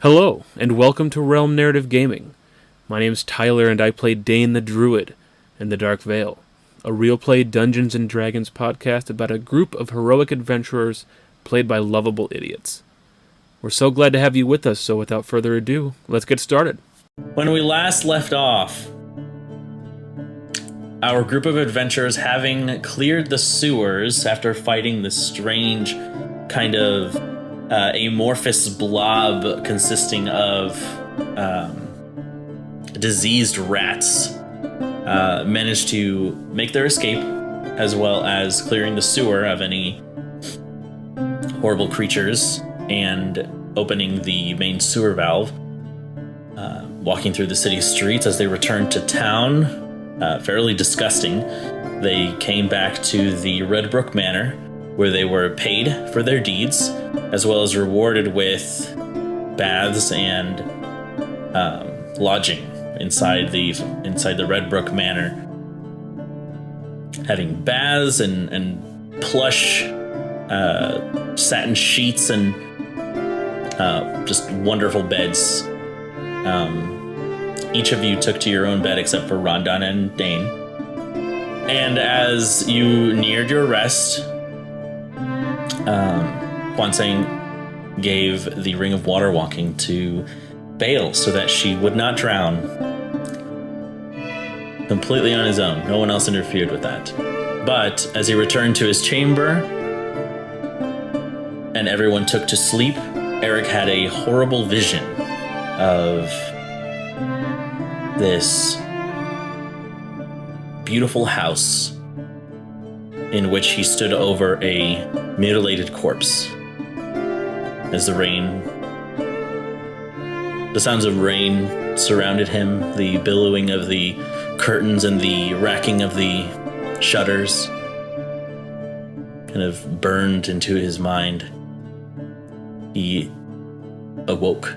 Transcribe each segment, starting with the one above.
Hello, and welcome to Realm Narrative Gaming. My name's Tyler, and I play Dane the Druid in The Dark Vale, a real-play Dungeons & Dragons podcast about a group of heroic adventurers played by lovable idiots. We're so glad to have you with us, so without further ado, let's get started. When we last left off, our group of adventurers, having cleared the sewers after fighting this strange kind of amorphous blob consisting of diseased rats, managed to make their escape, as well as clearing the sewer of any horrible creatures and opening the main sewer valve. Walking through the city streets as they returned to town, fairly disgusting, they came back to the Red Brook Manor, where they were paid for their deeds, as well as rewarded with baths and lodging inside the Red Brook Manor, having baths and plush satin sheets and just wonderful beds. Each of you took to your own bed except for Rondon and Dane. And as you neared your rest, Kwansang gave the Ring of Water Walking to Bale so that she would not drown. Completely on his own. No one else interfered with that. But as he returned to his chamber and everyone took to sleep, Errik had a horrible vision of this beautiful house in which he stood over a mutilated corpse. As the sounds of rain surrounded him, the billowing of the curtains and the racking of the shutters kind of burned into his mind. He awoke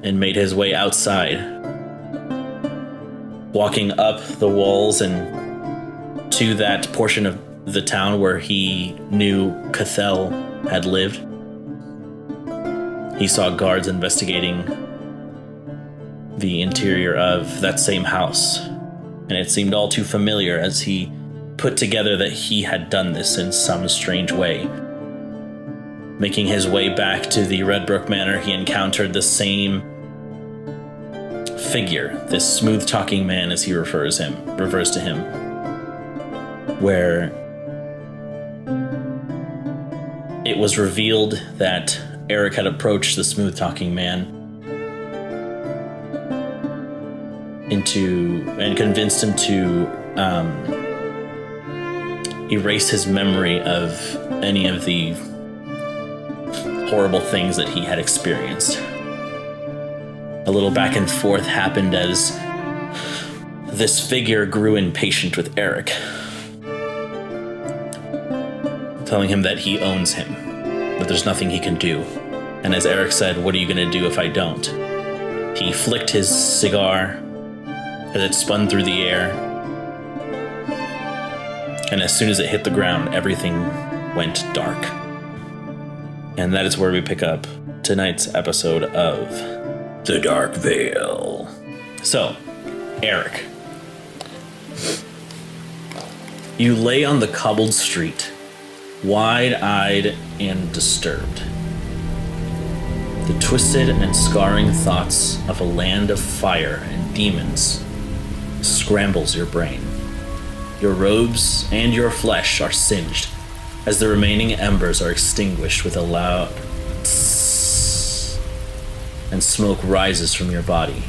and made his way outside, walking up the walls and to that portion of the town where he knew Cathel had lived. He saw guards investigating the interior of that same house, and it seemed all too familiar as he put together that he had done this in some strange way. Making his way back to the Red Brook Manor, he encountered the same figure, this smooth-talking man as he refers to him, where it was revealed that Errik had approached the smooth-talking man and convinced him to erase his memory of any of the horrible things that he had experienced. A little back and forth happened as this figure grew impatient with Errik, telling him that he owns him, but there's nothing he can do. And as Errik said, "What are you going to do if I don't?" He flicked his cigar as it spun through the air, and as soon as it hit the ground, everything went dark. And that is where we pick up tonight's episode of The Dark Vale. So, Errik, you lay on the cobbled street, wide-eyed and disturbed. The twisted and scarring thoughts of a land of fire and demons scrambles your brain. Your robes and your flesh are singed as the remaining embers are extinguished with a loud tss, and smoke rises from your body.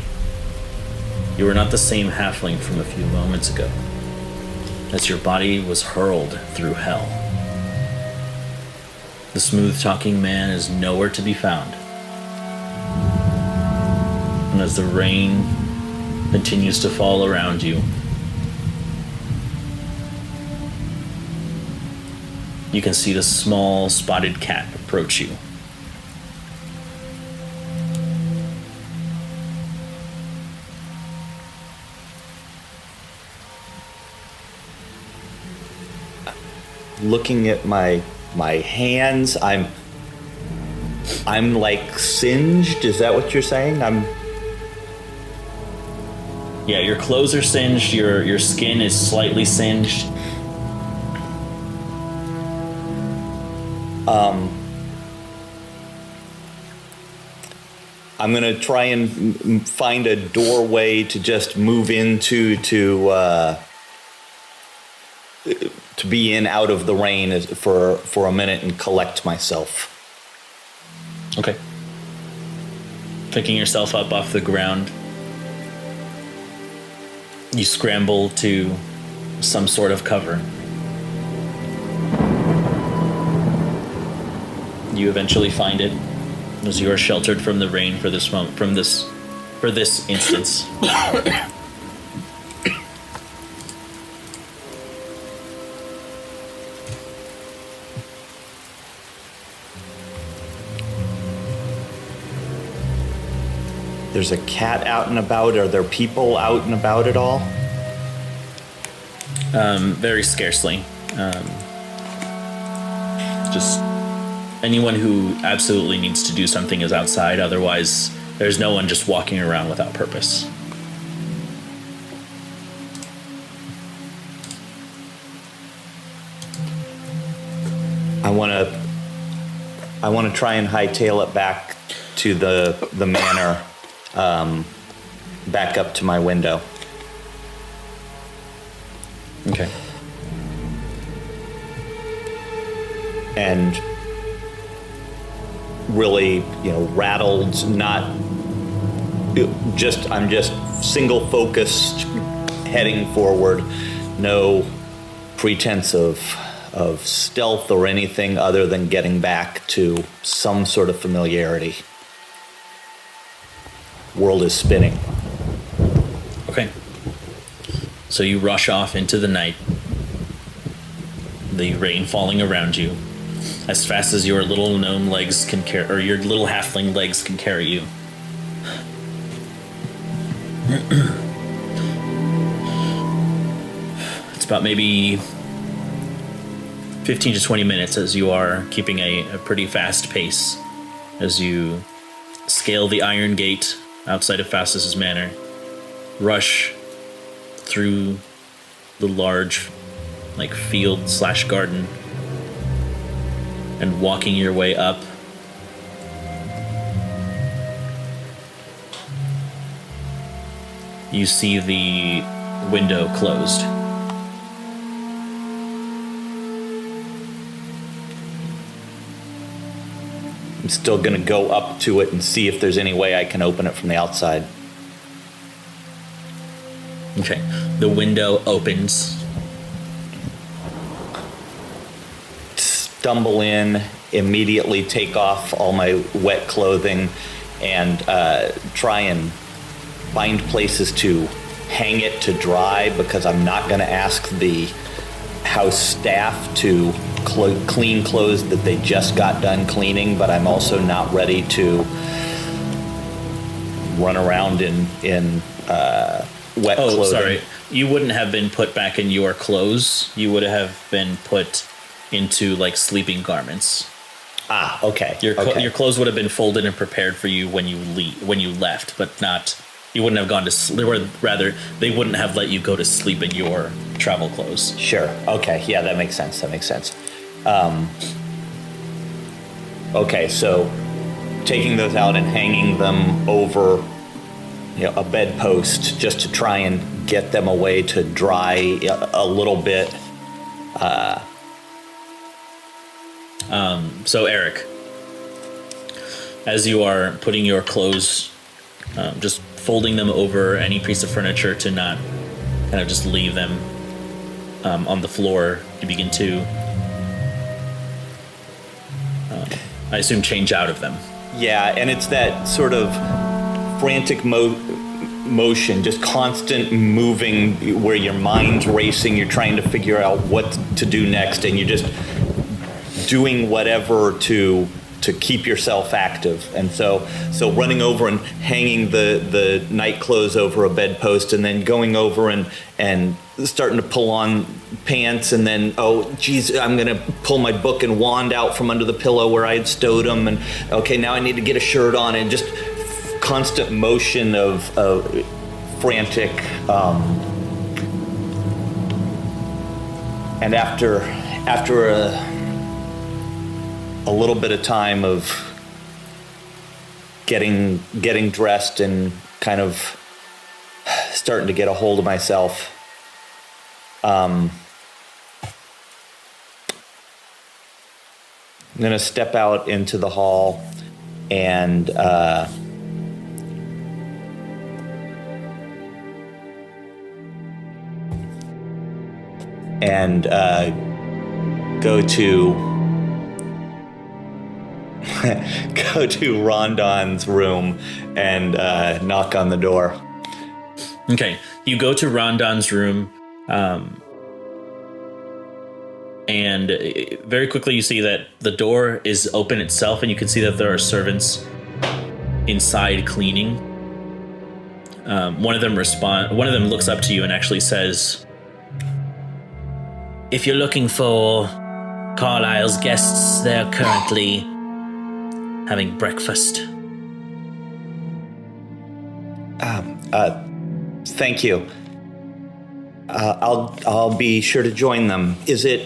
You are not the same halfling from a few moments ago, as your body was hurled through hell. The smooth-talking man is nowhere to be found. And as the rain continues to fall around you, you can see the small spotted cat approach you. Looking at my hands, I'm like singed. Is that what you're saying? Yeah, your clothes are singed. Your skin is slightly singed. I'm gonna try and find a doorway to just move into to be in out of the rain for a minute and collect myself. Okay. Picking yourself up off the ground, you scramble to some sort of cover. You eventually find it, as you are sheltered from the rain for this moment, for this instance. There's a cat out and about. Are there people out and about at all? Very scarcely. Just anyone who absolutely needs to do something is outside. Otherwise, there's no one just walking around without purpose. I want to try and hightail it back to the manor, back up to my window. Okay. And really, rattled, I'm just single focused, heading forward, no pretense of stealth or anything other than getting back to some sort of familiarity. World is spinning. Okay. So you rush off into the night, the rain falling around you, as fast as your little gnome legs can carry, or your little halfling legs can carry you. It's about maybe 15 to 20 minutes as you are keeping a pretty fast pace as you scale the iron gate outside of Faustus's manor, rush through the large field/garden, and walking your way up. You see the window closed. I'm still going to go up to it and see if there's any way I can open it from the outside. Okay. The window opens. Stumble in, immediately take off all my wet clothing, and try and find places to hang it to dry, because I'm not going to ask the house staff to clean clothes that they just got done cleaning, but I'm also not ready to run around in wet clothing. Oh, sorry. You wouldn't have been put back in your clothes. You would have been put into sleeping garments. Ah, okay. Your clothes would have been folded and prepared for you when you left, but not. You wouldn't have gone to. They wouldn't have let you go to sleep in your travel clothes. Sure. Okay. Yeah, that makes sense. Okay, so taking those out and hanging them over, a bedpost, just to try and get them away to dry a little bit. So Errik, as you are putting your clothes, just folding them over any piece of furniture to not kind of just leave them on the floor, you begin to, I assume, change out of them. Yeah, and it's that sort of frantic motion, just constant moving, where your mind's racing, you're trying to figure out what to do next, and you're just doing whatever to to keep yourself active. And so running over and hanging the night clothes over a bedpost, and then going over and starting to pull on pants, and then, oh, geez, I'm going to pull my book and wand out from under the pillow where I had stowed them. And, okay, now I need to get a shirt on, and just constant motion of frantic. And after a little bit of time of getting dressed and kind of starting to get a hold of myself, I'm going to step out into the hall and go to Rondon's room and knock on the door. Okay, you go to Rondon's room, and very quickly you see that the door is open itself, and you can see that there are servants inside cleaning. One of them looks up to you and actually says, "If you're looking for Carlisle's guests, they're currently having breakfast." Thank you. I'll be sure to join them. Is it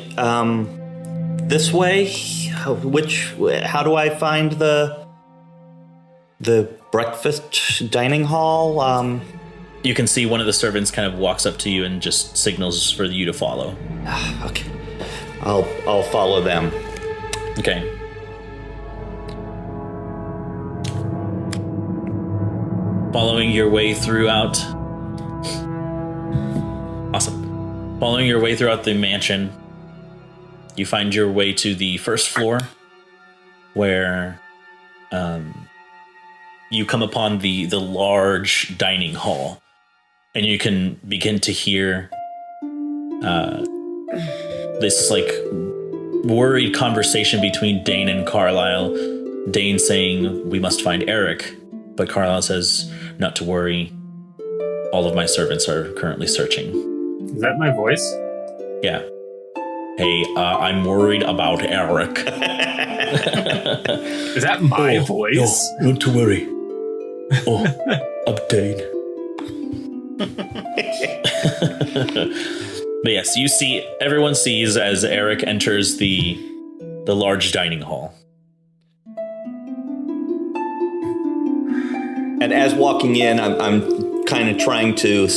this way? How do I find the breakfast dining hall? You can see one of the servants kind of walks up to you and just signals for you to follow. Okay. I'll follow them. Okay. Following your way throughout. Awesome. Following your way throughout the mansion, you find your way to the first floor, where you come upon the large dining hall, and you can begin to hear this like worried conversation between Dane and Carlisle. Dane saying, "We must find Errik," but Carlisle says, "Not to worry. All of my servants are currently searching." Is that my voice? Yeah. Hey, I'm worried about Errik. Is that my voice? No, not to worry. Oh, update. But yes, everyone sees as Errik enters the large dining hall. And as walking in, I'm kind of trying to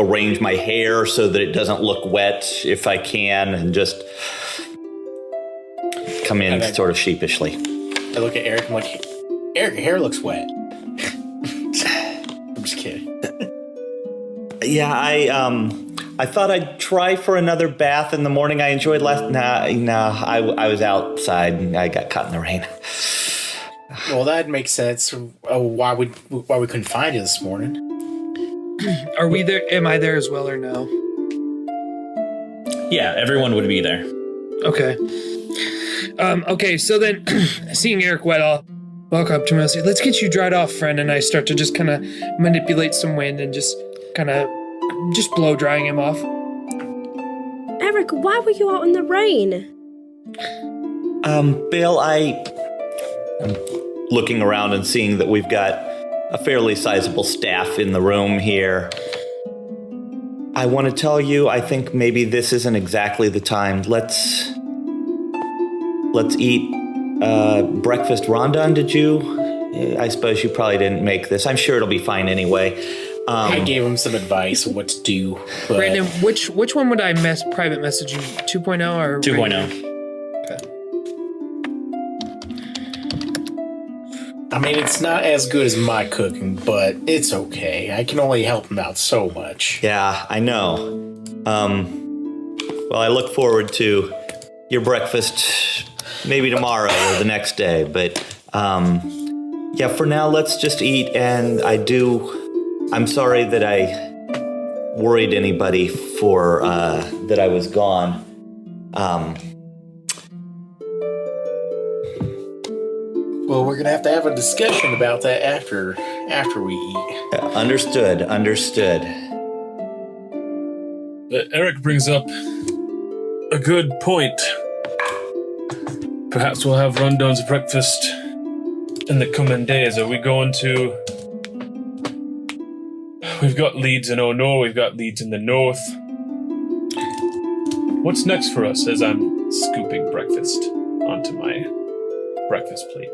arrange my hair so that it doesn't look wet if I can, and just come in sort of sheepishly. I look at Errik, I'm like, "Errik, your hair looks wet." I'm just kidding. Yeah, I thought I'd try for another bath in the morning. I enjoyed last. I was outside and I got caught in the rain. Well, that makes sense. Why we couldn't find you this morning? Are we there? Am I there as well or no? Yeah, everyone would be there. Okay. Okay, so then seeing Errik wet, I'll walk up to him and say, "Let's get you dried off, friend." And I start to just kind of manipulate some wind and just kind of just blow drying him off. Errik, why were you out in the rain? Bill, I'm looking around and seeing that we've got a fairly sizable staff in the room here. I want to tell you, I think maybe this isn't exactly the time. Let's eat breakfast. Rondon, did you? I suppose you probably didn't make this. I'm sure it'll be fine anyway. I gave him some advice on what to do. But Brandon, which one would I private message you? 2.0 or 2.0. Okay. I mean, it's not as good as my cooking, but it's okay. I can only help him out so much. Yeah, I know. Well, I look forward to your breakfast maybe tomorrow or the next day. But yeah, for now, let's just eat. And I'm sorry that I worried anybody for that I was gone. Well, we're gonna have to have a discussion about that after we eat. Understood. Errik brings up a good point. Perhaps we'll have Rondon's breakfast in the coming days. Are we going to... We've got leads in Onor, we've got leads in the north. What's next for us as I'm scooping breakfast onto my breakfast plate?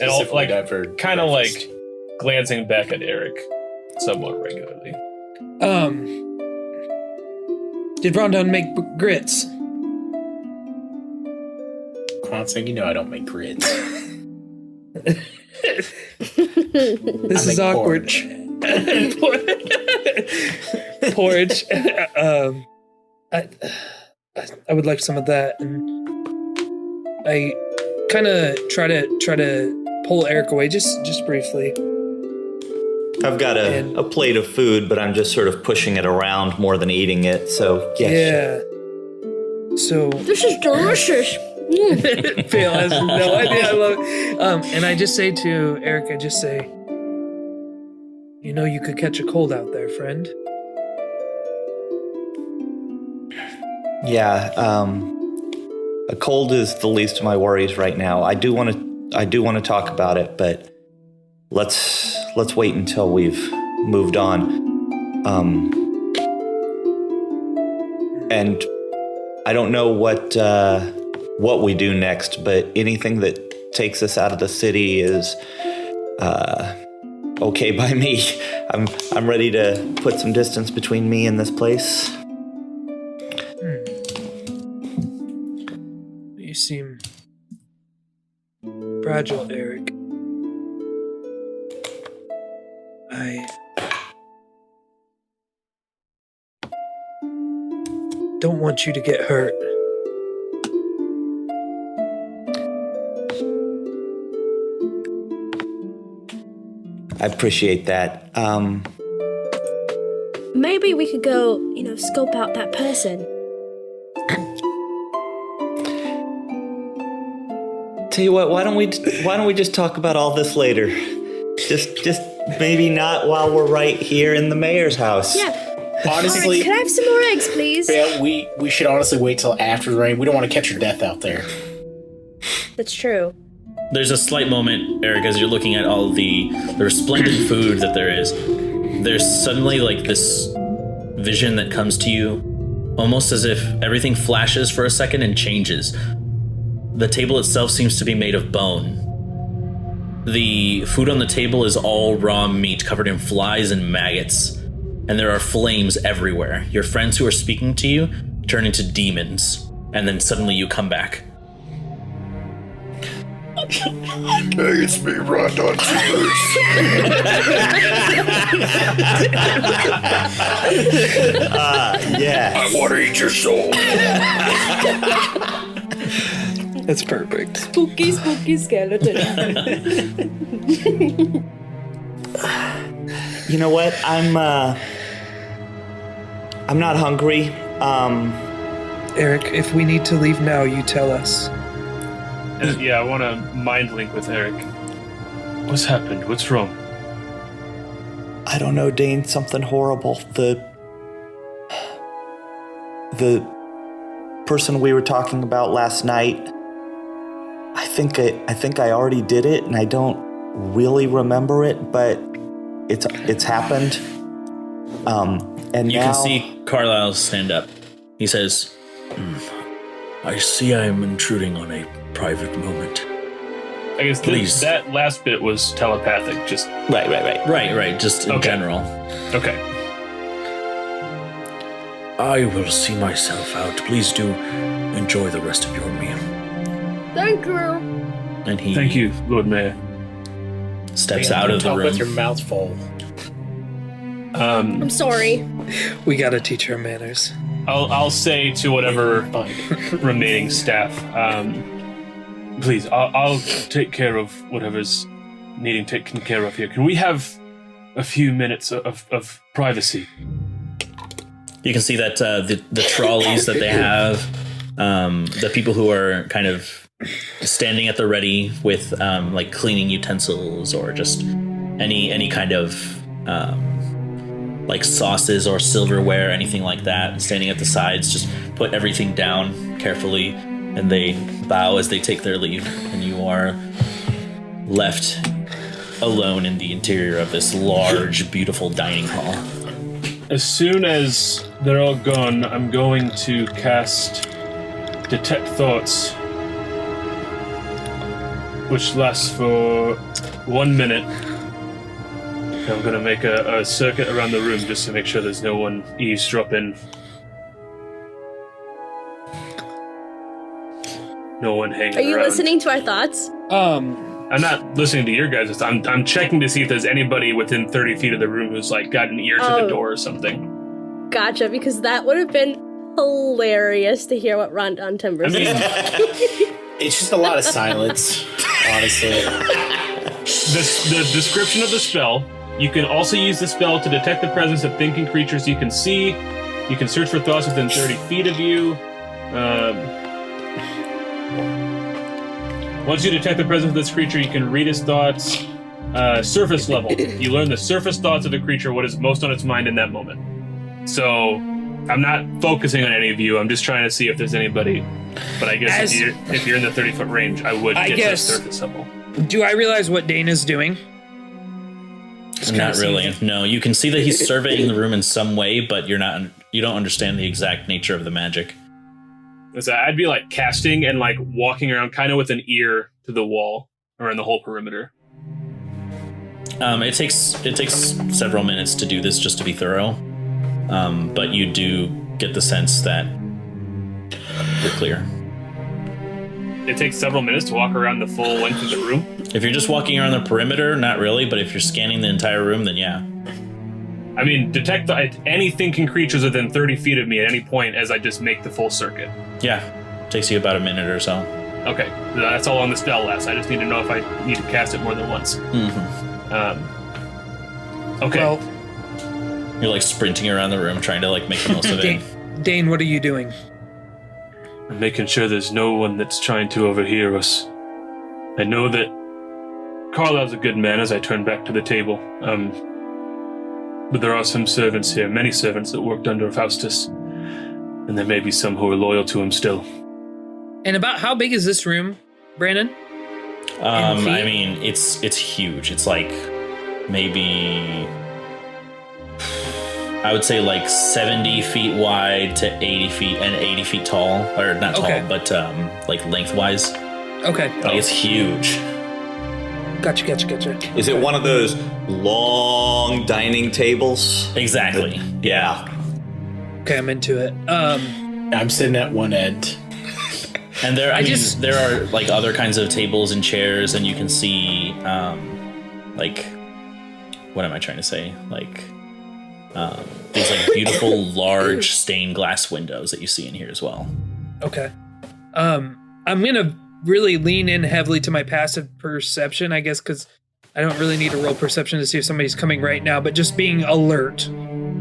And I'll, kind of glancing back at Errik somewhat regularly. Did Rondon make grits? Constant, you know I don't make grits. This is awkward. Porridge. I would like some of that, and I kind of try to pull Errik away just briefly. I've got a plate of food, but I'm just sort of pushing it around more than eating it. So yeah. So This is delicious. Phil has no idea. I love it. And I just say to Errik, you know, you could catch a cold out there, friend. Yeah, a cold is the least of my worries right now. I do want to talk about it, but let's wait until we've moved on. And I don't know what we do next, but anything that takes us out of the city is okay by me. I'm ready to put some distance between me and this place. You seem fragile, Errik. I don't want you to get hurt. I appreciate that. Maybe we could go, scope out that person. Tell you what, why don't we just talk about all this later? Just maybe not while we're right here in the mayor's house. Yeah. Honestly, Can I have some more eggs, please? yeah, we should honestly wait till after the rain. We don't want to catch your death out there. That's true. There's a slight moment, Errik, as you're looking at all the resplendent food that there is. There's suddenly like this vision that comes to you, almost as if everything flashes for a second and changes. The table itself seems to be made of bone. The food on the table is all raw meat covered in flies and maggots, and there are flames everywhere. Your friends who are speaking to you turn into demons, and then suddenly you come back. It's me, Rondon. Yeah. I want to eat your soul. That's perfect. Spooky skeleton. You know what? I'm not hungry. Errik, if we need to leave now, you tell us. Yeah, I want to mind link with Errik. What's happened? What's wrong? I don't know, Dane. Something horrible. The person we were talking about last night. I think I already did it, and I don't really remember it, but it's happened. And You now can see Carlisle stand up. He says, I see I am intruding on a private moment. I guess Please. that last bit was telepathic, just... Right, just in Okay. general. Okay. I will see myself out. Please do enjoy the rest of your meal. Thank you. And he Thank you, Lord Mayor. steps out of the Talk with your room. mouth full. I'm sorry. We gotta teach her manners. I'll say to whatever remaining staff, please, I'll take care of whatever's needing taken care of here. Can we have a few minutes of privacy? You can see that the trolleys that they have, the people who are kind of standing at the ready with like cleaning utensils or just any kind of like sauces or silverware, anything like that. Standing at the sides, just put everything down carefully, and they bow as they take their leave, and you are left alone in the interior of this large, beautiful dining hall. As soon as they're all gone, I'm going to cast Detect Thoughts, which lasts for 1 minute. I'm going to make a circuit around the room just to make sure there's no one eavesdropping. No one hanging around. Are you listening to our thoughts? I'm not listening to your guys'. I'm checking to see if there's anybody within 30 feet of the room who's like got an ear to the door or something. Gotcha, because that would have been hilarious to hear what Ron on Timbers is. It's just a lot of silence, honestly. The description of the spell. You can also use the spell to detect the presence of thinking creatures you can see. You can search for thoughts within 30 feet of you. Once you detect the presence of this creature, you can read its thoughts. Surface level. You learn the surface thoughts of the creature, what is most on its mind in that moment. So, I'm not focusing on any of you. I'm just trying to see if there's anybody. But I guess if you're in the 30-foot range, I would get to the surface level. Do I realize what Dane is doing? Not really. No, you can see that he's surveying the room in some way, but you don't understand the exact nature of the magic. So I'd be like casting and like walking around kind of with an ear to the wall around the whole perimeter. It takes several minutes to do this just to be thorough. But you do get the sense that you're clear. It takes several minutes to walk around the full length of the room? If you're just walking around the perimeter, not really, but if you're scanning the entire room, then yeah. I mean, detect any thinking creatures within 30 feet of me at any point as I just make the full circuit. Yeah, takes you about a minute or so. Okay, that's all on the spell lasts. I just need to know if I need to cast it more than once. Mm-hmm. Okay. Well, you're like sprinting around the room trying to like make the most of it. Dane, what are you doing? I'm making sure there's no one that's trying to overhear us. I know that Carlisle's a good man as I turn back to the table. But there are some servants here, many servants that worked under Faustus. And there may be some who are loyal to him still. And about how big is this room, Brandon? I mean, it's huge. It's like maybe, I would say like 70 feet wide to 80 feet and 80 feet tall, or not tall, but like lengthwise. Okay. Like it's huge. Gotcha. Is it one of those long dining tables? Exactly. Yeah. Okay, I'm into it. I'm sitting at one end. And there are like other kinds of tables and chairs, and you can see, like, what am I trying to say? Like, these like beautiful large stained glass windows that you see in here as well. Okay. I'm gonna really lean in heavily to my passive perception, I guess, because I don't really need to roll perception to see if somebody's coming right now, but just being alert.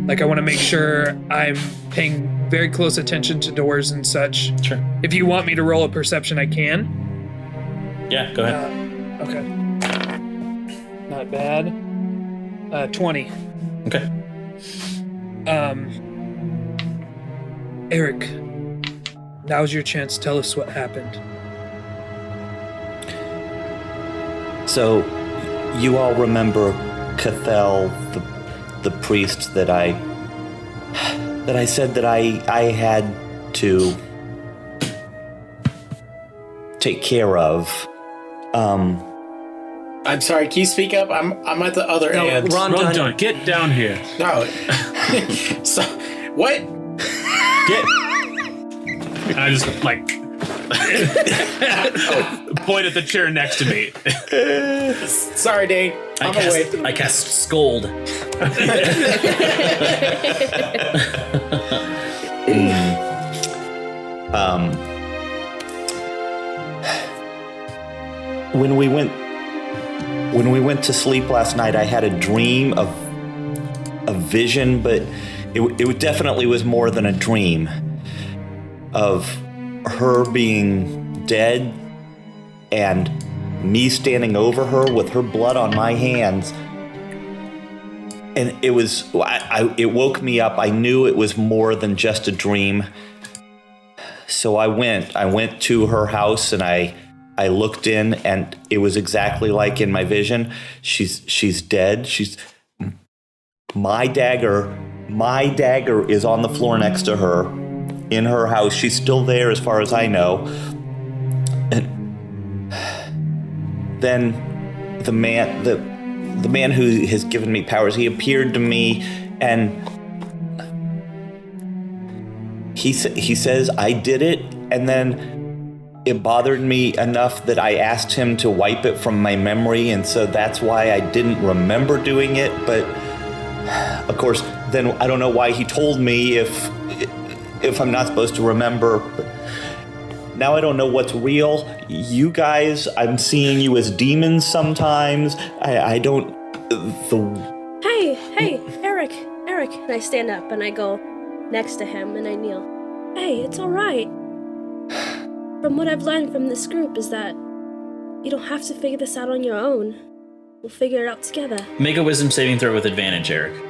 Like, I want to make sure I'm paying very close attention to doors and such. Sure. If you want me to roll a perception, I can. Yeah, go ahead. Okay. Not bad. 20. Okay. Errik, now's your chance. Tell us what happened. So, you all remember Cathel, the priest that I said that I had to take care of. I'm sorry, can you speak up? I'm at the other end. Rondon, get down here. No. So, what? I just like point at the chair next to me. Sorry, Dane. I'm away. I cast Scold. When we went to sleep last night, I had a dream of a vision, but it definitely was more than a dream, of her being dead and me standing over her with her blood on my hands. And it was, it woke me up. I knew it was more than just a dream. So I went to her house and I looked in, and it was exactly like in my vision. She's dead. My dagger is on the floor next to her in her house. She's still there as far as I know. And then the man who has given me powers, he appeared to me, and he says I did it, and then it bothered me enough that I asked him to wipe it from my memory, and so that's why I didn't remember doing it. But of course, then I don't know why he told me if I'm not supposed to remember. But now I don't know what's real. You guys, I'm seeing you as demons sometimes. I don't. Hey, Errik. And I stand up and I go next to him and I kneel. Hey, it's all right. From what I've learned from this group is that you don't have to figure this out on your own. We'll figure it out together. Make a wisdom saving throw with advantage, Errik.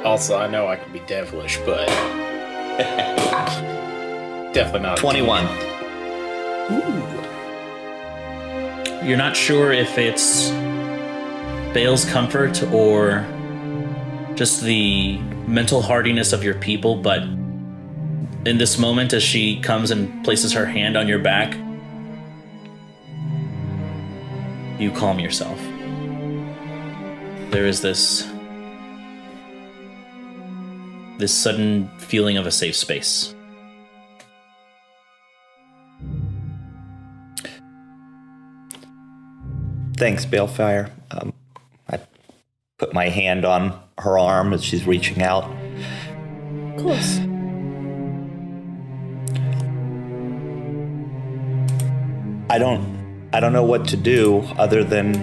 Also, I know I can be devilish, but definitely not. 21. Ooh. You're not sure if it's Bale's comfort or just the mental hardiness of your people, but in this moment, as she comes and places her hand on your back, you calm yourself. There is this sudden feeling of a safe space. Thanks, Balefire. I put my hand on her arm as she's reaching out. Of course. I don't know what to do other than,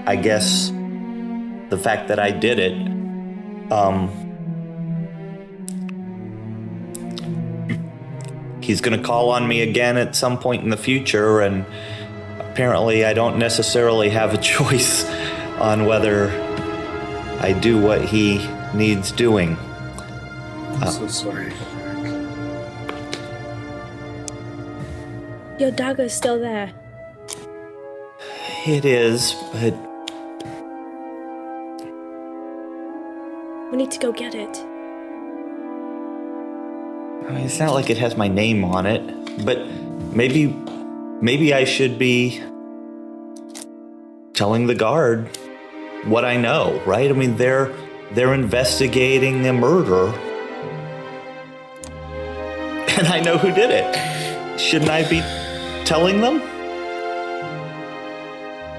I guess, the fact that I did it. He's gonna call on me again at some point in the future, and apparently I don't necessarily have a choice on whether I do what he needs doing. I'm so sorry. Your dagger's still there. It is, but We need to go get it. I mean, it's not like it has my name on it, but maybe I should be telling the guard what I know, right? I mean, they're investigating a murder, and I know who did it. Shouldn't I be telling them?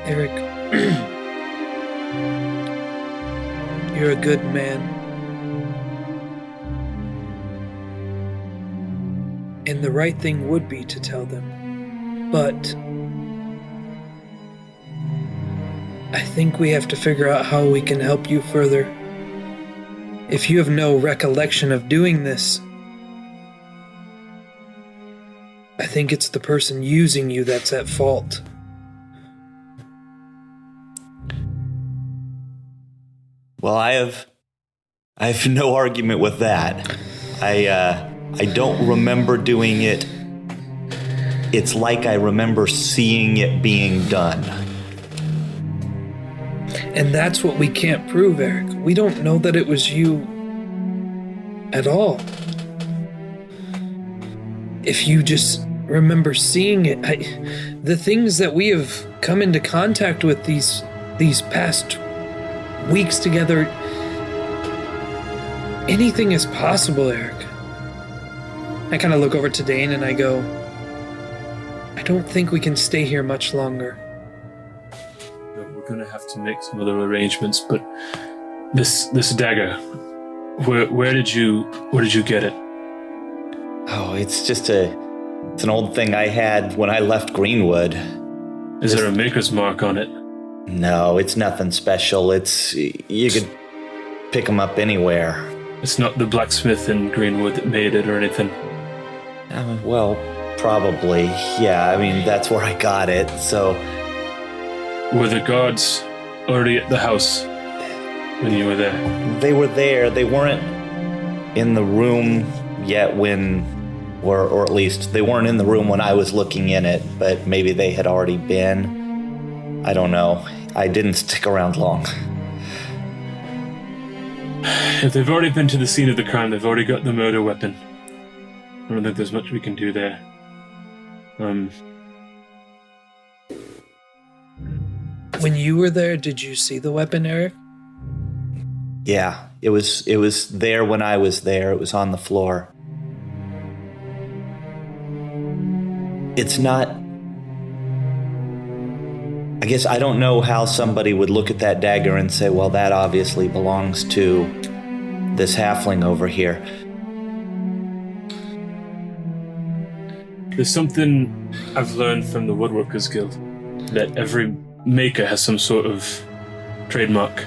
Errik, you're a good man. And the right thing would be to tell them. But I think we have to figure out how we can help you further. If you have no recollection of doing this, I think it's the person using you that's at fault. Well, I have no argument with that. I don't remember doing it. It's like I remember seeing it being done. And that's what we can't prove, Errik. We don't know that it was you at all. If you just remember seeing it, the things that we have come into contact with these past weeks together, anything is possible, Errik. I kind of look over to Dane and I go, I don't think we can stay here much longer. We're going to have to make some other arrangements, but this dagger, where did you get it? Oh, it's an old thing I had when I left Greenwood. Is there a maker's mark on it? No, it's nothing special. You could pick them up anywhere. It's not the blacksmith in Greenwood that made it or anything. Well, Probably, yeah. I mean, that's where I got it, so... Were the guards already at the house when you were there? They were there. They weren't in the room yet when... Or at least, they weren't in the room when I was looking in it, but maybe they had already been. I don't know. I didn't stick around long. If they've already been to the scene of the crime, they've already got the murder weapon. I don't think there's much we can do there. When you were there, did you see the weapon, Errik? Yeah, it was there when I was there. It was on the floor. It's not... I guess I don't know how somebody would look at that dagger and say, well, that obviously belongs to this halfling over here. There's something I've learned from the Woodworkers Guild, that every maker has some sort of trademark.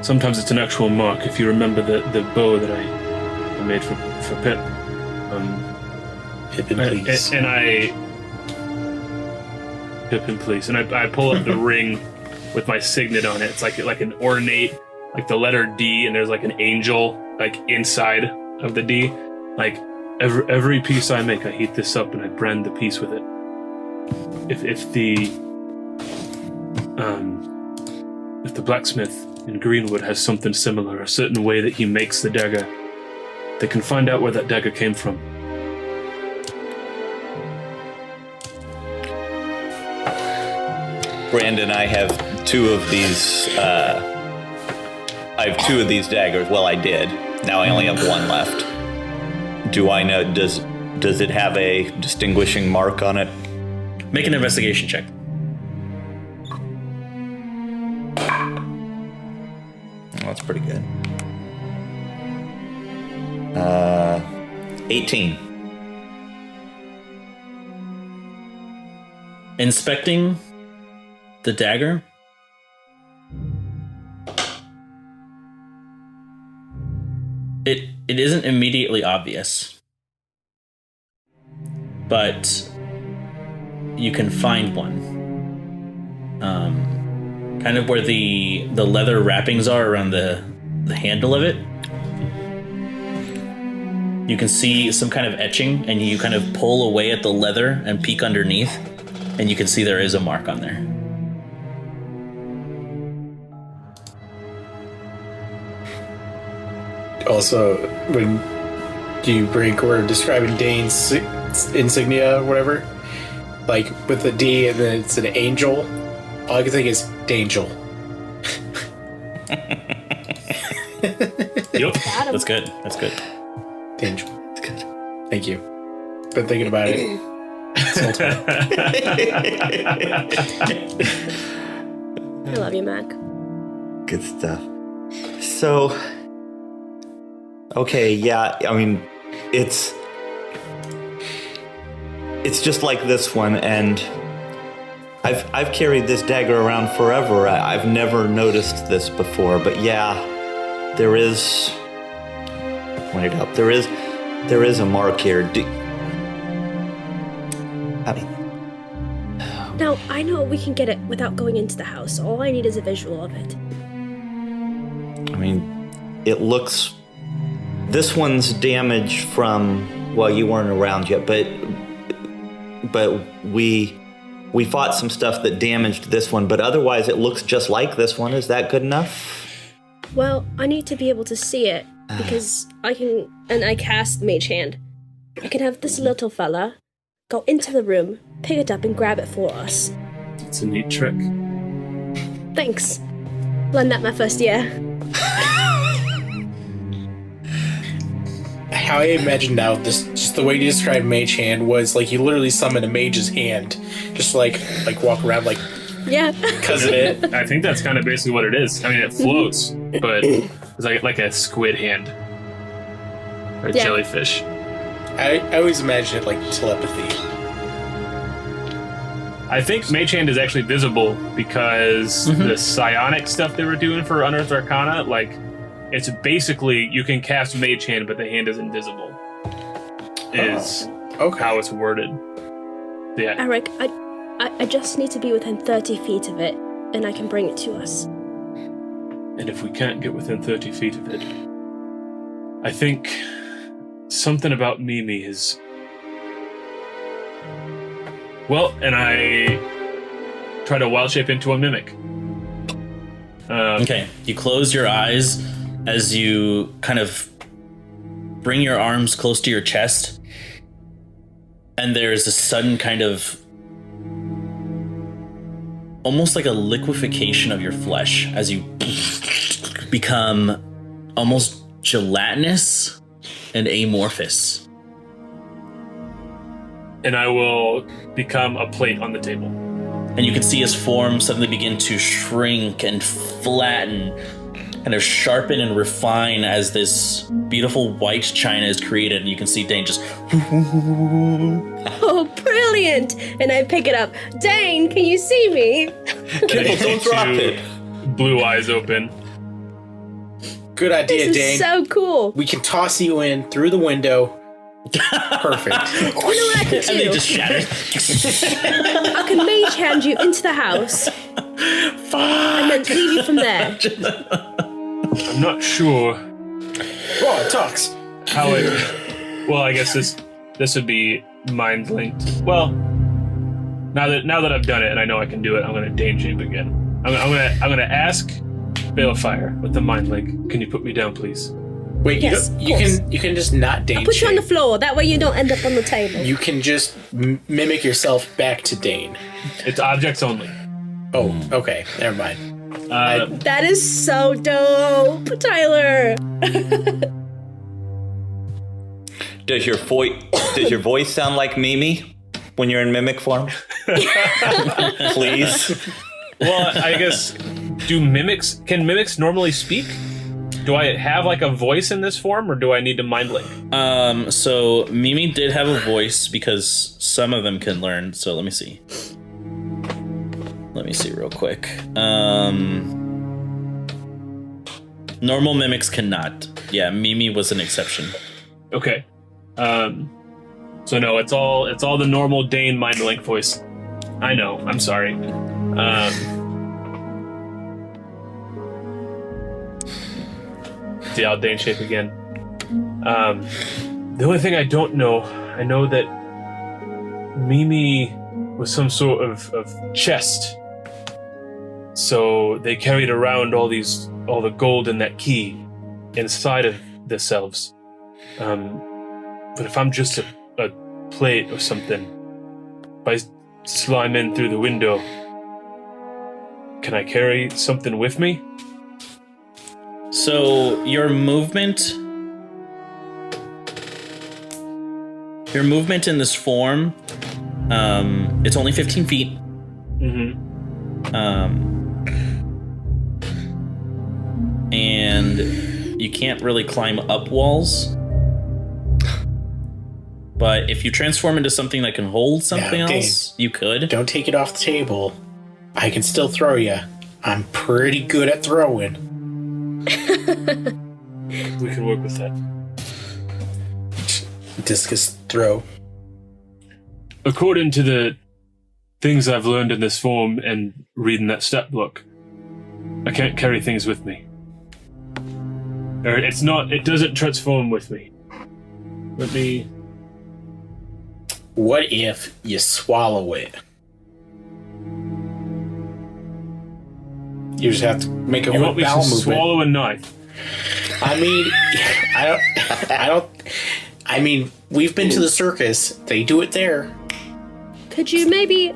Sometimes it's an actual mark. If you remember the bow that I made for Pip. Pip and please. Pip and please. And I pull up the ring with my signet on it. It's like an ornate, like the letter D, and there's like an angel like inside of the D. Like every piece I make, I heat this up and I brand the piece with it. If the blacksmith in Greenwood has something similar, a certain way that he makes the dagger, they can find out where that dagger came from. Brandon, I have two of these. I have two of these daggers. Well, I did. Now I only have one left. Do I know? Does it have a distinguishing mark on it? Make an investigation check. Oh, that's pretty good. 18. Inspecting the dagger, it isn't immediately obvious, but you can find one. Kind of where the leather wrappings are around the handle of it. You can see some kind of etching, and you kind of pull away at the leather and peek underneath, and you can see there is a mark on there. Also, when you were describing Dane's insignia or whatever, like with the D and then it's an angel, all I can think is Dangel. Yep, that's good. That's good. Dangel. That's good. Thank you. Been thinking about it. I love you, Mac. Good stuff. So, okay, yeah, I mean, it's just like this one, and I've carried this dagger around forever. I've never noticed this before, but yeah, there is. Point it up. There is a mark here. I mean, Now, I know we can get it without going into the house. All I need is a visual of it. I mean, it looks. This one's damaged from. Well, you weren't around yet, but we fought some stuff that damaged this one. But otherwise, it looks just like this one. Is that good enough? Well, I need to be able to see it because I cast Mage Hand. I can have this little fella go into the room, pick it up, and grab it for us. It's a neat trick. Thanks. Learned that my first year. How I imagined now, just the way you described Mage Hand was like you literally summon a mage's hand, just like walk around like Yeah. because of it. I think that's kind of basically what it is. I mean, it floats, but it's like a squid hand or a jellyfish. I always imagine it like telepathy. I think Mage Hand is actually visible because the psionic stuff they were doing for Unearthed Arcana, like, it's basically you can cast Mage Hand, but the hand is invisible. Is okay. how it's worded. Yeah. Errik, I just need to be within 30 feet of it, and I can bring it to us. And if we can't get within 30 feet of it, I think something about Mimi is... Well, and I try to wild shape into a mimic. Okay, you close your eyes as you kind of bring your arms close to your chest, and there's a sudden kind of almost like a liquefaction of your flesh as you become almost gelatinous and amorphous. And I will become a plate on the table. And you can see his form suddenly begin to shrink and flatten, kind of sharpen and refine as this beautiful white china is created. And you can see Dane just... Oh, brilliant! And I pick it up. Dane, can you see me? Don't drop it. Blue eyes open. Good idea, This Dane. is so cool. We can toss you in through the window. Perfect. You know what I can And they do? just shatter. I can mage hand you into the house. And then leave you from there. I'm not sure Oh, it talks. how it... Well, I guess this would be mind linked. Well, now that I've done it and I know I can do it, I'm gonna Dane shape again. I'm gonna ask Balefire with the mind link. Can you put me down, please? Wait, Yes, you of course. can just not Dane I'll put you on the shape. floor. That way you don't end up on the table. You can just mimic yourself back to Dane. It's objects only. Oh, okay. Never mind. That is so dope, Tyler. Does your voice sound like Mimi when you're in mimic form? Please. Well, I guess can mimics normally speak? Do I have like a voice in this form, or do I need to mind link? So Mimi did have a voice because some of them can learn. So let me see. Let me see real quick. Normal mimics cannot. Yeah, Mimi was an exception. Okay. So no, it's all the normal Dane mind link voice. I know. I'm sorry. See, I'll Dane shape again. The only thing I don't know, I know that Mimi was some sort of chest. So they carried around all the gold in that key inside of themselves. But if I'm just a plate or something, if I slime in through the window, can I carry something with me? So your movement in this form, it's only 15 feet. Mm-hmm. And you can't really climb up walls. But if you transform into something that can hold something Now, Dane, else, you could. Don't take it off the table. I can still throw you. I'm pretty good at throwing. We can work with that. Discus throw. According to the things I've learned in this form and reading that stat book, I can't carry things with me. Or it doesn't transform with me. Let me... What if you swallow it? You just have to make a You want me bowel to movement. swallow a knife? I mean, I mean, we've been to the circus. They do it there. Could you maybe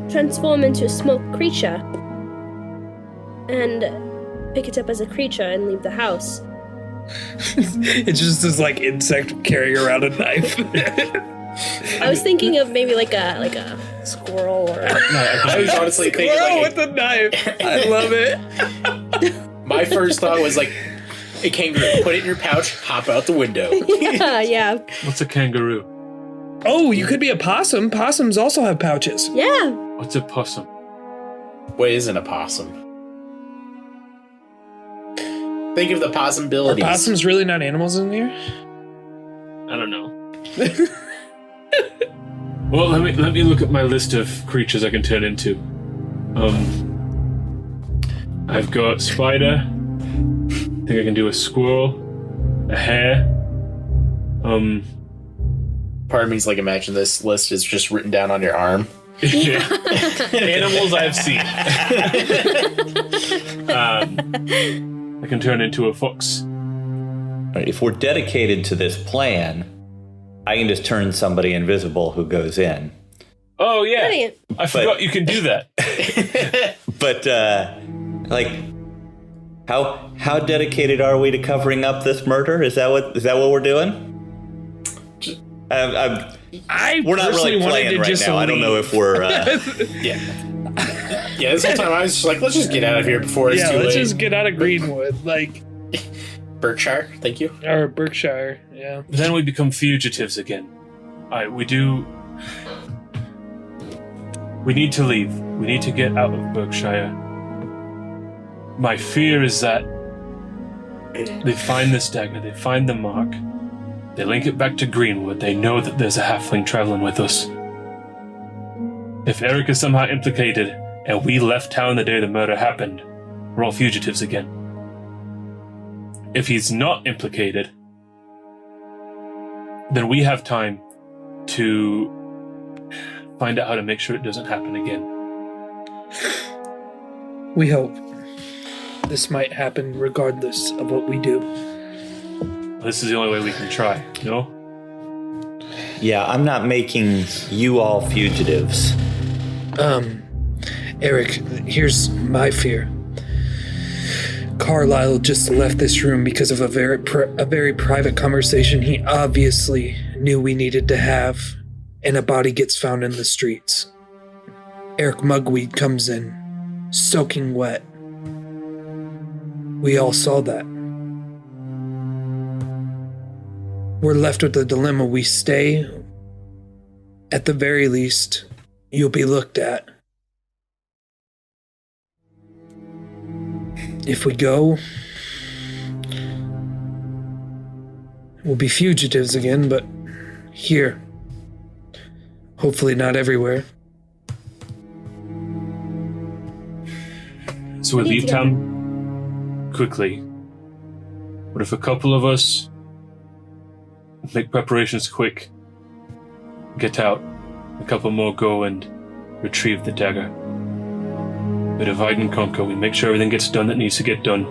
transform into a small creature and pick it up as a creature and leave the house? It's just this like insect carrying around a knife. I was thinking of maybe like a squirrel or. I was honestly thinking, Squirrel like, with a knife. I love it. my first thought was like a kangaroo. Put it in your pouch, hop out the window. Yeah. What's a kangaroo? Oh, you could be a possum. Possums also have pouches. Yeah. What's a possum? What isn't a possum? Think of the Are possibilities. possums really not animals in here? I don't know. Well, let me look at my list of creatures I can turn into. I've got spider. I think I can do a squirrel, a hare. Part of me's like, imagine this list is just written down on your arm. Yeah. Animals I've seen. I can turn into a fox. If we're dedicated to this plan, I can just turn somebody invisible who goes in. Oh, yeah. Brilliant. I forgot you can do that. But, how dedicated are we to covering up this murder? Is that what we're doing? We're not really playing right now. I don't know if we're. Yeah. Yeah, this whole time I was just like, let's just get out of here before it's too late. Yeah, let's just get out of Greenwood, like Berkshire, thank you. or Berkshire. Yeah. Then we become fugitives again. We need to leave. We need to get out of Berkshire. My fear is that they find this dagger, they find the mark, they link it back to Greenwood, they know that there's a halfling traveling with us. If Errik is somehow implicated, and we left town the day the murder happened, we're all fugitives again. If he's not implicated, then we have time to find out how to make sure it doesn't happen again. We hope. This might happen regardless of what we do. This is the only way we can try, no? Yeah, I'm not making you all fugitives. Errik, here's my fear. Carlisle just left this room because of a very private conversation he obviously knew we needed to have, and a body gets found in the streets. Errik Mugweed comes in, soaking wet. We all saw that. We're left with the dilemma. We stay. At the very least, you'll be looked at. If we go, we'll be fugitives again, but here. Hopefully not everywhere. So we leave town quickly. What if a couple of us make preparations quick, get out, a couple more go and retrieve the dagger? We divide and conquer. We make sure everything gets done that needs to get done.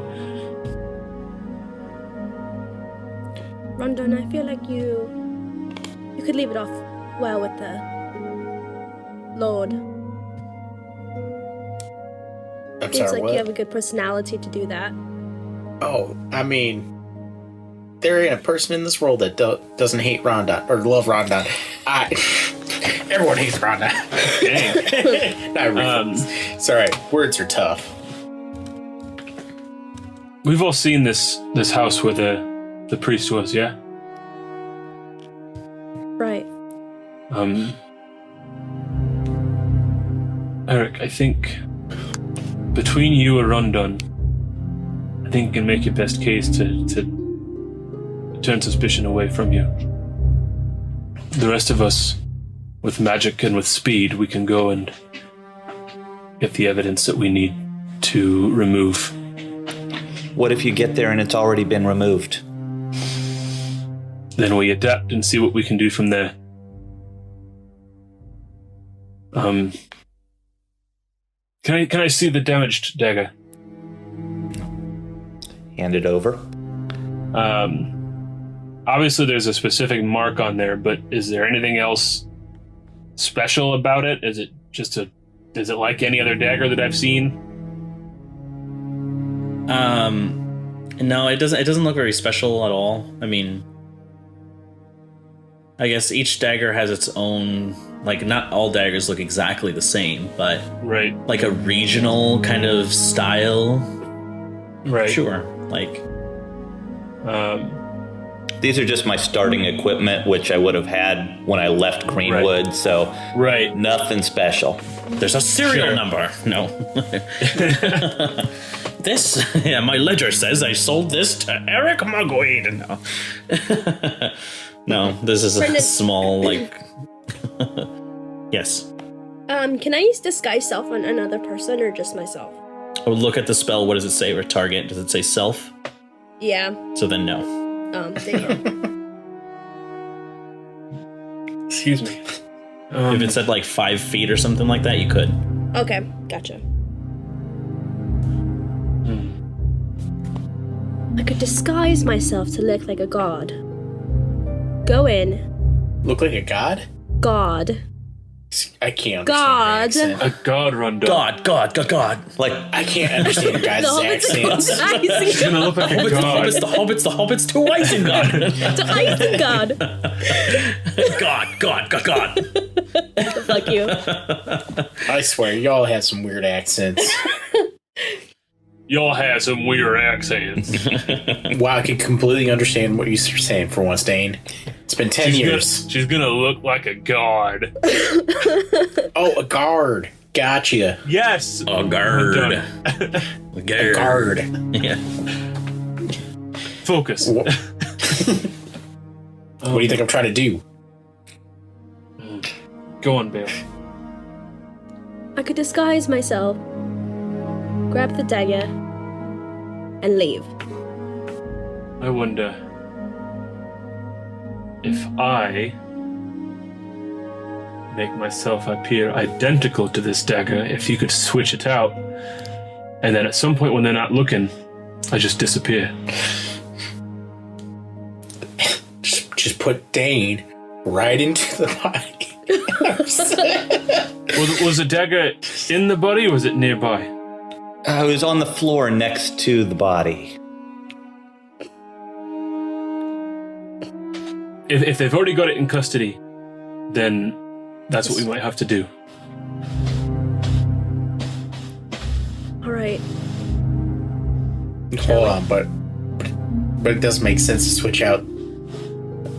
Rondon, I feel like you could leave it off well with the Lord. I'm Seems sorry, like what? you have a good personality to do that. Oh, I mean, there ain't a person in this world that doesn't hate Rondon or love Rondon. Everyone hates Rondon. Not really. Sorry, words are tough. We've all seen this house where the priest was, yeah? Right. Errik, I think between you and Rondon, I think you can make your best case to turn suspicion away from you. The rest of us, with magic and with speed, we can go and get the evidence that we need to remove. What if you get there and it's already been removed? Then we adapt and see what we can do from there. Can I see the damaged dagger? Hand it over. Obviously there's a specific mark on there, but is there anything else special about it? Is it like any other dagger that I've seen? No, it doesn't look very special at all. I mean, I guess each dagger has its own, like, not all daggers look exactly the same, but Right. like a regional kind of style. Right. Sure. Like, These are just my starting equipment, which I would have had when I left Greenwood, so Right. nothing special. there's a serial Sure. number. No. My ledger says I sold this to Errik Mugweed. No. No, this is a Brendan. small, like, Yes. Can I use disguise self on another person or just myself? Oh, look at the spell. What does it say? Or target? Does it say self? Yeah. So then no. Dang Excuse me. If it said like 5 feet or something like that, you could. it. Okay, gotcha. I could disguise myself to look like a god. Go in. Look like a god? God. I can't God. understand your A accent. god rundown. God. Like, I can't understand your guys' The Hobbit's accents. It's gonna look like a god. The hobbits to Isengard. To Isengard. God. Fuck you. I swear, y'all have some weird accents. Y'all have some weird accents. Wow, I can completely understand what you're saying for once, Dane. It's been 10 years. She's gonna look like a god. Oh, a guard. Gotcha. Yes. A guard. Done. A guard. Yeah. Focus. What do you think I'm trying to do? Go on, Bale. I could disguise myself, grab the dagger, and leave. I wonder if I make myself appear identical to this dagger, if you could switch it out, and then at some point when they're not looking, I just disappear. Just put Dane right into the body. Was the dagger in the body or was it nearby? I was on the floor next to the body. If they've already got it in custody, then that's what we might have to do. Alright. Hold on, but it does make sense to switch out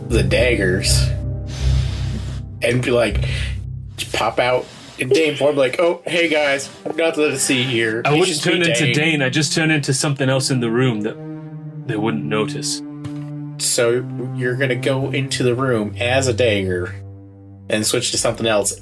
the daggers and be like, just pop out in Dane form, like, oh, hey guys, nothing to see here. I You wouldn't just turn be into Dane, I just turn into something else in the room that they wouldn't notice. So you're gonna go into the room as a dagger and switch to something else.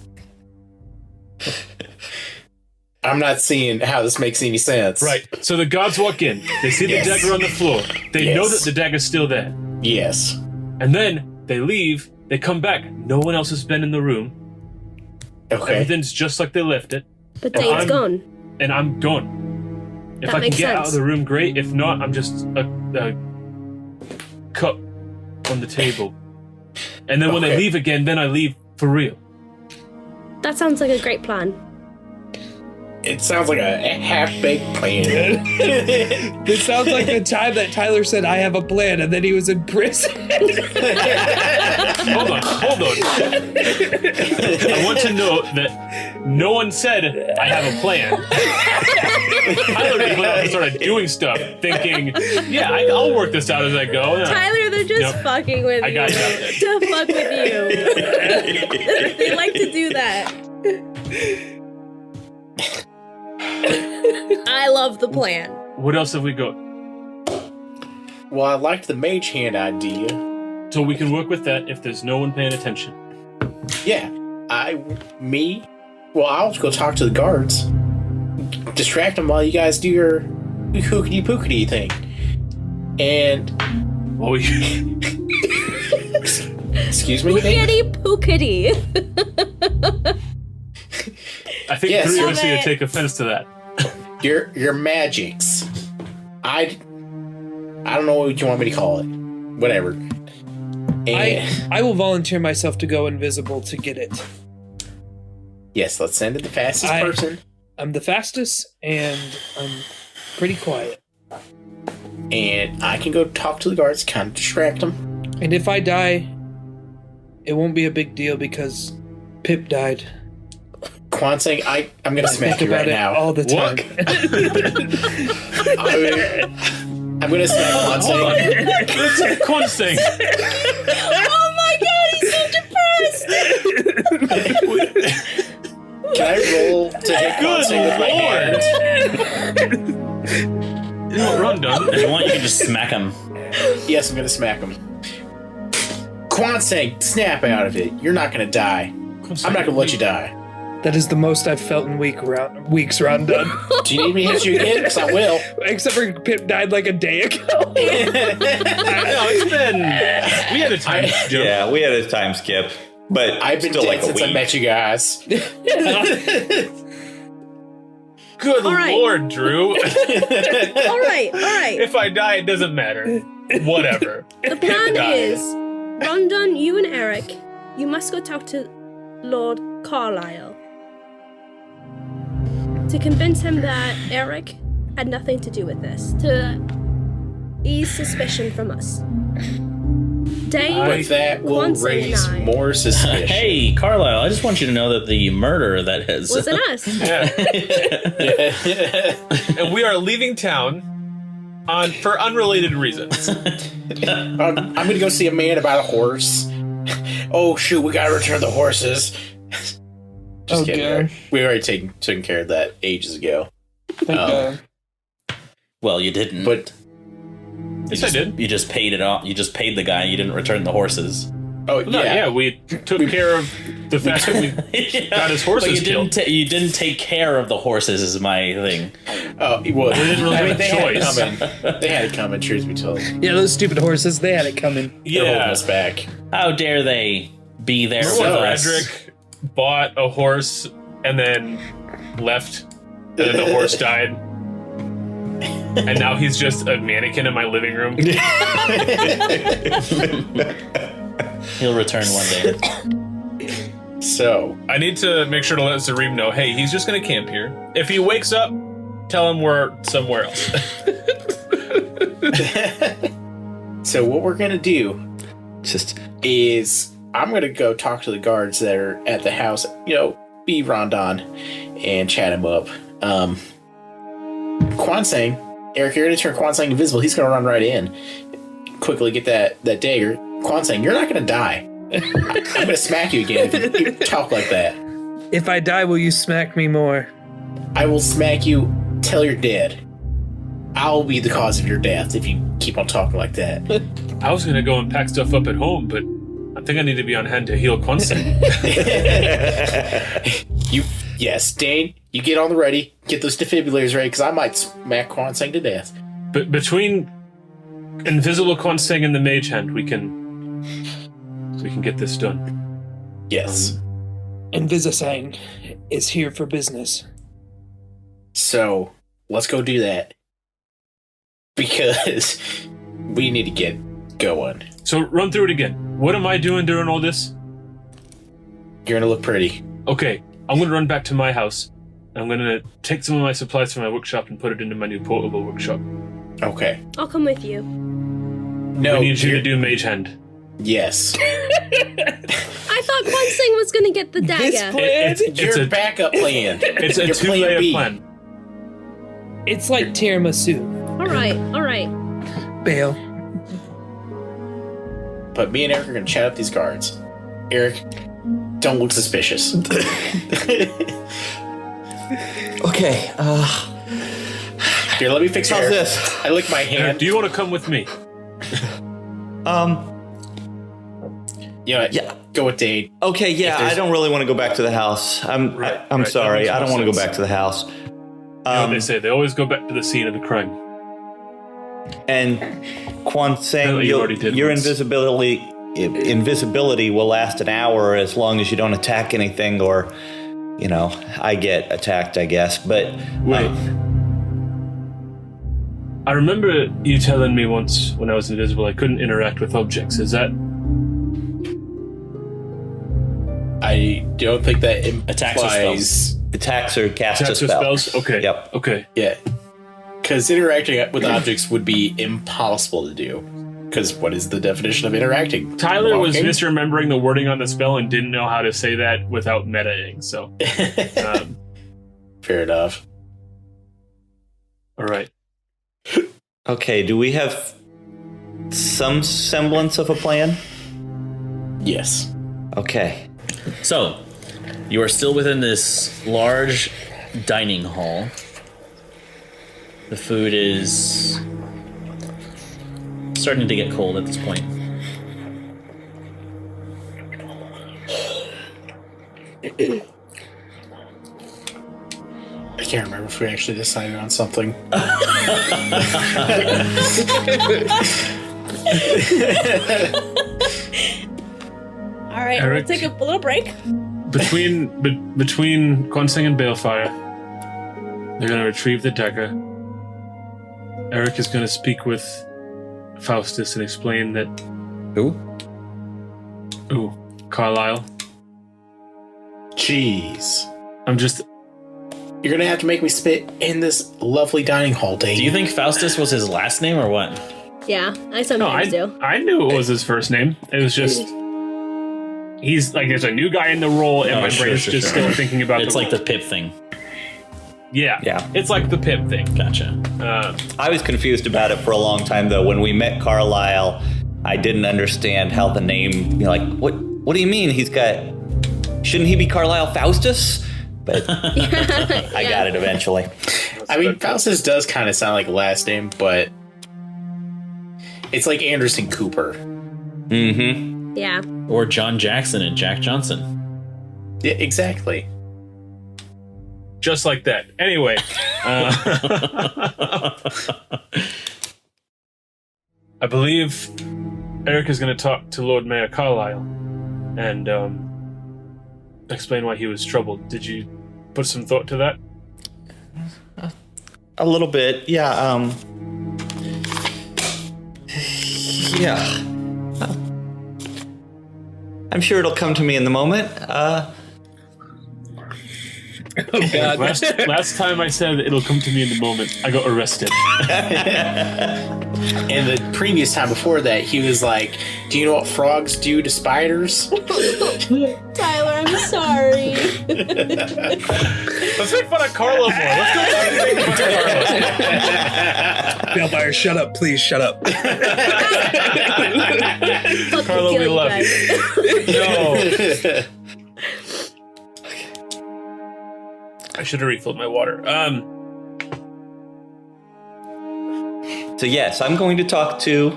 I'm not seeing how this makes any sense. Right, so the guards walk in, they see Yes. the dagger on the floor, they Yes. know that the dagger's still there, Yes. and then they leave, they come back, no one else has been in the room, Okay. everything's just like they left it, But And Dane's I'm- gone. and I'm gone. If That I can makes get out of sense. the room, great, if not, I'm just a cup on the table. And then when they Okay. leave again, then I leave for real. That sounds like a great plan. It sounds like a half-baked plan. This sounds like the time that Tyler said, I have a plan, and then he was in prison. Hold on. I want to note that no one said I have a plan. Tyler just went off and started doing stuff, thinking, yeah, I'll work this out as I go. Yeah. Tyler, they're just Yep. fucking with I you. got you. To fuck with you. They like to do that. I love the plan. What else have we got? Well, I liked the mage hand idea. So we can work with that if there's no one paying attention. Yeah. I'll just go talk to the guards. Distract them while you guys do your hookity-pookity thing. And... Well, we... Excuse me? Pookity pookity. I think Yes. three of us Love need to it. take offense to that. Your magics. I don't know what you want me to call it. Whatever. And I will volunteer myself to go invisible to get it. yes, let's send it the fastest I- person. I'm the fastest, and I'm pretty quiet. And I can go talk to the guards, kind of distract them. And if I die, it won't be a big deal because Pip died. Quan saying, I'm gonna smack Think you about right it now. all the time. I'm gonna smack Quan saying. Let's hear Quan's thing. Oh my god, he's so depressed. Can I roll to hit Quan saying with my hand? You know what Ron done? If you want, you can just smack him. Yes, I'm gonna smack him. Quan saying, snap out of it. You're not gonna die. I'm not gonna let you die. That is the most I've felt in weeks, Rondon. Do you need me to hit you again? Because I will. Except for Pip died like a day ago. No, it's been. We had a time jump. Yeah, we had a time skip, but I've been still dead like a since I week. met you guys. Good All right. Lord, Drew. All right. If I die, it doesn't matter. Whatever. The plan Die. is, Rondon, you and Errik, you must go talk to Lord Carlisle to convince him that Errik had nothing to do with this, to ease suspicion from us. Dane, But that will Quancy raise and I more suspicion. Hey, Carlisle, I just want you to know that the murder that has... wasn't us. And we are leaving town for unrelated reasons. I'm gonna go see a man about a horse. Oh shoot, we gotta return the horses. Just kidding. God. We already taken care of that ages ago. Thank God. Well, you didn't. But Yes, I did. You just paid it off. You just paid the guy. You didn't return the horses. oh No, yeah, we took care of the fact that we got his horses But you killed. you didn't take care of the horses. Is my thing. oh, well, We didn't really have a they choice. had it coming. They had it coming. Truth be told, Yeah, those stupid horses, they had it coming. they're holding Yeah. us back. How dare they be there Remember with when us? Edric bought a horse and then left, and then the horse died? And now he's just a mannequin in my living room. He'll return one day. So I need to make sure to let Zareem know, hey, he's just going to camp here. If he wakes up, tell him we're somewhere else. So what we're gonna do Just is I'm gonna go talk to the guards that are at the house. You know, be Rondon and chat him up. Kwansang, Errik, you're gonna turn Kwansang invisible. He's gonna run right in, quickly get that dagger. Kwansang, you're not gonna die. I'm gonna smack you again if you talk like that. If I die, will you smack me more? I will smack you till you're dead. I'll be the cause of your death if you keep on talking like that. I was going to go and pack stuff up at home, but I think I need to be on hand to heal Quincy. Yes, Dane, you get on the ready, get those defibrillators ready, because I might smack Kwansang to death. But between invisible Quincy and the mage hand, we can get this done. Yes. And Visasang is here for business. So let's go do that. Because we need to get going. So run through it again. What am I doing during all this? You're gonna look pretty. Okay, I'm going to run back to my house. I'm going to take some of my supplies from my workshop and put it into my new portable workshop. Okay. I'll come with you. No, I need you to you're- do mage hand. Yes. I thought Quansing was gonna get the dagger. It's Your a backup plan. it's a Your plan two-layer B. plan. It's like tiramisu. All right. Bail. But me and Errik are gonna chat up these guards. Errik, don't look suspicious. okay. Here, let me fix your How's hair. this? I lick my hand. Do you want to come with me? You know, Yeah. go with Dane. Okay. Yeah. If there's- I don't really want to go back to the house. I'm Right, sorry. that makes I don't more want to go sense. back to the house. You know what they say, they always go back to the scene of the crime. And Quan saying Apparently you already did your once. invisibility will last an hour as long as you don't attack anything, or I get attacked, I guess. But Wait. I remember you telling me once when I was invisible I couldn't interact with objects. Is that... I don't think that Attacks or implies... attacks or cast a Attacks or spell. spells? Okay. Yep. Okay. Yeah. Because interacting with objects would be impossible to do. Because what is the definition of interacting? Tyler was Walking? misremembering the wording on the spell and didn't know how to say that without metaing, so... Fair enough. all right. Okay, do we have some semblance of a plan? Yes. Okay. So, you are still within this large dining hall. The food is starting to get cold at this point. I can't remember if we actually decided on something. All right, Errik. we'll take a little break. Between Quonsing and Balefire, they're going to retrieve the dagger. Errik is going to speak with Faustus and explain that... Who? Ooh, Carlisle. Jeez. I'm just... You're gonna have to make me spit in this lovely dining hall, Dave. Do you think Faustus was his last name or what? Yeah, I No, sometimes do. I knew it was his first name. It was just... He's like, there's a new guy in the role, and Oh, my sure, brain's sure, just sure. still thinking about It's like the Pip thing. Yeah. Yeah. It's like the Pip thing. Gotcha. I was confused about it for a long time, though. When we met Carlisle, I didn't understand how the name, what do you mean he's got, shouldn't he be Carlisle Faustus? But I got it eventually. I mean, Faustus does kind of sound like a last name, but it's like Anderson Cooper. Mm-hmm. Yeah. Or John Jackson and Jack Johnson. Yeah, exactly. Just like that. Anyway. I believe Errik is going to talk to Lord Mayor Carlisle and explain why he was troubled. Did you put some thought to that? A little bit, yeah. Yeah. Well, I'm sure it'll come to me in the moment. Oh God. Last time I said it'll come to me in the moment, I got arrested. And the previous time before that, he was like, do you know what frogs do to spiders? Tyler, I'm sorry. Let's make fun of Carlo more. Let's go back and make fun of Carlo. Balefire, shut up, please, shut up. Fucking Carlo, we kill you love guys. No. I should have refilled my water. So yes, I'm going to talk to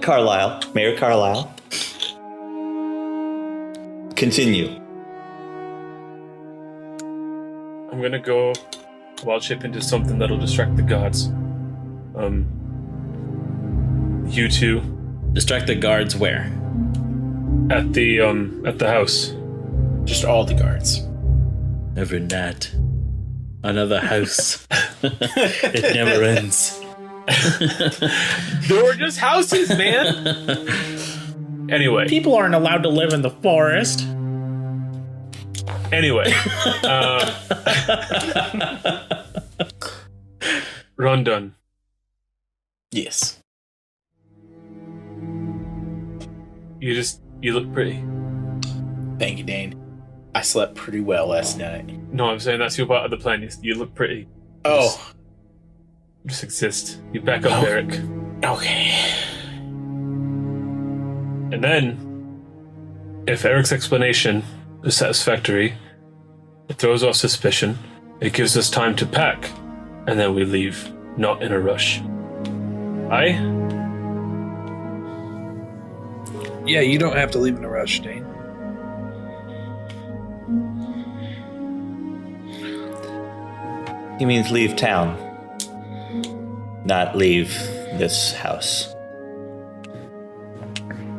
Carlisle, Mayor Carlisle. Continue. I'm gonna go wild shape into something that'll distract the gods. You two Distract the guards where? at the house. Just all the guards. Every night. Another house. It never ends. There were just houses, man. Anyway, People aren't allowed to live in the forest. anyway. Rondon, Yes. you look pretty. Thank you, Dane. I slept pretty well last night. No, I'm saying that's your part of the plan. You look pretty. Oh, Just exist. You back up, Oh. Errik. okay. And then, if Erik's explanation is satisfactory, it throws off suspicion, it gives us time to pack, and then we leave, not in a rush. Aye? Yeah, you don't have to leave in a rush, Dane. He means leave town, not leave this house.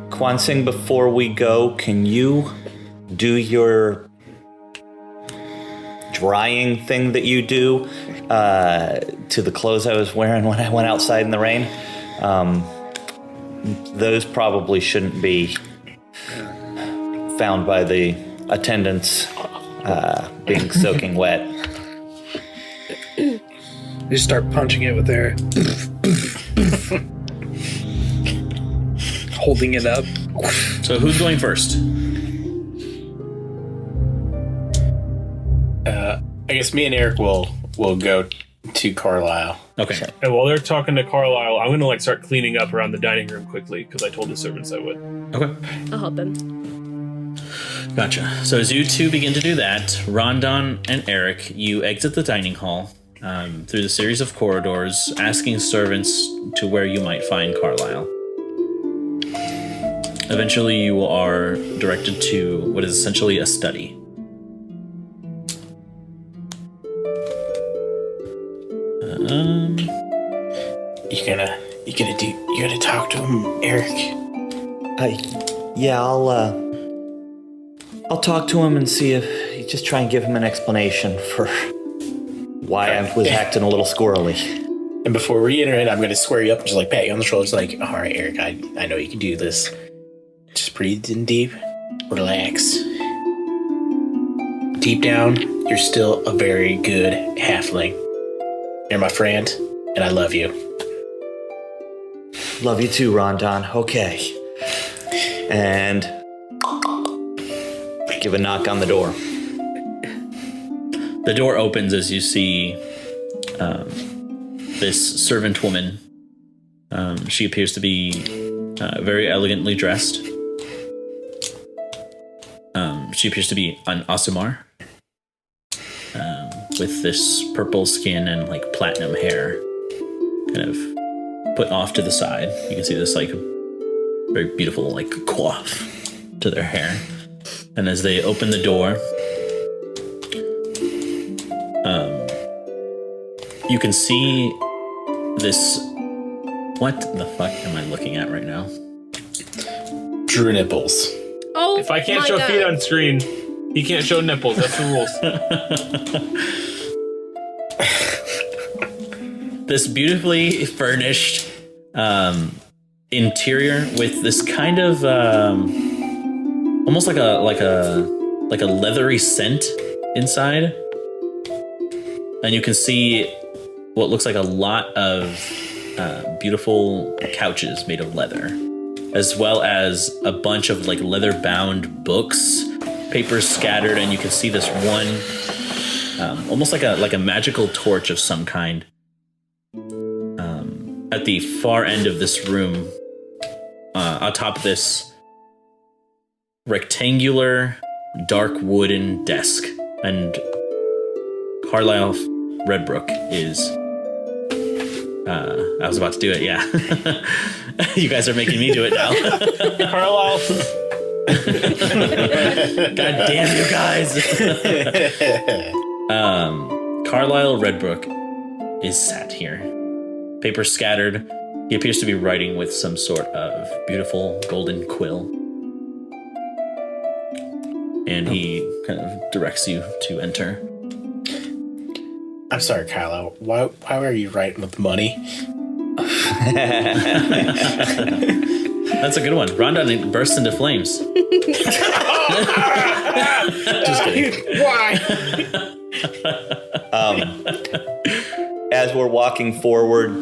Quonsing, before we go, can you do your drying thing that you do to the clothes I was wearing when I went outside in the rain? Those probably shouldn't be found by the attendants being soaking wet. Just start punching it with their holding it up. So who's going first? I guess me and Errik will go to Carlisle. Okay. And while they're talking to Carlisle, I'm gonna start cleaning up around the dining room quickly, because I told the servants I would. Okay. I'll help him. Gotcha. So as you two begin to do that, Rondon and Errik, you exit the dining hall through the series of corridors, asking servants to where you might find Carlisle. Eventually, you are directed to what is essentially a study. You gonna talk to him, Errik? Yeah, I'll talk to him and see if just try and give him an explanation for why I was acting a little squirrely. And before we enter it, I'm gonna square you up and just like pat you on the shoulders, like, all right, Errik, I know you can do this. Just breathe in deep, relax. Deep down, you're still a very good halfling. You're my friend, and I love you. Love you too, Rondon. Okay. And give a knock on the door. The door opens as you see this servant woman. She appears to be very elegantly dressed. She appears to be an Asumar with this purple skin and like platinum hair kind of put off to the side. You can see this like very beautiful like coif to their hair. And as they open the door, you can see this. What the fuck am I looking at right now? Drew nipples. Oh, If I can't my show God. feet on screen, you can't show nipples. That's the rules. This beautifully furnished interior with this kind of almost like a leathery scent inside, and you can see what looks like a lot of beautiful couches made of leather, as well as a bunch of like leather-bound books, papers scattered, and you can see this one almost like a magical torch of some kind. At the far end of this room, atop this rectangular, dark wooden desk, and Carlisle Redbrook is. I was about to do it, yeah. You guys are making me do it now. Carlisle. God damn you guys. Carlisle Redbrook is sat here. Papers scattered. He appears to be writing with some sort of beautiful golden quill. And he kind of directs you to enter. I'm sorry, Kylo. Why are you writing with money? That's a good one. Rondon bursts into flames. Just kidding. Why? As we're walking forward,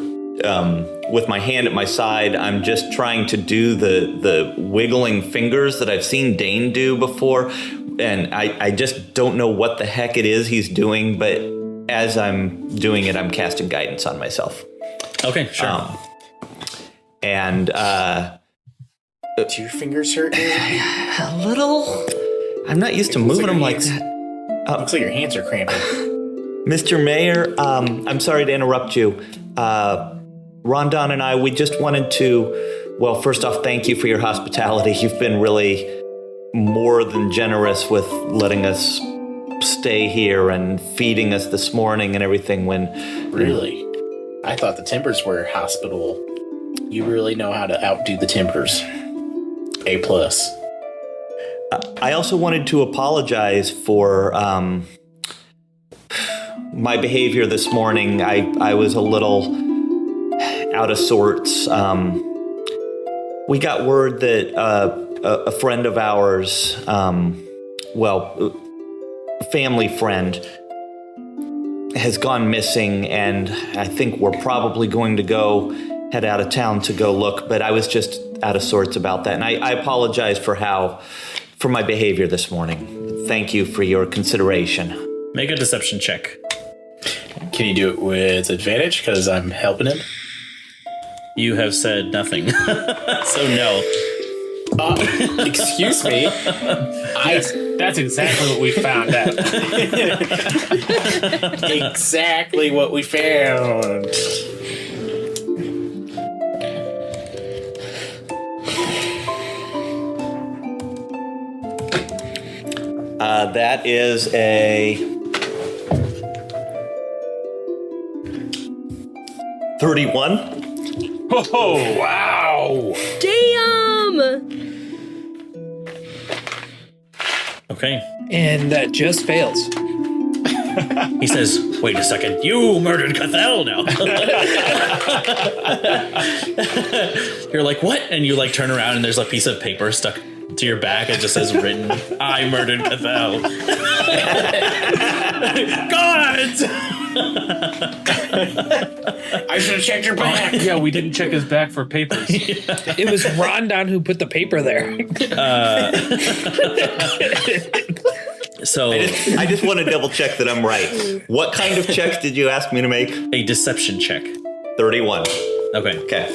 with my hand at my side, I'm just trying to do the wiggling fingers that I've seen Dane do before, and I just don't know what the heck it is he's doing, but as I'm doing it, I'm casting guidance on myself. Okay, sure. And Do your fingers hurt? a little. I'm not used to moving them like that. Looks like your hands are cramping. Mr. Mayor, I'm sorry to interrupt you. Rondon and I, we just wanted to, well, first off, thank you for your hospitality. You've been really more than generous with letting us stay here and feeding us this morning and everything when... Really? I thought the Timbers were hospitable. You really know how to outdo the Timbers. A+. I also wanted to apologize for my behavior this morning. I was a little out of sorts. We got word that a friend of ours, a family friend, has gone missing, and I think we're probably going to head out of town to go look, but I was just out of sorts about that, and I apologize for my behavior this morning. Thank you for your consideration. Make a deception check. Can you do it with advantage? Because I'm helping him. You have said nothing, so no. Excuse me. That's exactly what we found out. Exactly what we found. That is a 31. Oh, Wow. Damn! Okay. And that just fails. He says, wait a second, you murdered Cathel now. You're like, what? And you like turn around and there's a piece of paper stuck to your back. It just says written, I murdered Cathel. God! I should have checked your back. yeah, we didn't check his back for papers. It was Rondon who put the paper there. So I just want to double check that I'm right. What kind of check did you ask me to make? a deception check. 31. Okay. Okay.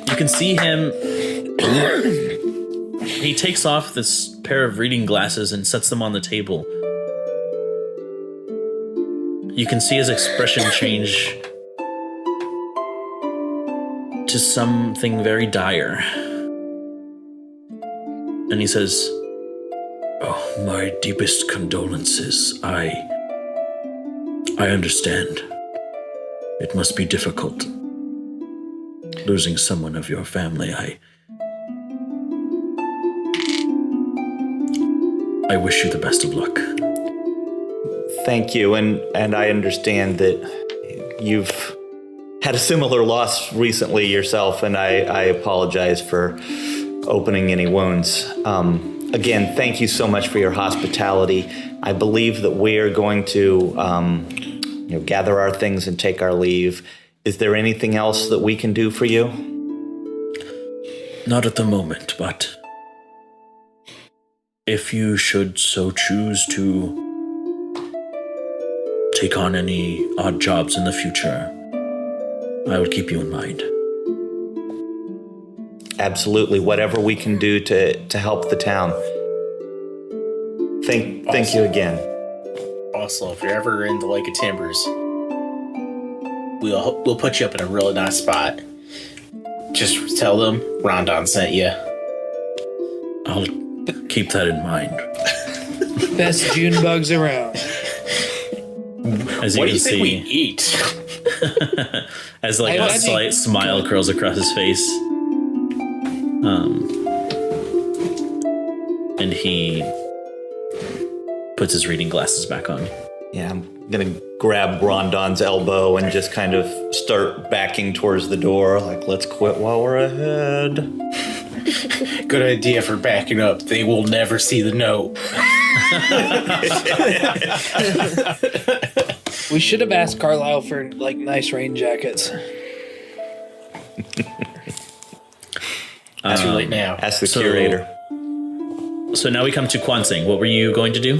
You can see him. He takes off this pair of reading glasses and sets them on the table. You can see his expression change to something very dire. And he says, oh, my deepest condolences. I understand. It must be difficult. Losing someone of your family. I wish you the best of luck. Thank you, and I understand that you've had a similar loss recently yourself, and I apologize for opening any wounds. Again, thank you so much for your hospitality. I believe that we are going to gather our things and take our leave. Is there anything else that we can do for you? Not at the moment, but if you should so choose to take on any odd jobs in the future, I will keep you in mind. Absolutely, whatever we can do to help the town. Thank you again. Also, if you're ever in the Lake of Timbers, we'll put you up in a really nice spot. Just tell them Rondon sent you. I'll keep that in mind. Best June bugs around. As you What can do you think we see, eat? as like I a imagine- slight smile curls across his face. And he puts his reading glasses back on. Yeah, I'm gonna grab Rondon's elbow and just kind of start backing towards the door, like, let's quit while we're ahead. Good idea for backing up. They will never see the note. We should have asked Carlisle for like nice rain jackets. Too late now. Ask the So- curator. So now we come to Kwansing. What were you going to do?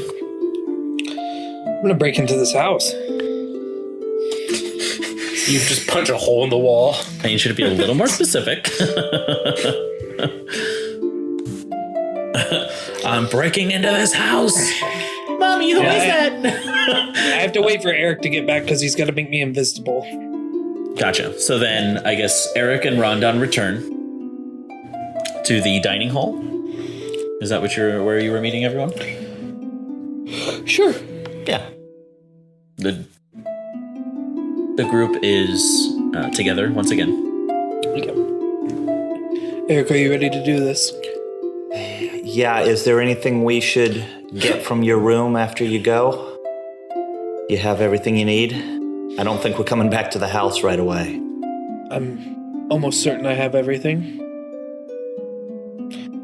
I'm gonna break into this house. You just punch a hole in the wall. And you should be a little more specific. I'm breaking into this house. Mommy, who is that? I have to wait for Errik to get back because he's got to make me invisible. Gotcha. So then I guess Errik and Rondon return to the dining hall. Is that where you were meeting everyone? Sure. Yeah. The group is together once again. Errik, are you ready to do this? Yeah, is there anything we should get from your room after you go? You have everything you need? I don't think we're coming back to the house right away. I'm almost certain I have everything.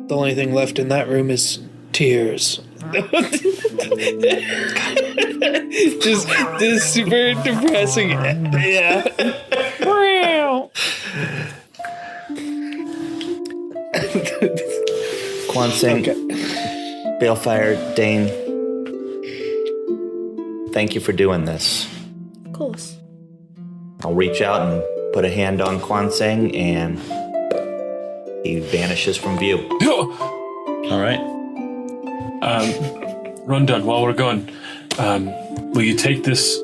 The only thing left in that room is tears. just super depressing. Yeah. Kwansing, Okay. Balefire, Dane, thank you for doing this. Of course. I'll reach out and put a hand on Kwansing, and he vanishes from view. All right. Rondon, while we're gone, will you take this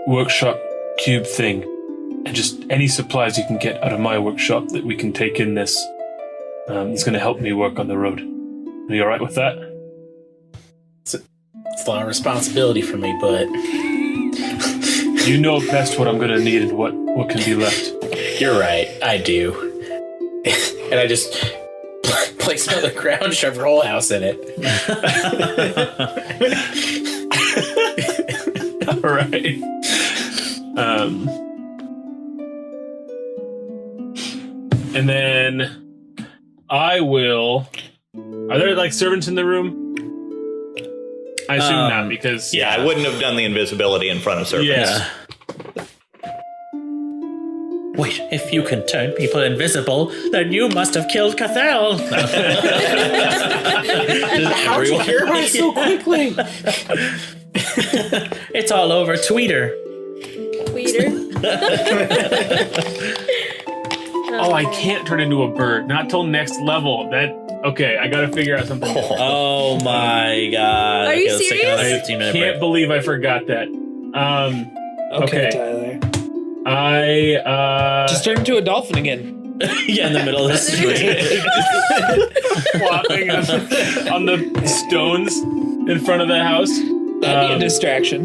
workshop cube thing and just any supplies you can get out of my workshop that we can take in this? It's going to help me work on the road. Are you all right with that? It's a lot of responsibility for me, but You know best what I'm gonna need and what can be left. You're right. I do. And I just place another ground, shove your whole house in it. All right. And then I will. Are there like servants in the room? I assume not, because Yeah, I wouldn't have done the invisibility in front of servants. Yeah. Wait, if you can turn people invisible, then you must have killed Cathel. How'd you hear about it so quickly? It's all over Tweeter. Oh, I can't turn into a bird. Not till next level. Okay, I gotta figure out something. Oh my god. Are you let's take another serious? 15-minute Can't break. believe I forgot that. Okay, Okay. Tyler. I Just turn into a dolphin again. Yeah, in the middle of the street. flopping on the stones in front of the house. That'd be a distraction.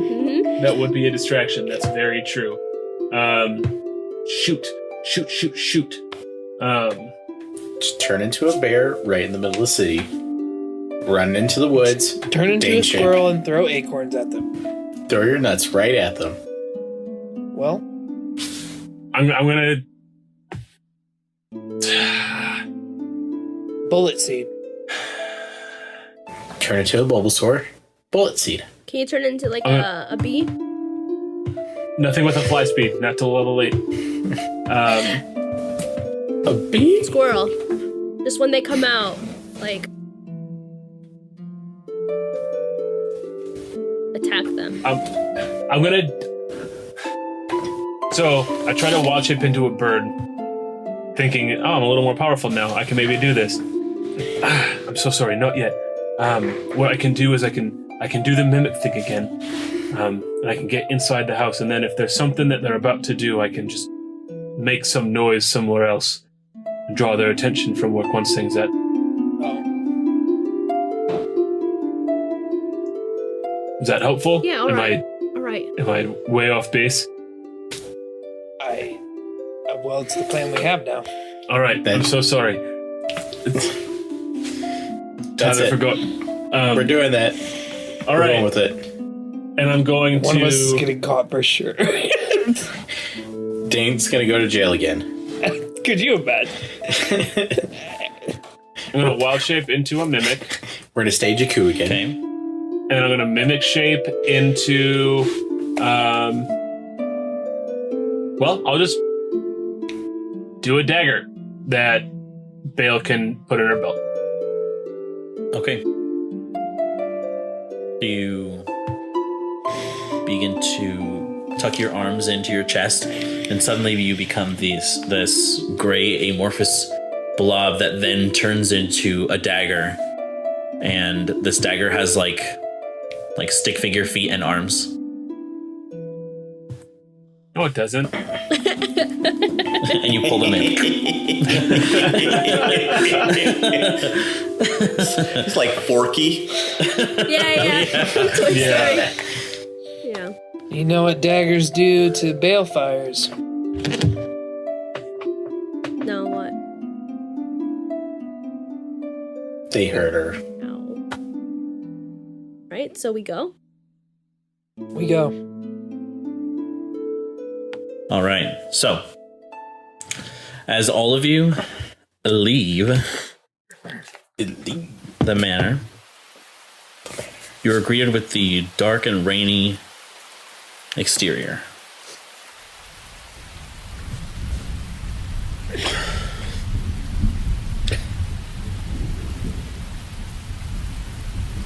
That would be a distraction. That's very true. Shoot. Just turn into a bear right in the middle of the city. Run into the woods. Turn into Dane a squirrel and throw acorns at them. Throw your nuts right at them. Well, I'm gonna. bullet seed. Turn into a Bulbasaur. Bullet seed. Can you turn into like a bee? Nothing with a fly speed. Not till level 8. A bee? Squirrel. Just when they come out, like attack them. I'm gonna. So I try to wild shape into a bird, thinking, "Oh, I'm a little more powerful now. I can maybe do this." I'm so sorry, not yet. What I can do is I can do the mimic thing again, and I can get inside the house. And then if there's something that they're about to do, I can just make some noise somewhere else and draw their attention from where one thing's at. Is that helpful? Yeah, all right. All right. Am I way off base? Well, it's the plan we have now. All right, I'm so sorry. That's Tyler it. forgot. We're doing that. All We're right, going with it. and I'm going One of us is to. getting caught for sure. Dane's gonna go to jail again. Could you imagine? I'm gonna wild shape into a mimic, We're gonna stage a coup again. Okay. and I'm gonna mimic shape into. Well, I'll just do a dagger that Bale can put in her belt. Okay. You begin to tuck your arms into your chest, and suddenly you become this gray amorphous blob that then turns into a dagger. And this dagger has like stick figure feet and arms. No, it doesn't. And you pull them in. It's like Forky. Yeah. Toy Yeah. Story. Yeah. You know what daggers do to balefires? No, what? They hurt her. No. Right, so we go. We go. All right. So, as all of you leave the manor, you're greeted with the dark and rainy exterior.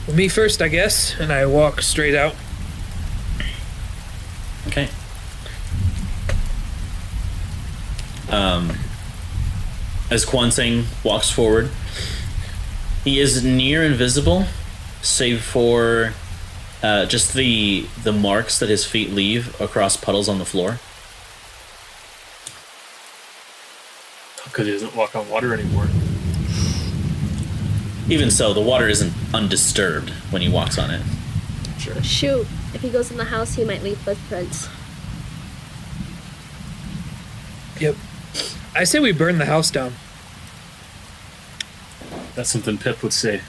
Well, me first, I guess, and I walk straight out. Okay. As Kwanseng walks forward, he is near invisible, save for just the marks that his feet leave across puddles on the floor. Because he doesn't walk on water anymore. Even so, the water isn't undisturbed when he walks on it. Shoot. If he goes in the house, he might leave footprints. Yep. I say we burn the house down. That's something Pip would say.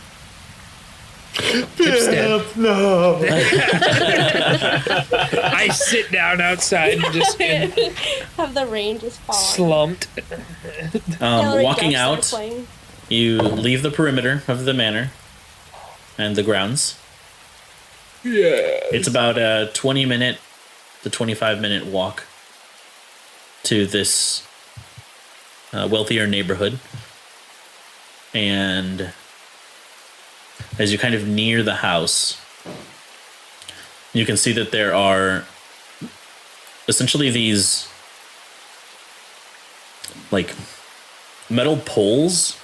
Pip's dead. No. I sit down outside and just Have the rain just fall. slumped. Walking out, you leave the perimeter of the manor and the grounds. Yeah. It's about a 20-minute to 25-minute walk to this wealthier neighborhood. And as you kind of near the house, you can see that there are essentially these like metal poles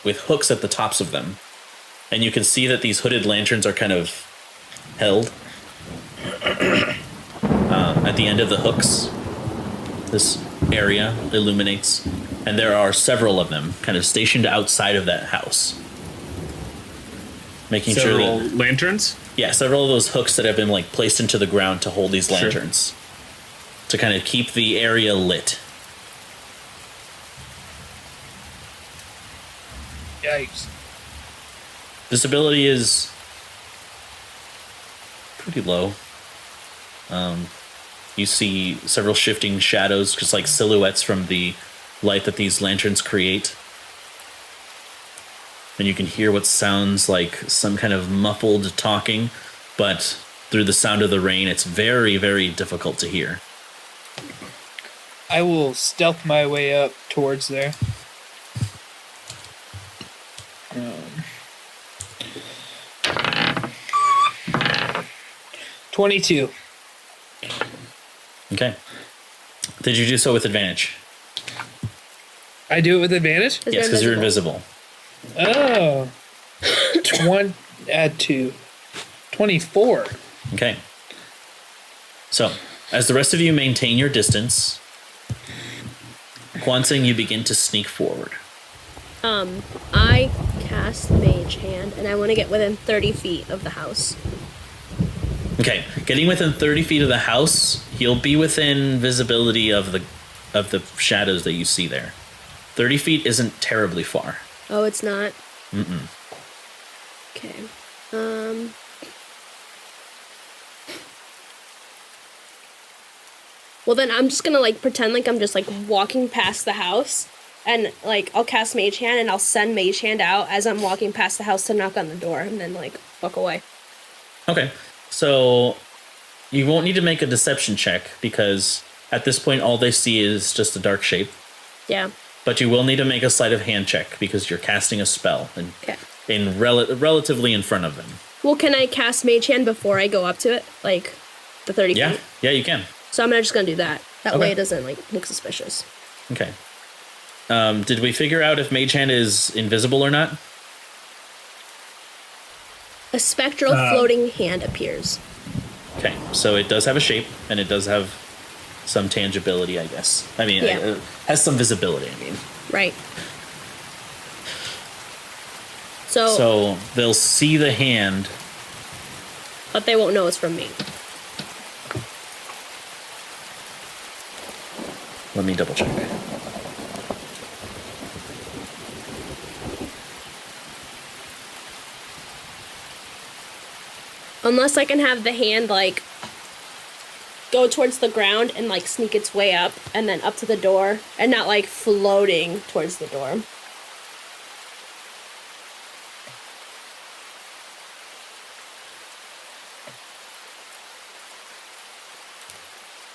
with hooks at the tops of them. And you can see that these hooded lanterns are kind of held at the end of the hooks. This area illuminates, and there are several of them kind of stationed outside of that house. Making Several sure that, lanterns? yeah, several of those hooks that have been like placed into the ground to hold these lanterns to kind of keep the area lit. Yikes. Visibility is pretty low. You see several shifting shadows, just like silhouettes from the light that these lanterns create. And you can hear what sounds like some kind of muffled talking, but through the sound of the rain, it's very, very difficult to hear. I will stealth my way up towards there. 22. Okay. Did you do so with advantage? I do it with advantage? Yes, because you're invisible. Oh. Add 2. 24. Okay. So, as the rest of you maintain your distance, Kwansing, you begin to sneak forward. I cast Mage Hand, and I want to get within 30 feet of the house. Okay, getting within 30 feet of the house, you'll be within visibility of the shadows that you see there. 30 feet isn't terribly far. Oh, it's not? Mm-mm. Okay. Well, then I'm just gonna, like, pretend like I'm just, like, walking past the house. And, like, I'll cast Mage Hand, and I'll send Mage Hand out as I'm walking past the house to knock on the door. And then, like, walk away. Okay, so you won't need to make a deception check, because at this point all they see is just a dark shape. Yeah. But you will need to make a sleight of hand check, because you're casting a spell and Okay. relatively in front of them. Well, can I cast Mage Hand before I go up to it? Like, the 30 Yeah, feet? yeah, you can. So I'm just gonna do that. That Okay. way it doesn't, like, look suspicious. Okay. Did we figure out if Mage Hand is invisible or not? A spectral floating hand appears. Okay, so it does have a shape, and it does have some tangibility, I guess. I mean, Yeah. it has some visibility, I mean. Right. So, So they'll see the hand. but they won't know it's from me. Let me double check. Unless I can have the hand, like, go towards the ground and, like, sneak its way up and then up to the door and not, like, floating towards the door.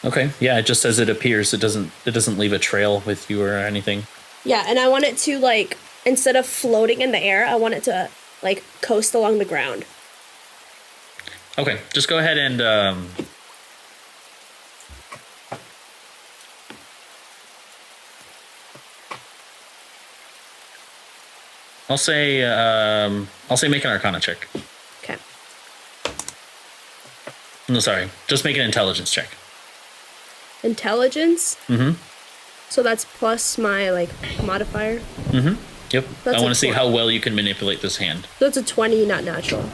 Okay, yeah, it just says it appears. It doesn't leave a trail with you or anything. Yeah, and I want it to, like, instead of floating in the air, I want it to, like, coast along the ground. Okay, just go ahead and I'll say make an arcana check. Okay. No, sorry, just make an intelligence check. Intelligence? Mm-hmm. So that's plus my, like, modifier. Mm-hmm. Yep. That's I want a to see 20. how well you can manipulate this hand. So it's a 20, not natural.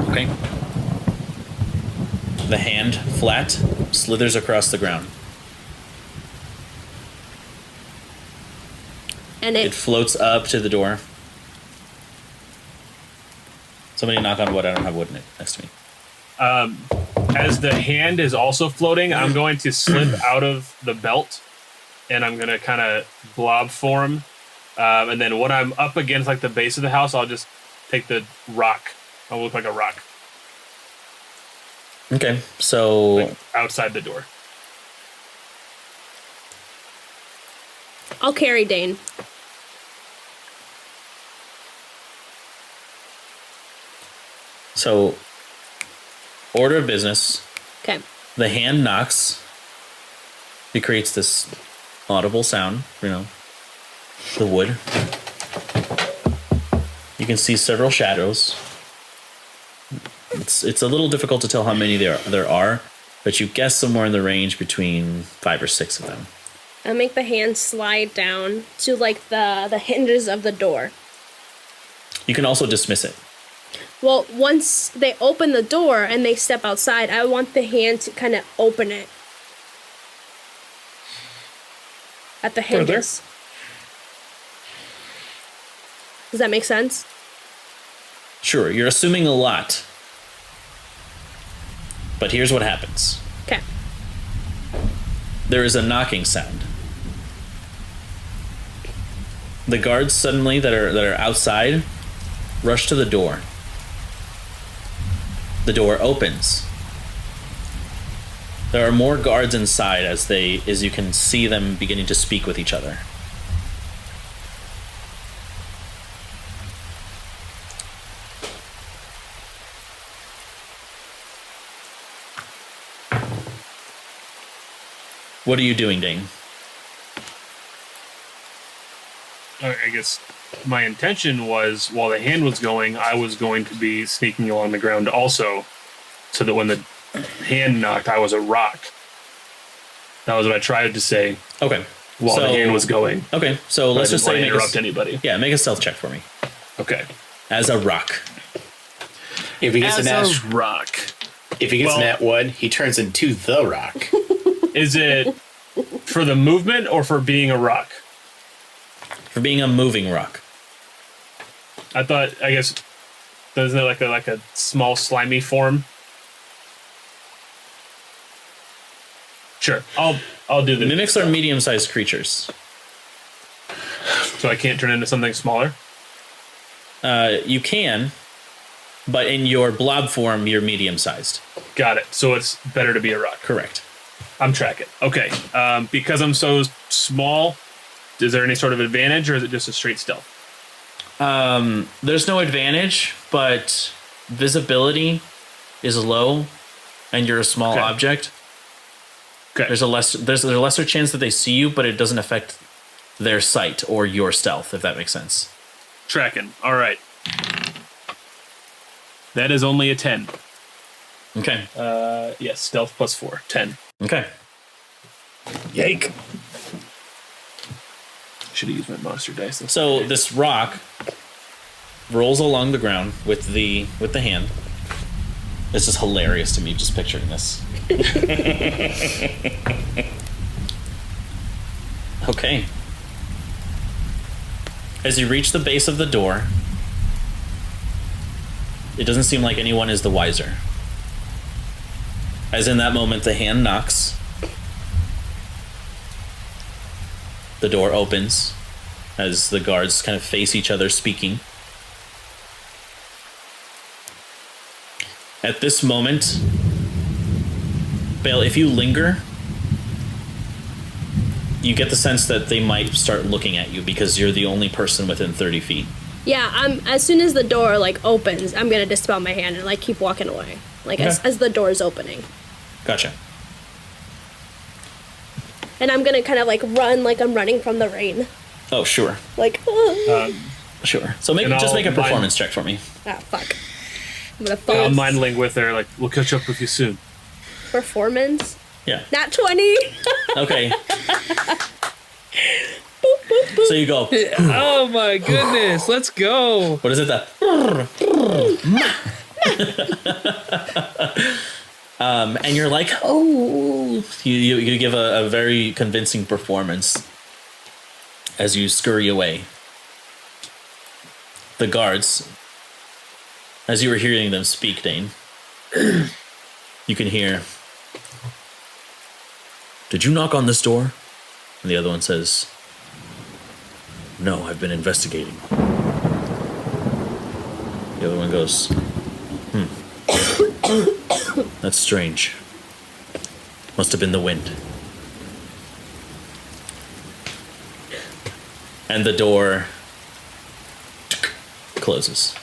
Okay. The hand, flat, slithers across the ground. And It floats up to the door. Somebody knock on wood. I don't have wood next to me. As the hand is also floating, I'm going to slip out of the belt, and I'm going to kind of blob form. And then when I'm up against like the base of the house, I'll just take the rock. I'll look like a rock. Okay, so... Like outside the door. I'll carry Dane. So, order of business. Okay. The hand knocks. It creates this audible sound, the wood. You can see several shadows. It's a little difficult to tell how many there are, but you guess somewhere in the range between 5 or 6 of them. I'll make the hand slide down to like the hinges of the door. You can also dismiss it. Well, once they open the door and they step outside, I want the hand to kind of open it. At the hinges. Does that make sense? Sure, you're assuming a lot. But here's what happens. Okay. There is a knocking sound. The guards suddenly that are outside rush to the door. The door opens. There are more guards inside as you can see them beginning to speak with each other. What are you doing, Dane? I guess my intention was, while the hand was going, I was going to be sneaking along the ground also, so that when the hand knocked, I was a rock. That was what I tried to say. Okay. While the hand was going. Okay, so let's just say interrupt anybody. Yeah, make a stealth check for me. Okay. As a rock. If he gets As an a ash, rock. if he gets an at one, he turns into the rock. Is it for the movement or for being a rock? For being a moving rock. I guess, doesn't it like a small slimy form? Sure, I'll do this. Mimics are medium-sized creatures. So I can't turn into something smaller? You can, but in your blob form, you're medium-sized. Got it. So it's better to be a rock. Correct. I'm tracking. Okay. Because I'm so small, is there any sort of advantage, or is it just a straight stealth? There's no advantage, but visibility is low, and you're a small object. Okay. There's a lesser chance that they see you, but it doesn't affect their sight or your stealth, if that makes sense. Tracking. All right. That is only a 10. Okay. Yes, stealth plus 4. 10. Okay. Yike. Should have used my monster dice. So this rock rolls along the ground with the hand. This is hilarious to me, just picturing this. Okay. As you reach the base of the door, it doesn't seem like anyone is the wiser. As in that moment, the hand knocks. The door opens as the guards kind of face each other speaking. At this moment, Bale, if you linger, you get the sense that they might start looking at you because you're the only person within 30 feet. Yeah, as soon as the door opens, I'm gonna dispel my hand and keep walking away. As the door is opening. Gotcha. And I'm gonna kind of run like I'm running from the rain. Oh, sure. Sure. So make a performance check for me. Ah, fuck. I'm gonna fall. I'm mindling with her, we'll catch up with you soon. Performance? Yeah. Nat 20! Okay. Boop, boop, boop. So you go. Oh my goodness, let's go. What is it? And you're like, oh, you give a very convincing performance. as you scurry away. The guards, as you were hearing them speak, Dane, you can hear, "Did you knock on this door?" And the other one says, "No, I've been investigating." The other one goes, "That's strange. Must have been the wind." And the door closes.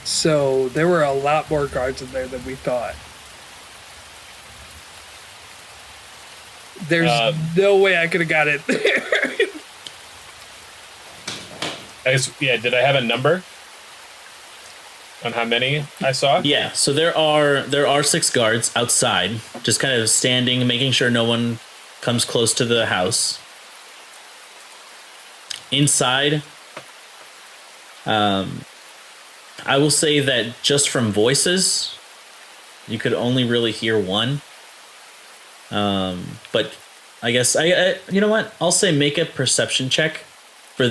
So there were a lot more guards in there than we thought. There's no way I could have got it there. I guess, yeah, did I have a number on how many I saw? Yeah, so there are 6 guards outside, just kind of standing, making sure no one comes close to the house. Inside, I will say that just from voices, you could only really hear one. But I guess I you know what? I'll say make a perception check for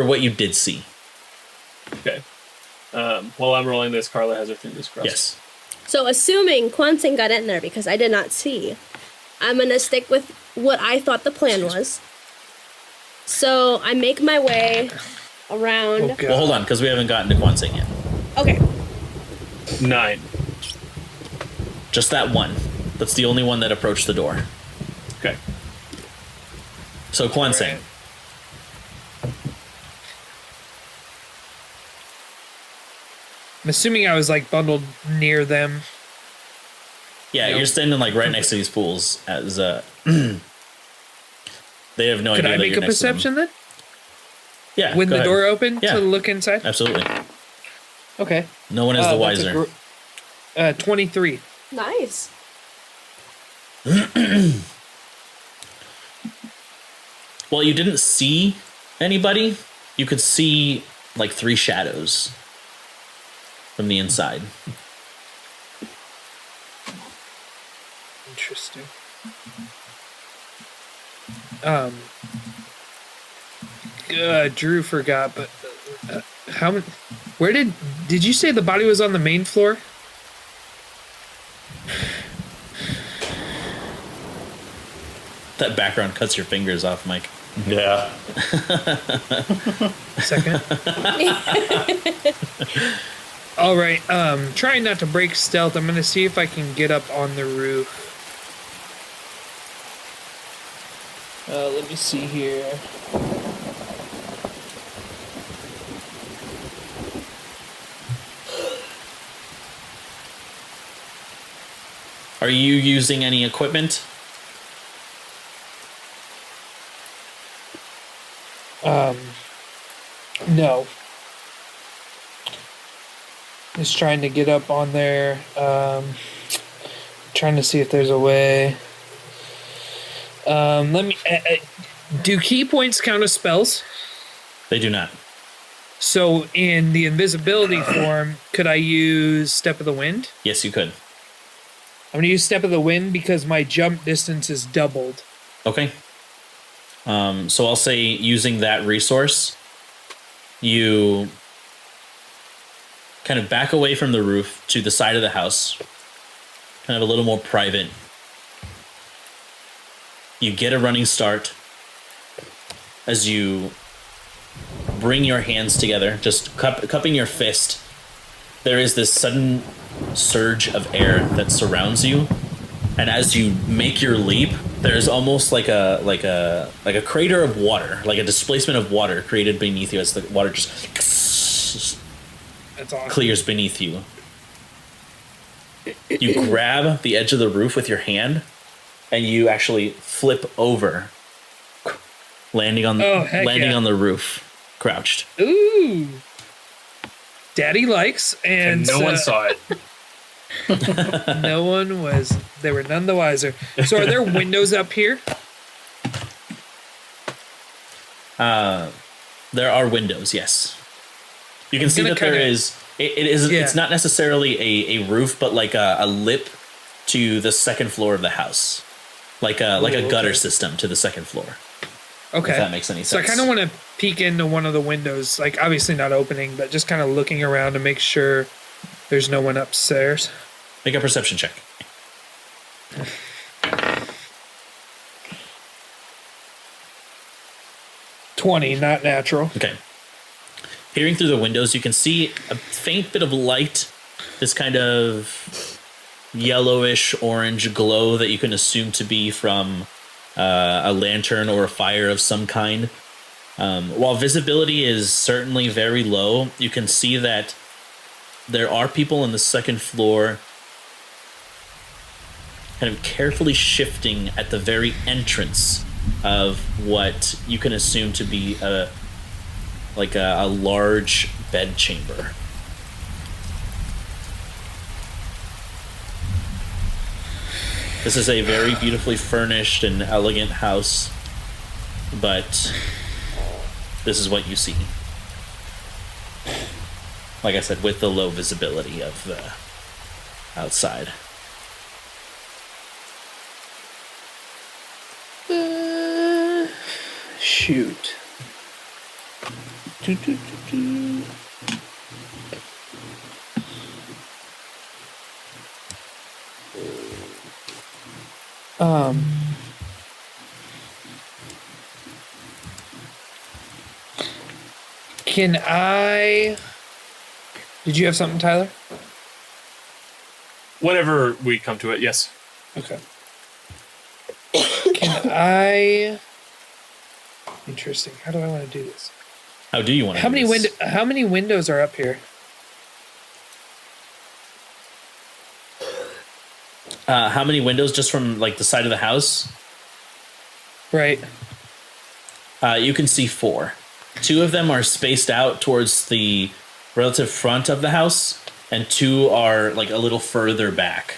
what you did see. Okay. While I'm rolling this, Carla has her fingers crossed. Yes. So assuming Kwansing got in there because I did not see, I'm going to stick with what I thought the plan was. So I make my way around. Okay. Well, hold on, because we haven't gotten to Kwansing yet. Okay. 9. Just that one. That's the only one that approached the door. Okay. So Kwansing. Right. I'm assuming I was like bundled near them. Yeah, Nope. you're standing like right next to these fools as they have no Could idea I that make you're a next to them. perception then? Yeah. When go the ahead. door opened Yeah. to look inside? Absolutely. Okay. No one is the That's a wiser. 23. Nice. Well, you didn't see anybody. You could see like 3 shadows from the inside. Interesting. Drew forgot, but how many? Where did you say the body was on the main floor? That background cuts your fingers off, Mike. Yeah. Second. All right. Trying not to break stealth. I'm gonna see if I can get up on the roof. Let me see here. Are you using any equipment? No. Just trying to get up on there. Trying to see if there's a way. Let me. Do key points count as spells? They do not. So in the invisibility form, could I use Step of the Wind? Yes, you could. I'm gonna use Step of the Wind because my jump distance is doubled. Okay. So I'll say using that resource, you kind of back away from the roof to the side of the house, kind of a little more private. You get a running start as you bring your hands together, just cupping your fist. There is this sudden surge of air that surrounds you, and as you make your leap, there's almost like a crater of water, like a displacement of water created beneath you as the water just That's awesome. clears beneath you. You grab the edge of the roof with your hand, and you actually flip over, landing on yeah. on the roof, crouched. Ooh. Daddy likes, and no one saw it. no one was. They were none the wiser. So, are there windows up here? There are windows, yes. You can see gonna that there kinda- is. It is. Yeah. It's not necessarily a roof, but like a lip to the second floor of the house, like a gutter system to the second floor. Okay. If that makes any So I sense. kind of want to peek into one of the windows, like obviously not opening, but just kind of looking around to make sure there's no one upstairs. Make a perception check. $20, not natural. Okay. Peering through the windows, you can see a faint bit of light, this kind of yellowish orange glow that you can assume to be from a lantern or a fire of some kind. While visibility is certainly very low, you can see that there are people on the second floor kind of carefully shifting at the very entrance of what you can assume to be a large bed chamber. This is a very beautifully furnished and elegant house, but this is what you see. Like I said, with the low visibility of the outside. Shoot. Can I... Did you have something, Tyler? Whenever we come to it, yes. Okay. Can I... Interesting. How do I want to do this? How do you want to How do many this? How many windows are up here? How many windows just from like the side of the house? Right. You can see 4. 2 of them are spaced out towards the relative front of the house, and 2 are like a little further back.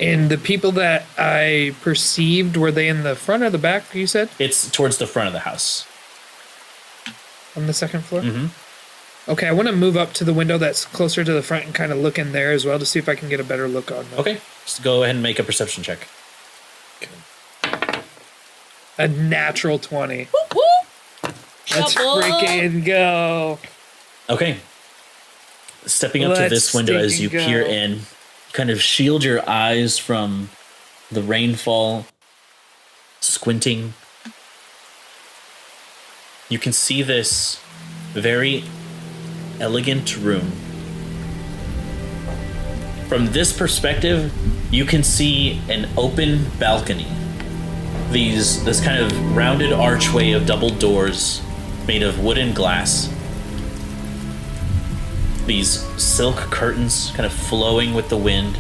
And the people that I perceived, were they in the front or the back, you said? It's towards the front of the house. On the second floor? Mm-hmm. Okay, I want to move up to the window that's closer to the front and kind of look in there as well to see if I can get a better look on them. Okay, just go ahead and make a perception check. A natural 20. Whoop, whoop. Let's Double. freaking go. Okay. Stepping up to Let's this window as you stinking peer go. in, kind of shield your eyes from the rainfall, squinting. You can see this very elegant room. From this perspective, you can see an open balcony. This kind of rounded archway of double doors made of wood and glass. These silk curtains kind of flowing with the wind.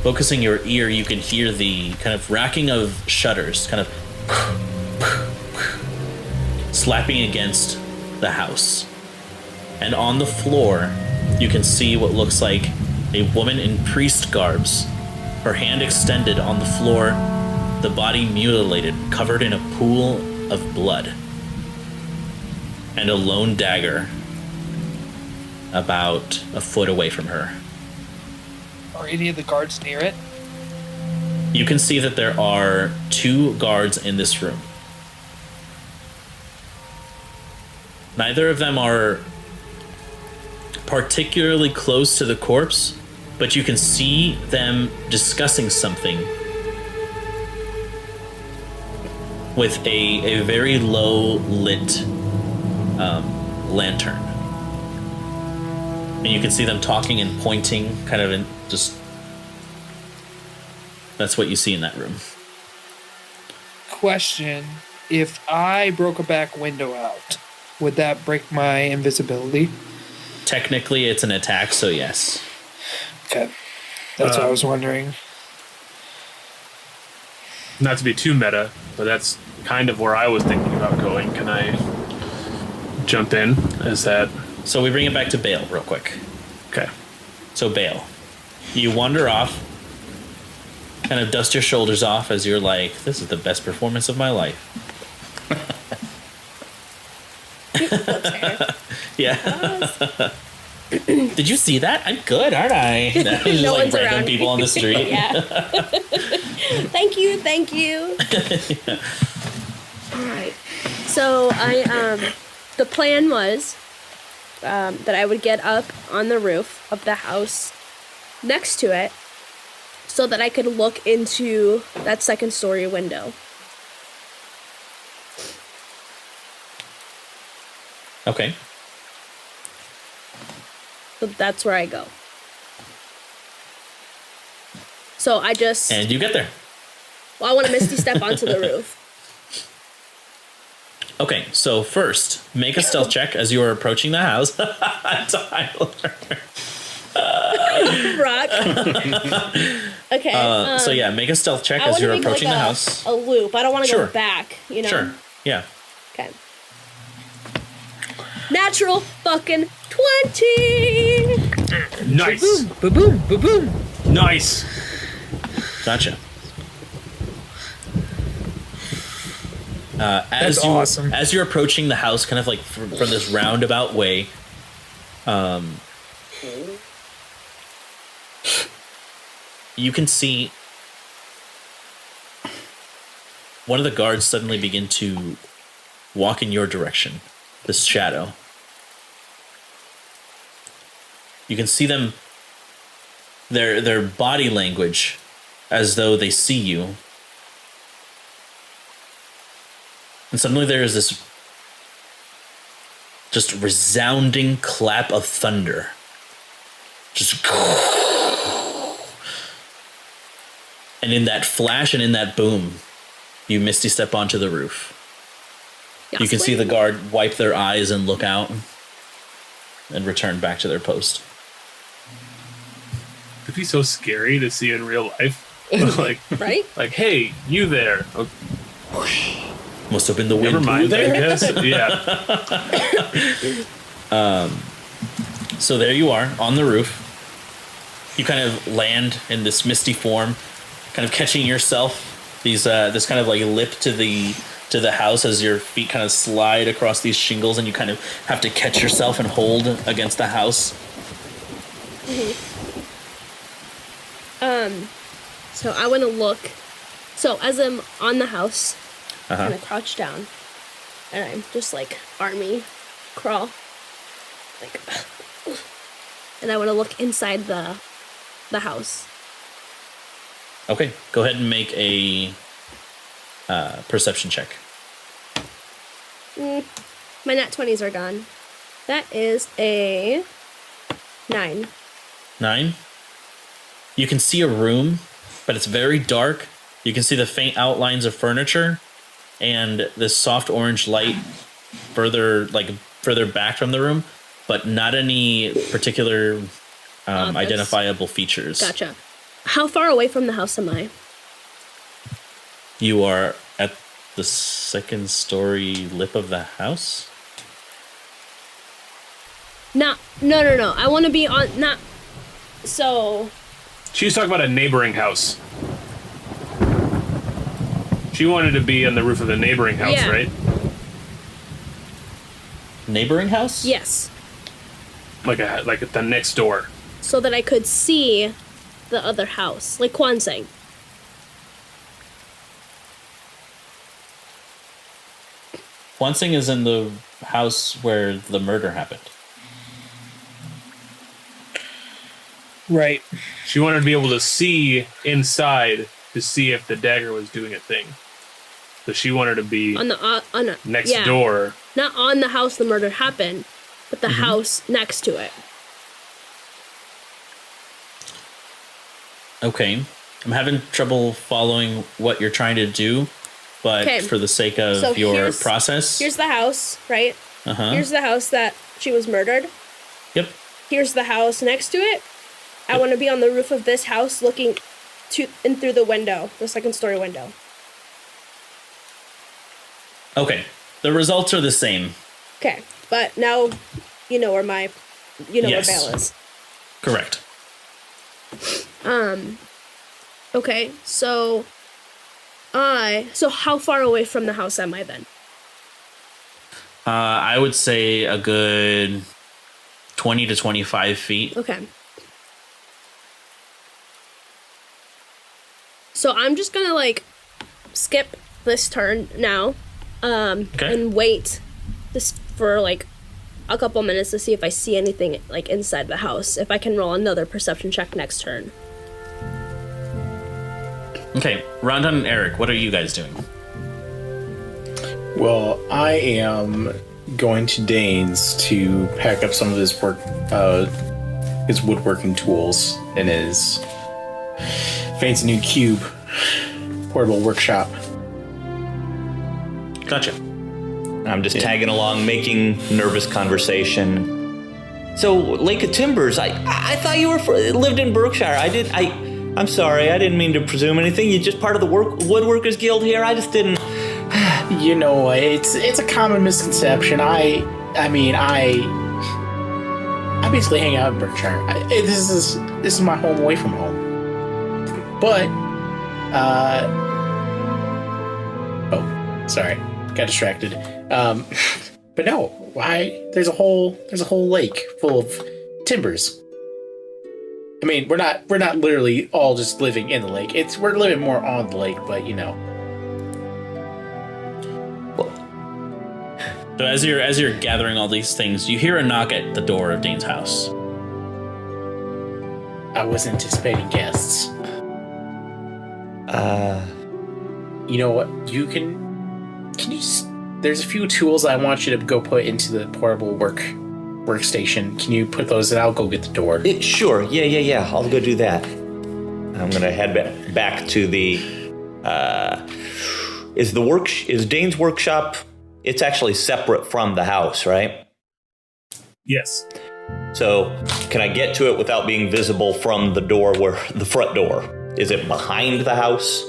Focusing your ear, you can hear the kind of racking of shutters, kind of slapping against the house. And on the floor, you can see what looks like a woman in priest garbs, her hand extended on the floor, the body mutilated, covered in a pool of blood, and a lone dagger about a foot away from her. Are any of the guards near it? You can see that there are 2 guards in this room. Neither of them are particularly close to the corpse, but you can see them discussing something with a very low lit lantern. And you can see them talking and pointing, kind of in just... That's what you see in that room. Question, if I broke a back window out, would that break my invisibility? Technically, it's an attack, so yes. Okay. That's what I was wondering. Not to be too meta, but that's kind of where I was thinking about going. Can I jump in? Is that... So we bring it back to Bale real quick. Okay. So Bale, you wander off, kind of dust your shoulders off as you're like, this is the best performance of my life. That's fair. Yeah. Did you see that? I'm good, aren't I? Just No like one's random around. people on the street. Yeah. Thank you. All right. So the plan was that I would get up on the roof of the house next to it so that I could look into that second story window. Okay. So that's where I go. So I just... And you get there. Well, I want to Misty Step onto the roof. Okay, so first, make a stealth check as you are approaching the house. Tyler. Rock. Okay. So yeah, make a stealth check I as want to you're make approaching like the house. a loop. I don't want to Sure. go back, you know? Sure. Yeah. Okay. Natural fucking 20! Nice. Ba-boom, ba-boom. Nice. Gotcha. That's awesome. As you're approaching the house, kind of like from this roundabout way, you can see one of the guards suddenly begin to walk in your direction. This shadow. You can see them. Their body language, as though they see you. And suddenly there is this just resounding clap of thunder. Just... And in that flash and in that boom, you misty step onto the roof. You can see the guard wipe their eyes and look out and return back to their post. It'd be so scary to see in real life. Like, Right? like, hey, you there. Oh, Must have been the wind. never mind, blew I there. guess. Yeah. So there you are on the roof. You kind of land in this misty form, kind of catching yourself. This kind of like lip to the house as your feet kind of slide across these shingles, and you kind of have to catch yourself and hold against the house. So I want to look. So as I'm on the house, I'm Uh-huh. gonna crouch down, and I'm just like army crawl, like, and I want to look inside the house. Okay, go ahead and make a perception check. My nat 20s are gone. That is a 9. 9. You can see a room, but it's very dark. You can see the faint outlines of furniture and this soft orange light further back from the room, but not any particular identifiable features. Gotcha. How far away from the house am I? You are at the second story lip of the house? No. I want to be on, not, so, She was talking about a neighboring house. She wanted to be on the roof of the neighboring house, Yeah. right? Neighboring house? yes. Like at the next door. So that I could see the other house, like Kwan saying. Wansing is in the house where the murder happened. Right. She wanted to be able to see inside to see if the dagger was doing a thing. So she wanted to be On the, next yeah. door. Not on the house the murder happened, but the house next to it. Okay. I'm having trouble following what you're trying to do, but Okay. for the sake of So your here's- process. Here's the house, right? Uh-huh. Here's the house that she was murdered. Yep. Here's the house next to it. I want to be on the roof of this house looking in through the window, the second story window. Okay. The results are the same. Okay, but now you know where Yes. where Bale is. Correct. Okay, so how far away from the house am I then? I would say a good 20 to 25 feet. Okay. So I'm just gonna like skip this turn now, and wait this for like a couple minutes to see if I see anything like inside the house. If I can roll another perception check next turn. Okay, Rondon and Errik, what are you guys doing? Well, I am going to Dane's to pack up some of his his woodworking tools in his fancy new cube portable workshop. Gotcha. I'm just tagging along, making nervous conversation. So, Lake of Timbers, I thought you lived in Berkshire. I'm sorry, I didn't mean to presume anything. You're just part of the Woodworkers Guild here. I just didn't. You know, it's a common misconception. I basically hang out in Berkshire. This is my home away from home. But, sorry, got distracted. But no, why? There's a whole lake full of timbers. I mean, we're not literally all just living in the lake. We're living more on the lake, but you know. So as you're gathering all these things, you hear a knock at the door of Dane's house. I was anticipating guests. You know what? You can you just, there's a few tools I want you to go put into the portable workstation. Can you put those in? I'll go get the door. Sure. Yeah. I'll go do that. I'm gonna head back to the. Is Dane's workshop? It's actually separate from the house, right? Yes. So, can I get to it without being visible from the door, the front door? Is it behind the house?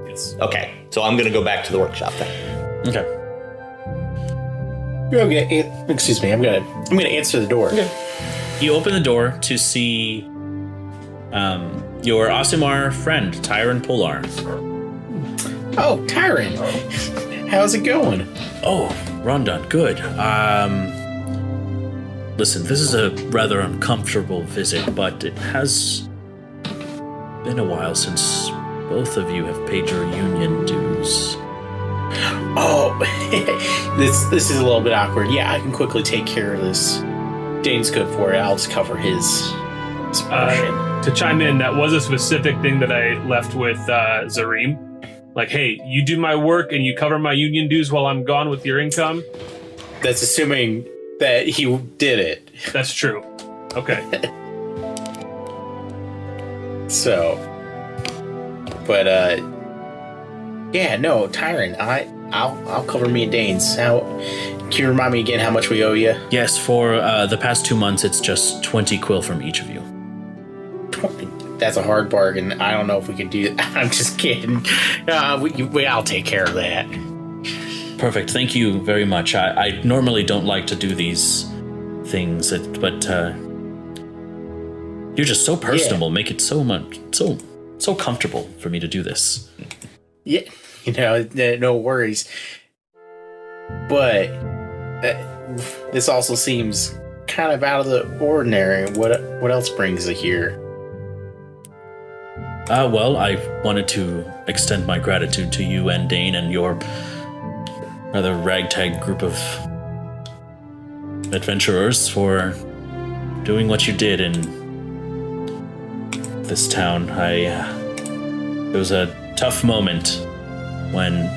Yes. Okay, so I'm gonna go back to the workshop then. Okay. Excuse me. I'm gonna answer the door. Okay. You open the door to see your Aasimar friend, Tyron Polar. Oh, Tyron. How's it going? Oh, Rondon, good. Listen, this is a rather uncomfortable visit, but it has been a while since both of you have paid your union dues. Oh, this is a little bit awkward. Yeah, I can quickly take care of this. Dane's good for it. I'll just cover his portion. To chime in, that was a specific thing that I left with Zareem. Like, hey, you do my work and you cover my union dues while I'm gone with your income. That's assuming that he did it. That's true. Okay. So, but yeah, no, Tyron, I'll cover me and Dane's. Can you remind me again how much we owe you? Yes, for the past 2 months, it's just 20 quill from each of you. 20. That's a hard bargain. I don't know if we can do that. I'm just kidding. I'll take care of that. Perfect. Thank you very much. I normally don't like to do these things, but you're just so personable. Yeah. Make it so comfortable for me to do this. Yeah, no worries. But this also seems kind of out of the ordinary. What else brings it here? Well, I wanted to extend my gratitude to you and Dane and your rather ragtag group of adventurers for doing what you did in this town. It was a tough moment when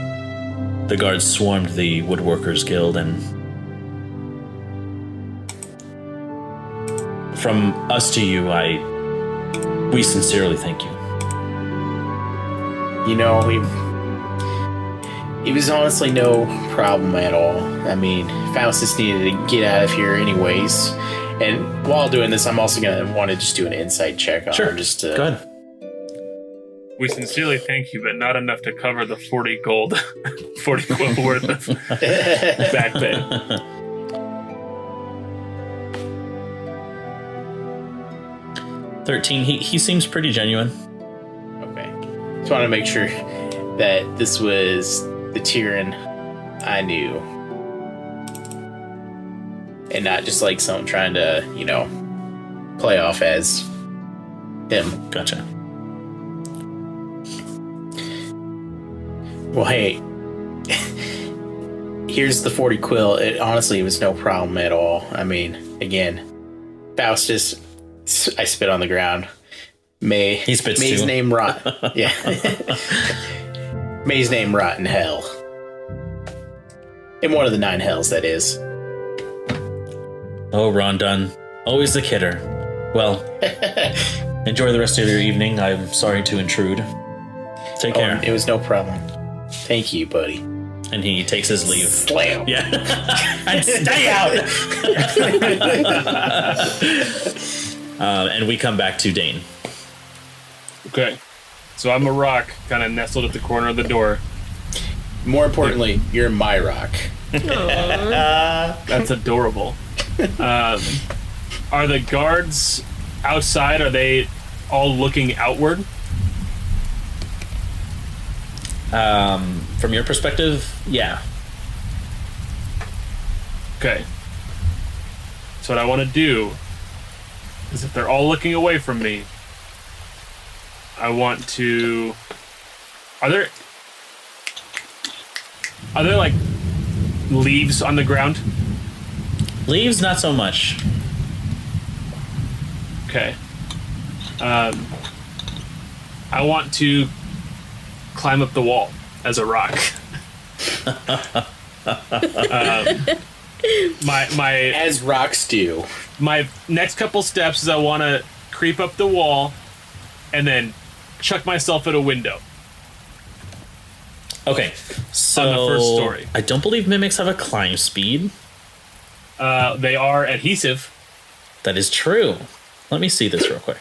the guards swarmed the Woodworkers Guild, and from us to you, we sincerely thank you. It was honestly no problem at all. I mean, Faustus needed to get out of here anyways. And while doing this, I'm also going to want to just do an insight check on her. Just to... Go ahead. We sincerely thank you, but not enough to cover the 40 gold, 40 quill worth of back pay. 13. He seems pretty genuine. Okay. Just want to make sure that this was the Tyrion I knew. and not just like someone trying to, play off as him. Gotcha. Well, hey, here's the 40 quill. It was no problem at all. I mean, again, Faustus, I spit on the ground. He spits May's too. name rot. Yeah. May's name rot in hell. In one of the 9 hells, that is. Oh, Rondon. Always the kidder. Well, enjoy the rest of your evening. I'm sorry to intrude. Take care. It was no problem. Thank you, buddy. And he takes his leave. Slam. Yeah. And stay out! And we come back to Dane. Okay. So I'm a rock, kind of nestled at the corner of the door. More importantly, you're my rock. That's adorable. Are the guards outside, are they all looking outward? From your perspective, yeah. Okay. So what I want to do is, if they're all looking away from me, I want to... Are there like leaves on the ground? Leaves, not so much. Okay. I want to climb up the wall as a rock. My As rocks do. my next couple steps is I want to creep up the wall and then chuck myself at a window. Okay, so On the first story. I don't believe mimics have a climb speed. They are adhesive. That is true. Let me see this real quick.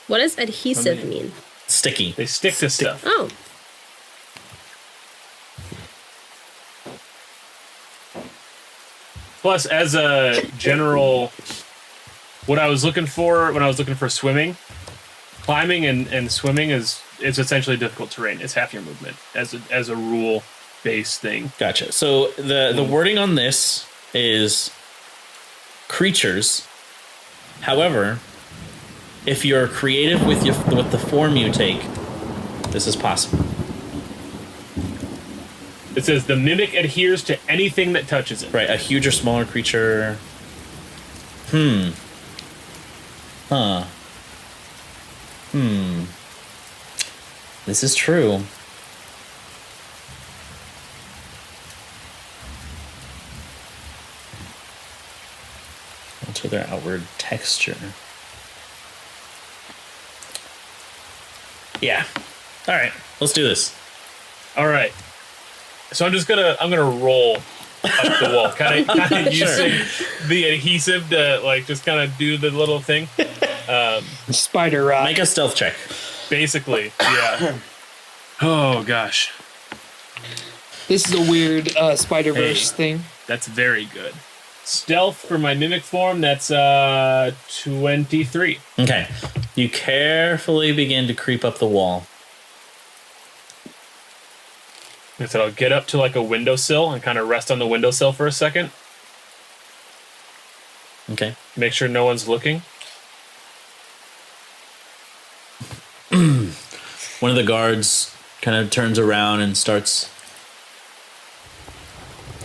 What does adhesive mean? Sticky. They stick to stuff. Oh. Plus, as a general, what I was looking for when I was looking for swimming, climbing and swimming is essentially difficult terrain. It's half your movement as a rule-based thing. Gotcha. So the wording on this is creatures. However, if you're creative with the form you take, this is possible. It says the mimic adheres to anything that touches it. Right, a huge or smaller creature. This is true. Alter their outward texture. Yeah. All right, let's do this. All right. So I'm gonna roll up the wall, kind of using the adhesive to like just kind of do the little thing. Spider rock. Make a stealth check. Basically, yeah. Oh gosh, This is a weird Spider-Verse thing. that's very good. Stealth for my mimic form. That's 23. Okay. You carefully begin to creep up the wall. I said I'll get up to like a windowsill and kind of rest on the windowsill for a second. Okay. Make sure no one's looking. One of the guards kind of turns around and starts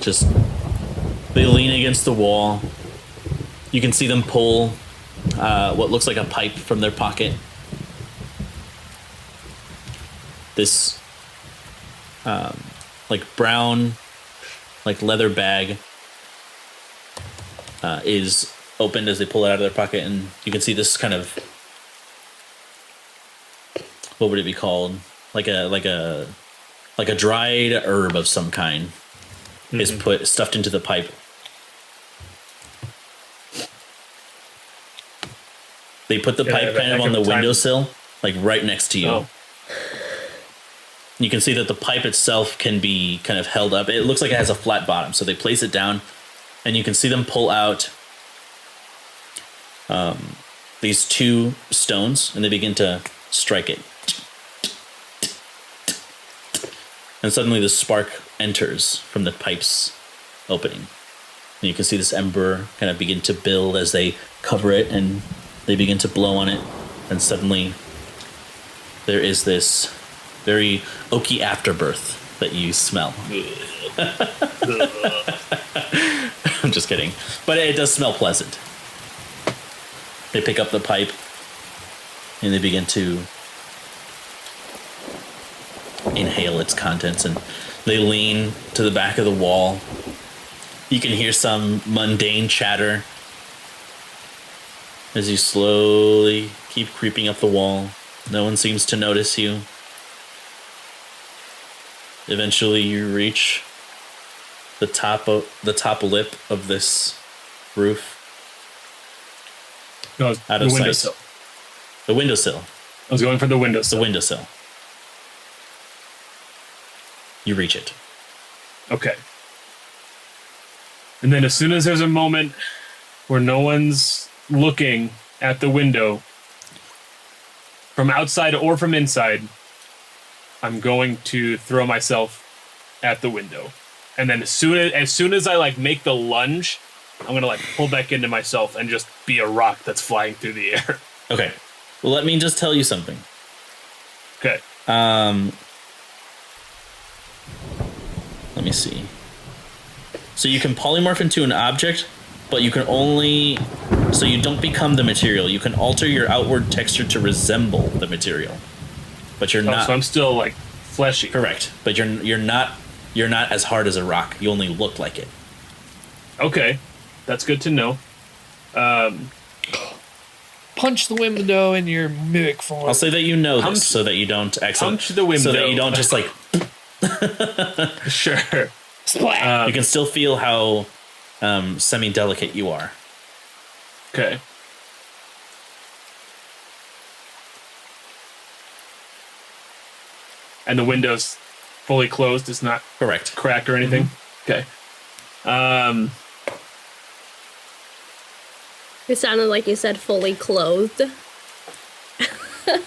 just... They lean against the wall. You can see them pull what looks like a pipe from their pocket. This like brown, like leather bag is opened as they pull it out of their pocket, and you can see this kind of, what would it be called? Like a dried herb of some kind is stuffed into the pipe. They put the pipe kind of on the windowsill, like right next to you. Oh. You can see that the pipe itself can be kind of held up. It looks like it has a flat bottom, so they place it down, and you can see them pull out these 2 stones, and they begin to strike it. And suddenly the spark enters from the pipe's opening. And you can see this ember kind of begin to build as they cover it and they begin to blow on it. And suddenly there is this very oaky afterbirth that you smell. I'm just kidding. But it does smell pleasant. They pick up the pipe and they begin to inhale its contents, and they lean to the back of the wall. You can hear some mundane chatter as you slowly keep creeping up the wall. No one seems to notice you. Eventually you reach the top lip of this roof. No, Out the of windowsill. sight. The windowsill. I was going for the windowsill. The windowsill. You reach it. Okay. And then as soon as there's a moment where no one's looking at the window, from outside or from inside, I'm going to throw myself at the window. And then as soon as I like make the lunge, I'm gonna like pull back into myself and just be a rock that's flying through the air. Okay. Well, let me just tell you something. Okay. Let me see. So you can polymorph into an object, but you can only... So you don't become the material. You can alter your outward texture to resemble the material. But you're not... So I'm still like fleshy. Correct. But you're not as hard as a rock. You only look like it. Okay. That's good to know. Punch the window in your mimic form. I'll say that you know this so that you don't punch the window. So that you don't just like... Sure. Splat. you can still feel how semi-delicate you are. Okay. And the window's fully closed. It's not Correct. cracked or anything. Okay. It sounded like you said fully clothed.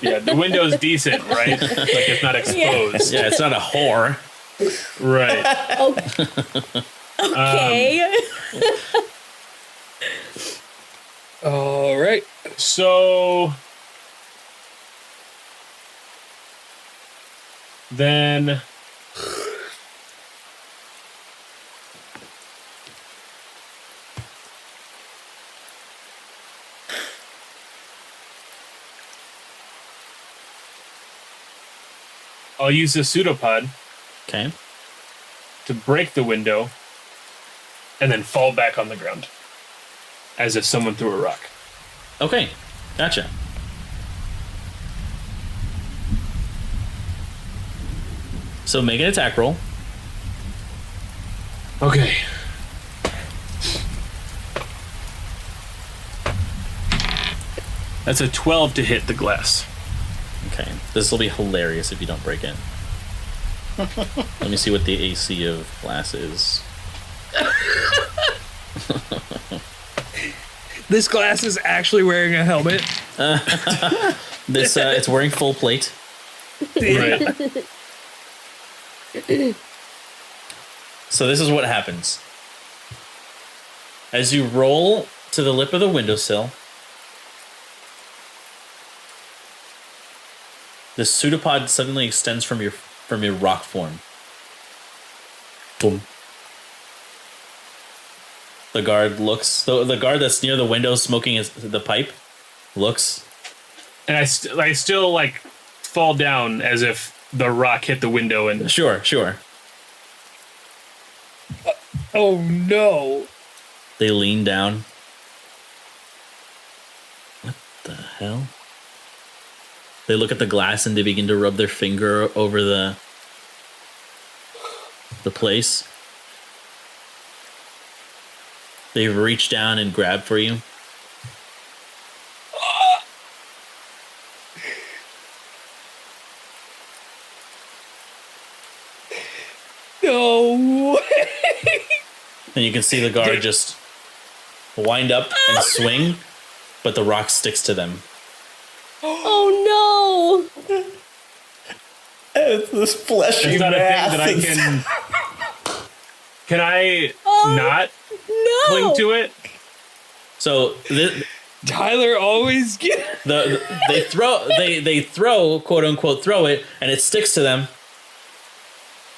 Yeah, the window's decent, right? Like it's not exposed. Yeah, it's not a whore. Right. Okay. All right. So then I'll use the pseudopod Okay. to break the window and then fall back on the ground as if someone threw a rock. Okay. Gotcha. So make an attack roll. Okay. That's a 12 to hit the glass. Okay. This will be hilarious if you don't break in. Let me see what the AC of glass is. This glass is actually wearing a helmet. This it's wearing full plate. Right. So this is what happens. As you roll to the lip of the windowsill, the pseudopod suddenly extends from your rock form. Boom. The guard looks. The guard that's near the window smoking the pipe looks. And I still like fall down as if the rock hit the window and Sure. Oh no. They lean down. What the hell? They look at the glass and they begin to rub their finger over the place. They reach down and grab for you. No way. And you can see the guard just wind up and swing, but the rock sticks to them. Oh no! It's this fleshy it's not a mass. thing that I can. Can I? not No. cling to it. So Tyler always get. they throw quote unquote throw it, and it sticks to them,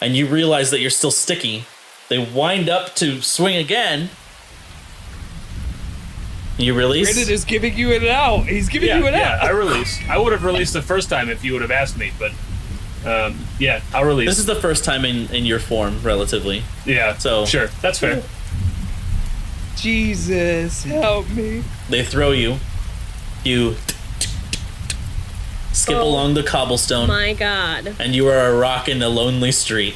and you realize that you're still sticky. They wind up to swing again. You release. Brandon is giving you it out. He's giving you it out. I release. I would have released the first time if you would have asked me, but yeah, I'll release. This is the first time in your form, relatively. Yeah, So- sure, that's fair. Jesus, help me. They throw you. You skip along the cobblestone, My God. and you are a rock in a lonely street.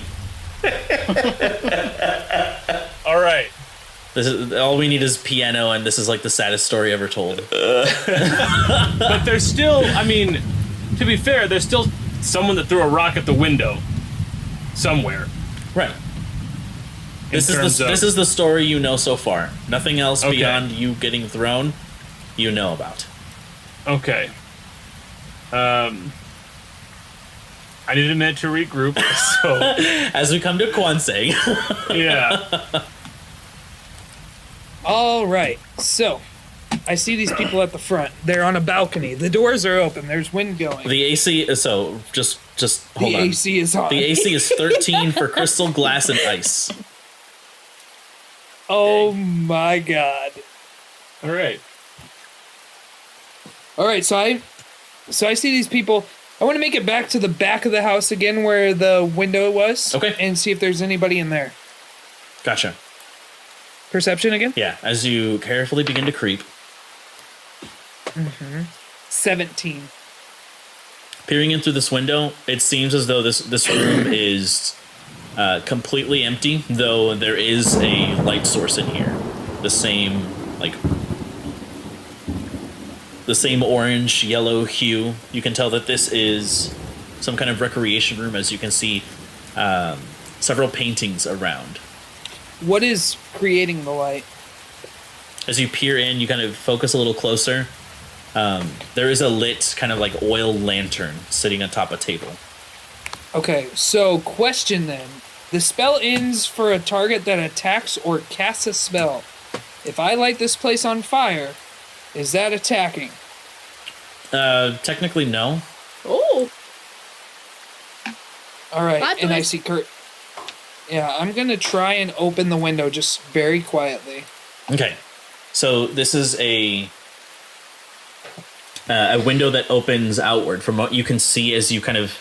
All right. This is all we need is piano, and this is like the saddest story ever told. But there's still, I mean, to be fair, there's still someone that threw a rock at the window somewhere. Right. This is the story you know so far. Nothing else Okay. beyond you getting thrown, you know about. Okay. I need a minute to regroup, so As we come to Kwansei. yeah. All right, so I see these people at the front. They're on a balcony. The doors are open. There's wind going. The AC, so just hold The on. AC is on. The AC is 13 for crystal, glass, and ice. Oh my God. All right. All right, so I see these people. I want to make it back to the back of the house again where the window was. Okay. And see if there's anybody in there. Gotcha. Perception again? Yeah, as you carefully begin to creep, 17. peering in through this window, it seems as though this room is completely empty, though there is a light source in here. The same orange, yellow hue. You can tell that this is some kind of recreation room, as you can see several paintings around. What is creating the light? As you peer in, you kind of focus a little closer. There is a lit kind of like oil lantern sitting atop a table. Okay, so question then. The spell ends for a target that attacks or casts a spell. If I light this place on fire, is that attacking? Technically, no. Oh. All right, Plot and I twist. see Kurt. Yeah, I'm gonna try and open the window just very quietly. Okay, so this is a window that opens outward. From what you can see as you kind of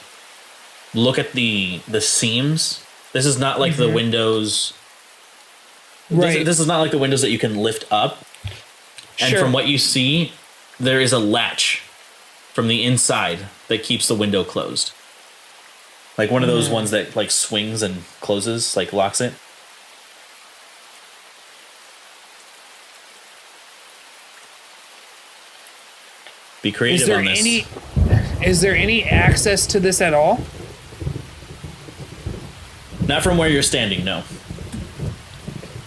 look at the seams, this is not like the windows. Right. This is not like the windows that you can lift up. And Sure. from what you see, there is a latch from the inside that keeps the window closed. Like one of those ones that like swings and closes, like locks it. Be creative on this. Is there any access to this at all? Not from where you're standing, no.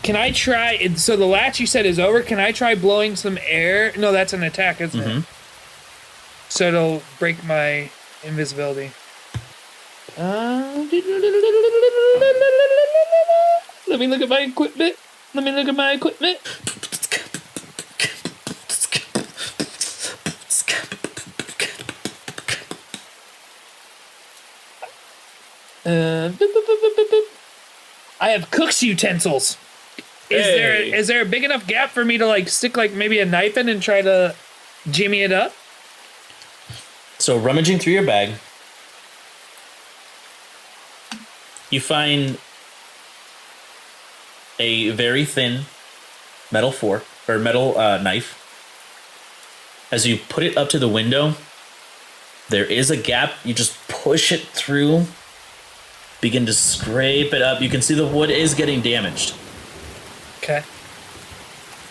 Can I try? So the latch you said is over. Can I try blowing some air? No, that's an attack, isn't it? So it'll break my invisibility. Let me look at my equipment. I have cook's utensils. Is there a big enough gap for me to like stick like maybe a knife in and try to jimmy it up? So rummaging through your bag, you find a very thin metal fork or metal knife. As you put it up to the window, there is a gap. You just push it through, begin to scrape it up. You can see the wood is getting damaged, Okay.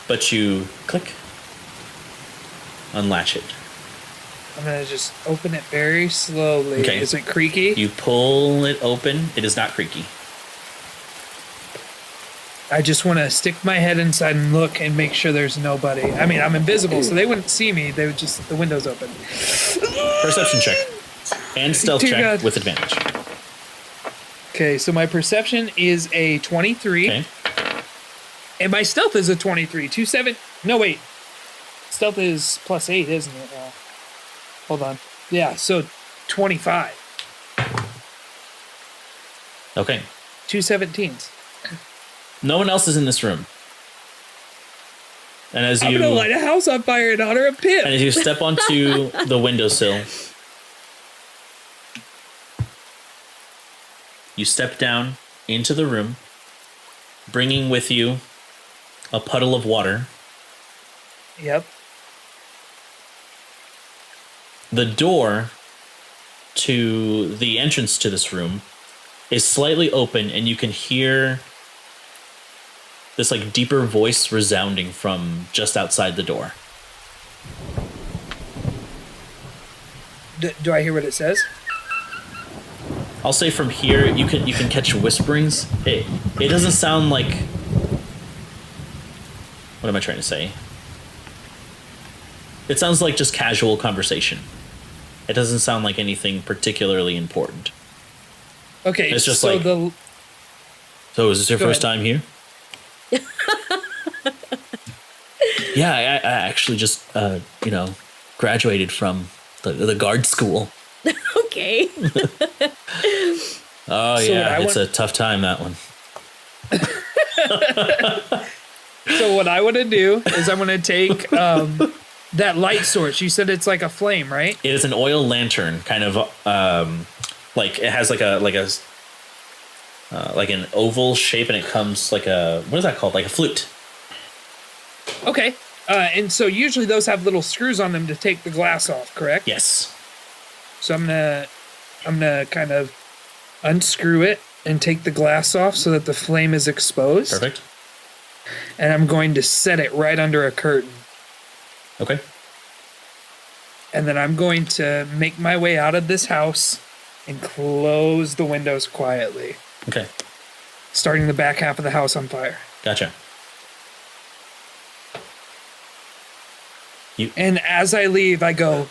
but you click, unlatch it. I'm gonna just open it very slowly. Okay. Is it creaky? You pull it open. It is not creaky. I just want to stick my head inside and look and make sure there's nobody. I mean, I'm invisible, so they wouldn't see me. They would just, the window's open. Perception check and stealth Dear check God. with advantage. Okay, so my perception is a 23. Okay. And my stealth is a 23. 27. No, wait. Stealth is +8, isn't it? Hold on. Yeah, so 25. Okay. 2 17s. No one else is in this room. And as I'm you gonna light a house on fire in honor of Pip. and as you step onto the windowsill, you step down into the room, bringing with you a puddle of water. Yep. The door to the entrance to this room is slightly open, and you can hear this like deeper voice resounding from just outside the door. Do I hear what it says? I'll say from here you can catch whisperings. It doesn't sound like, what am I trying to say? It sounds like just casual conversation. It doesn't sound like anything particularly important. Okay, It's just so like- the So is this your Go first ahead. time here? Yeah, I actually just graduated from the guard school. Okay. Oh So yeah, I it's a tough time, that one. So what I want to do is I'm going to take that light source. You said it's like a flame, right? It is an oil lantern, kind of like it has like an oval shape, and it comes like what is that called? Like a flute. Okay. And so usually those have little screws on them to take the glass off, correct? Yes. So I'm gonna kind of unscrew it and take the glass off so that the flame is exposed. Perfect. And I'm going to set it right under a curtain. Okay. And then I'm going to make my way out of this house and close the windows quietly, Okay. starting the back half of the house on fire. Gotcha. And as I leave, I go,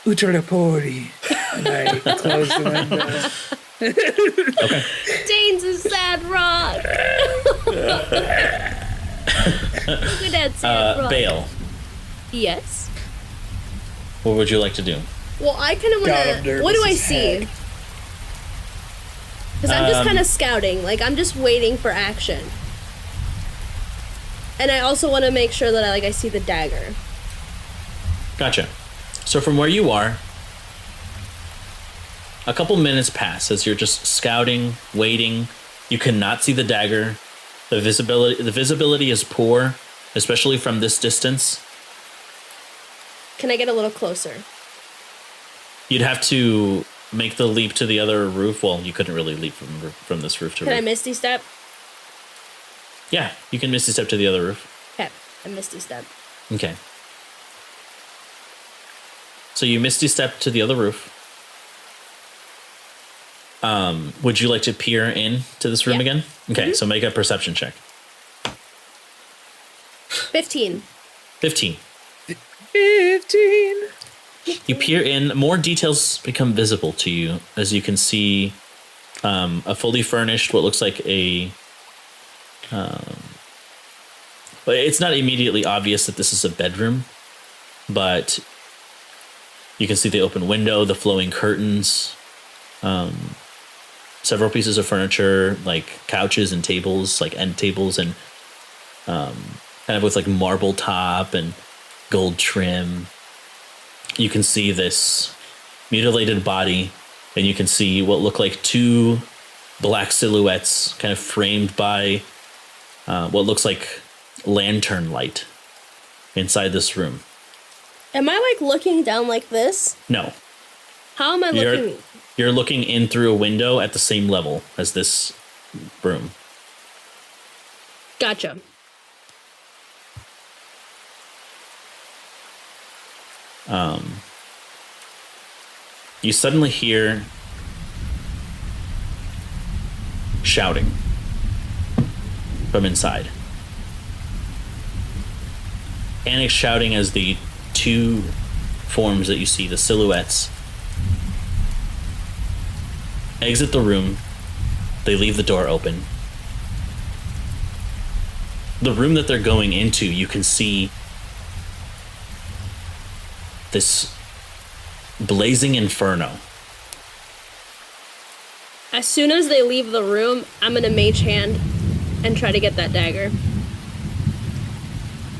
Utarapori. And I close the windows. Okay. Dane's a sad rock. Look at that sad rock. Bale, Yes. what would you like to do? Well, I kind of God, I'm want to. nervous What do I as see? heck. Because I'm just kind of scouting. Like, I'm just waiting for action. And I also want to make sure that I see the dagger. Gotcha. So from where you are, a couple minutes pass as you're just scouting, waiting. You cannot see the dagger. The visibility is poor, especially from this distance. Can I get a little closer? You'd have to make the leap to the other roof. Well, you couldn't really leap from this roof to Can I roof. misty step? Yeah, you can misty step to the other roof. Okay, I misty step. Okay. So you misty step to the other roof. Would you like to peer in to this room Yeah. again? Okay, so make a perception check. 15. 15. 15. You peer in, more details become visible to you as you can see a fully furnished, what looks like a... but it's not immediately obvious that this is a bedroom, but you can see the open window, the flowing curtains, several pieces of furniture, like couches and tables, like end tables, and kind of with like marble top and gold trim. You can see this mutilated body, and you can see what look like two black silhouettes kind of framed by what looks like lantern light inside this room. Am I looking down like this? No, How am I looking? you're looking in through a window at the same level as this room. Gotcha. You suddenly hear shouting from inside. Panic shouting as the two forms that you see, the silhouettes, exit the room. They leave the door open. the room that they're going into, you can see this blazing inferno. As soon as they leave the room, I'm gonna mage hand and try to get that dagger.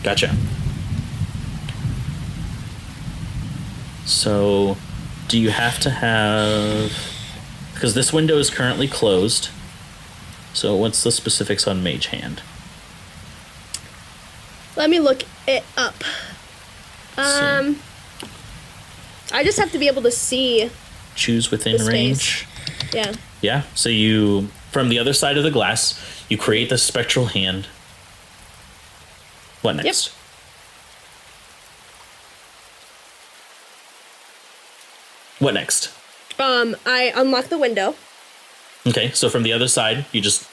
Gotcha. So, do you have to have... Because this window is currently closed. So what's the specifics on mage hand? Let me look it up. I just have to be able to see. Choose within the range. space. Yeah. Yeah, so you, from the other side of the glass, you create the spectral hand. What next? Yep. What next? I unlock the window. Okay, so from the other side, you just,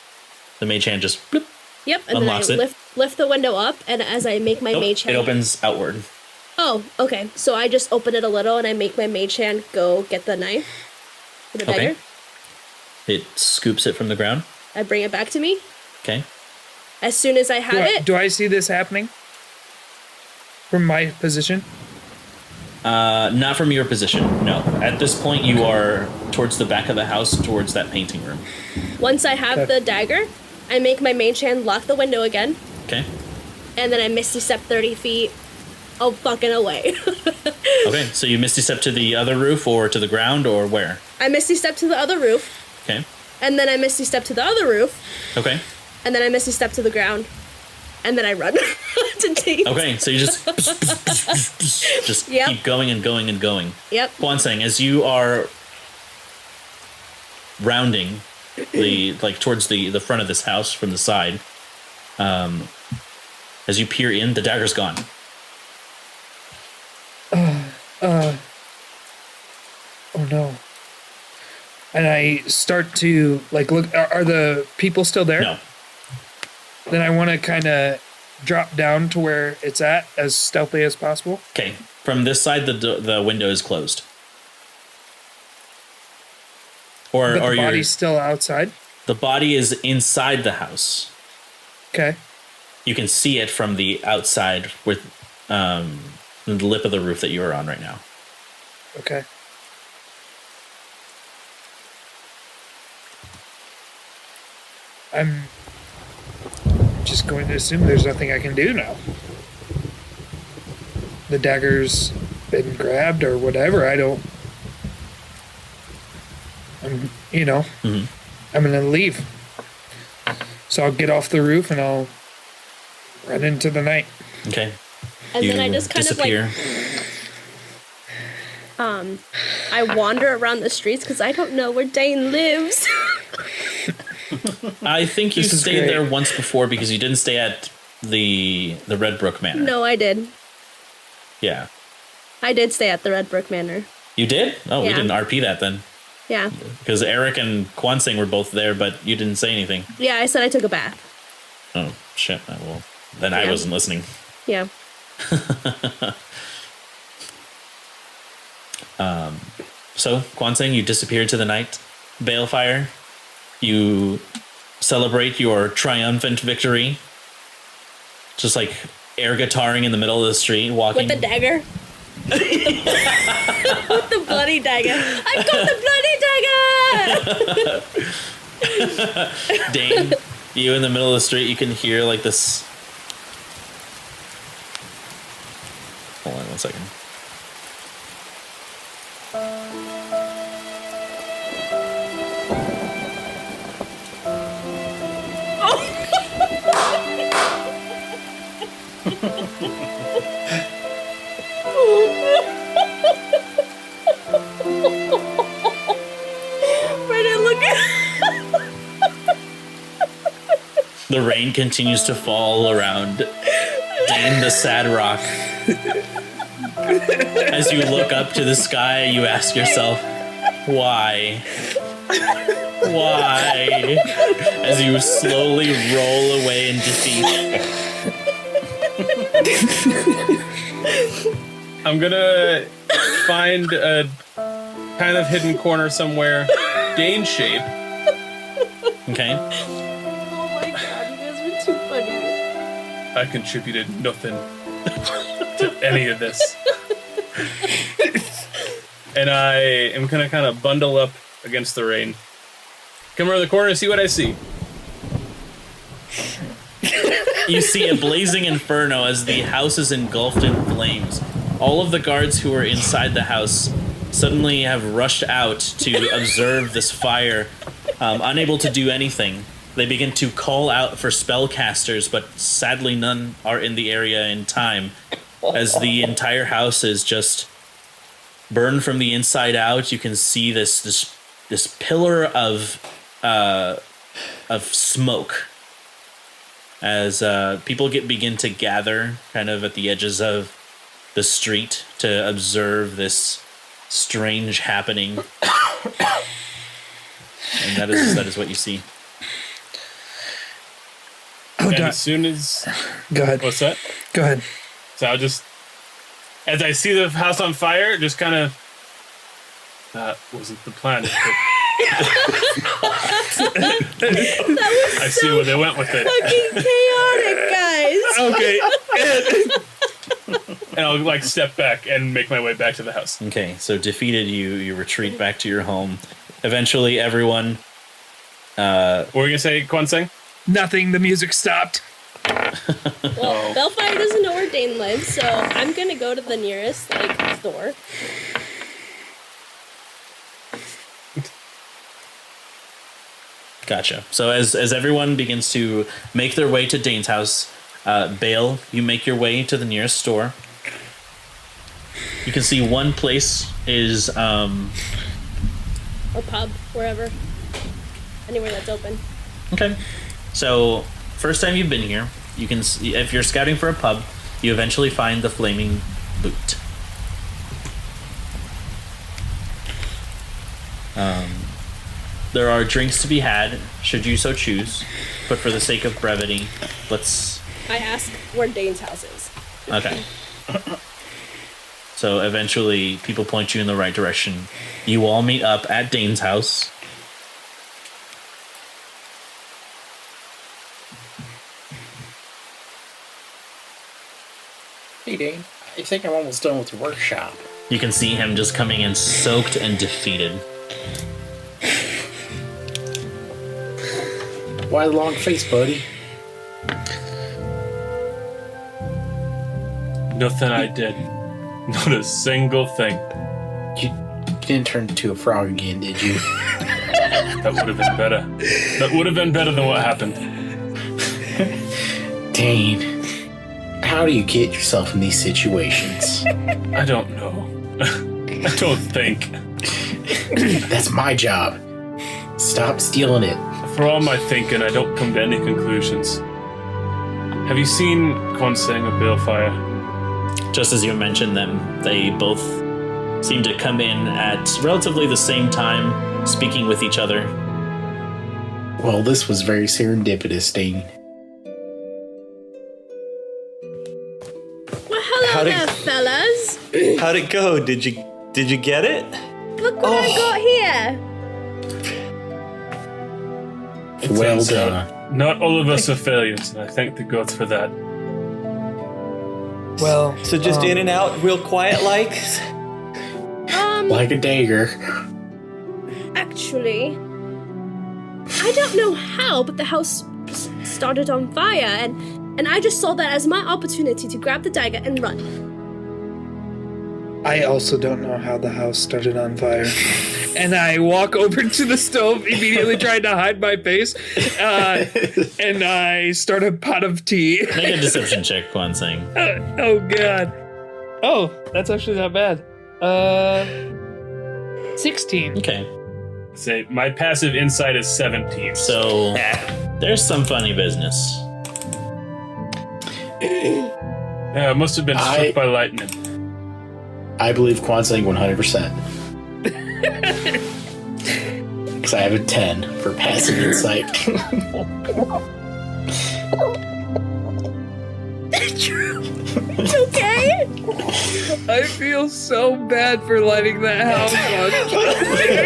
the mage hand just bloop, Yep, and unlocks then I it. lift the window up, and as I make my Nope, mage hand... it opens outward. Oh, okay. So I just open it a little, and I make my mage hand go get the knife. The dagger. Okay. It scoops it from the ground. I bring it back to me. Okay. As soon as I have it... Do I see this happening? From my position? Not from your position, no. At this point, you are towards the back of the house, towards that painting room. Once I have the dagger, I make my mage hand lock the window again, Okay. and then I misty step 30 feet fucking away. Okay, so you misty step to the other roof, or to the ground, or where? I misty step to the other roof, Okay. and then I misty step to the other roof, Okay. and then I misty step to the ground, and then I run to Tate. Okay, so you just Yep. keep going and going and going. Yep. One thing, as you are rounding towards the front of this house from the side, as you peer in, the dagger's gone. Oh no. And I start to, look, are the people still there? No. Then I want to kind of drop down to where it's at as stealthily as possible. Okay, from this side, the window is closed. Or But the you're, body's still outside. the body is inside the house. Okay. You can see it from the outside with the lip of the roof that you are on right now. Okay. I'm just going to assume there's nothing I can do now. The dagger's been grabbed or whatever. I'm going to leave. So I'll get off the roof and I'll run into the night. Okay. And then I just kind disappear. of I wander around the streets because I don't know where Dane lives. I think you This is stayed great. there once before because you didn't stay at the Red Brook Manor. No, I did. Yeah. I did stay at the Red Brook Manor. You did? Oh, we Yeah. didn't RP that then. Yeah. Because Errik and Kwansing were both there, but you didn't say anything. Yeah, I said I took a bath. Oh, shit. Well, then I Yeah. wasn't listening. Yeah. So, Kwansing, you disappeared to the night. Balefire, you celebrate your triumphant victory. Just like air guitaring in the middle of the street, walking. With the dagger. With the bloody dagger. I got the bloody dagger! Dane, you in the middle of the street, you can hear like this. Hold on 1 second. Brandon, look at... The rain continues to fall around Dane the Sad Rock. As you look up to the sky, you ask yourself, why? Why? As you slowly roll away in defeat. I'm gonna find a kind of hidden corner somewhere, Dane shape. Okay? Oh my god, you guys were too funny. I contributed nothing to any of this. And I am gonna kind of bundle up against the rain. Come around the corner and see what I see. You see a blazing inferno as the house is engulfed in flames. All of the guards who are inside the house suddenly have rushed out to observe this fire, unable to do anything. They begin to call out for spellcasters, but sadly none are in the area in time, as the entire house is just burned from the inside out. You can see this pillar of smoke as people begin to gather kind of at the edges of the street to observe this strange happening. And that is what you see. Oh, and as soon as... Go ahead. What's that? Go ahead. So I'll just... As I see the house on fire, just kind of... That wasn't the plan. But I see where they went with it. Fucking chaotic, guys. Okay. And I'll like step back and make my way back to the house. Okay, so defeated, you retreat back to your home. Eventually, everyone... What were you gonna say, Kwanseng? Nothing. The music stopped. Well, Bellfire doesn't know where Dane lives, so I'm gonna go to the nearest, store. Gotcha. So as everyone begins to make their way to Dane's house, Bale, you make your way to the nearest store. You can see one place is... Or pub, wherever. Anywhere that's open. Okay. So, first time you've been here, you can see, if you're scouting for a pub, you eventually find the Flaming Boot. There are drinks to be had, should you so choose, but for the sake of brevity, let's... I ask where Dane's house is. Okay. So eventually, people point you in the right direction. You all meet up at Dane's house. Hey, Dane. I think I'm almost done with your workshop. You can see him just coming in soaked and defeated. Why the long face, buddy? Nothing I did. Not a single thing. You didn't turn into a frog again, did you? That would have been better. That would have been better than what happened. Dane, how do you get yourself in these situations? I don't know. I don't think. That's my job. Stop stealing it. For all my thinking, I don't come to any conclusions. Have you seen Kwanseng or Balefire? Just as you mentioned them, they both seem to come in at relatively the same time, speaking with each other. Well, this was very serendipitous, Dane. Well, hello there, fellas. How'd it go? Did you get it? Look what I got here. Well Turns out done. Not all of us are failures, and I thank the gods for that. Well, So just in and out, real quiet like? Like a dagger. Actually, I don't know how, but the house started on fire, and I just saw that as my opportunity to grab the dagger and run. I also don't know how the house started on fire. And I walk over to the stove, immediately trying to hide my face, and I start a pot of tea. Make a deception check, Kwanseng. Oh, God. Oh, that's actually not bad. 16. Okay. Say, my passive insight is 17. So, there's some funny business. Yeah, it must have been struck by lightning. I believe Kwanseng 100%. Because I have a 10 for passive insight. Okay? I feel so bad for lighting that house on fire.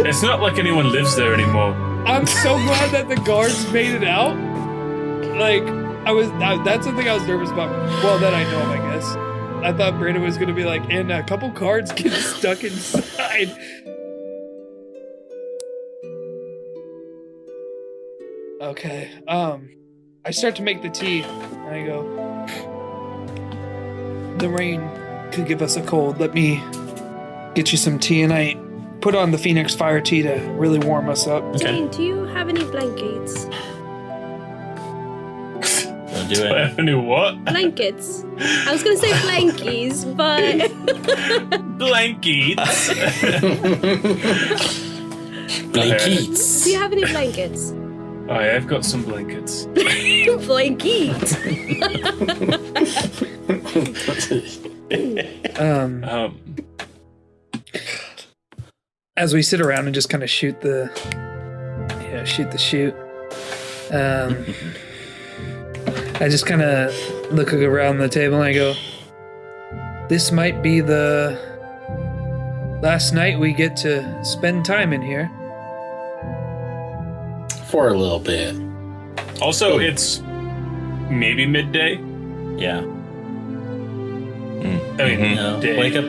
It's not like anyone lives there anymore. I'm so glad that the guards made it out. like, that's the thing I was nervous about. Well, that I know of, I guess. I thought Brandon was going to be like, and a couple cards get stuck inside. Okay. I start to make the tea, and I go, the rain could give us a cold. Let me get you some tea, and I put on the Phoenix Fire tea to really warm us up. Dane, do you have any blankets? Don't do it. Any what? Blankets. I was gonna say blankies, but Blankets. Blankets. do you have any blankets? Oh, yeah, I've got some blankets. Blankets. As we sit around and just kind of shoot the shoot. I just kind of look around the table and I go, this might be the last night we get to spend time in here. For a little bit. Also, it's maybe midday. Yeah. I mean, You know, day. wake up,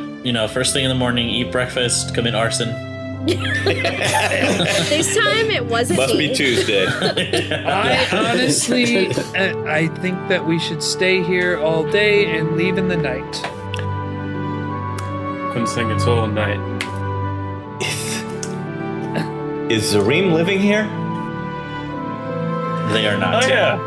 first thing in the morning, eat breakfast, commit arson. This time it wasn't Must me. be Tuesday. I honestly, I think that we should stay here all day and leave in the night. Couldn't think it's all night. Is Zareem living here? They are not. Oh, yeah.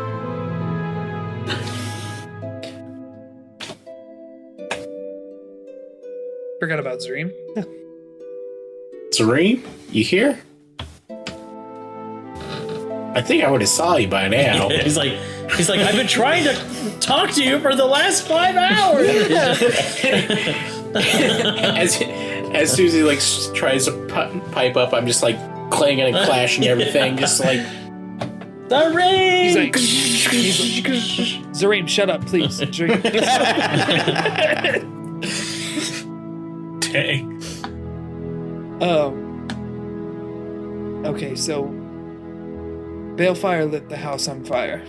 Forgot about Zareem. Zareem, you here? I think I would have saw you by now. He's like, I've been trying to talk to you for the last 5 hours. As Susie like tries to pipe up, I'm just like clanging and clashing everything, just like. The ring. He's like, Zareem, shut up, please. Zareem. Dang. Okay, so Balefire lit the house on fire.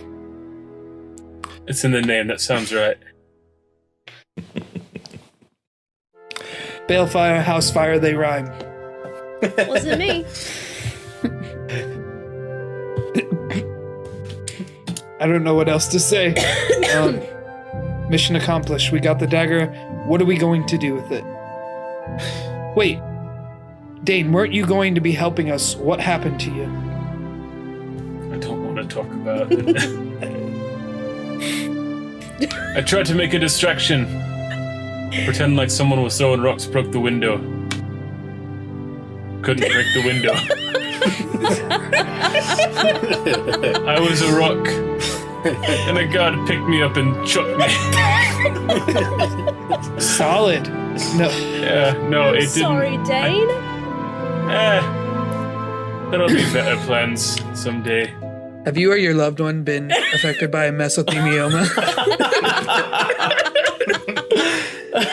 It's in the name. That sounds right. Balefire, house fire, they rhyme. Wasn't me. I don't know what else to say. Mission accomplished. We got the dagger. What are we going to do with it? Wait. Dane, weren't you going to be helping us? What happened to you? I don't want to talk about it. I tried to make a distraction. Pretend like someone was throwing rocks, broke the window. Couldn't break the window. I was a rock. And a god picked me up and chucked me. Solid. No. Yeah, no, it didn't. Sorry, Dane. There'll be better plans someday. Have you or your loved one been affected by a mesothelioma?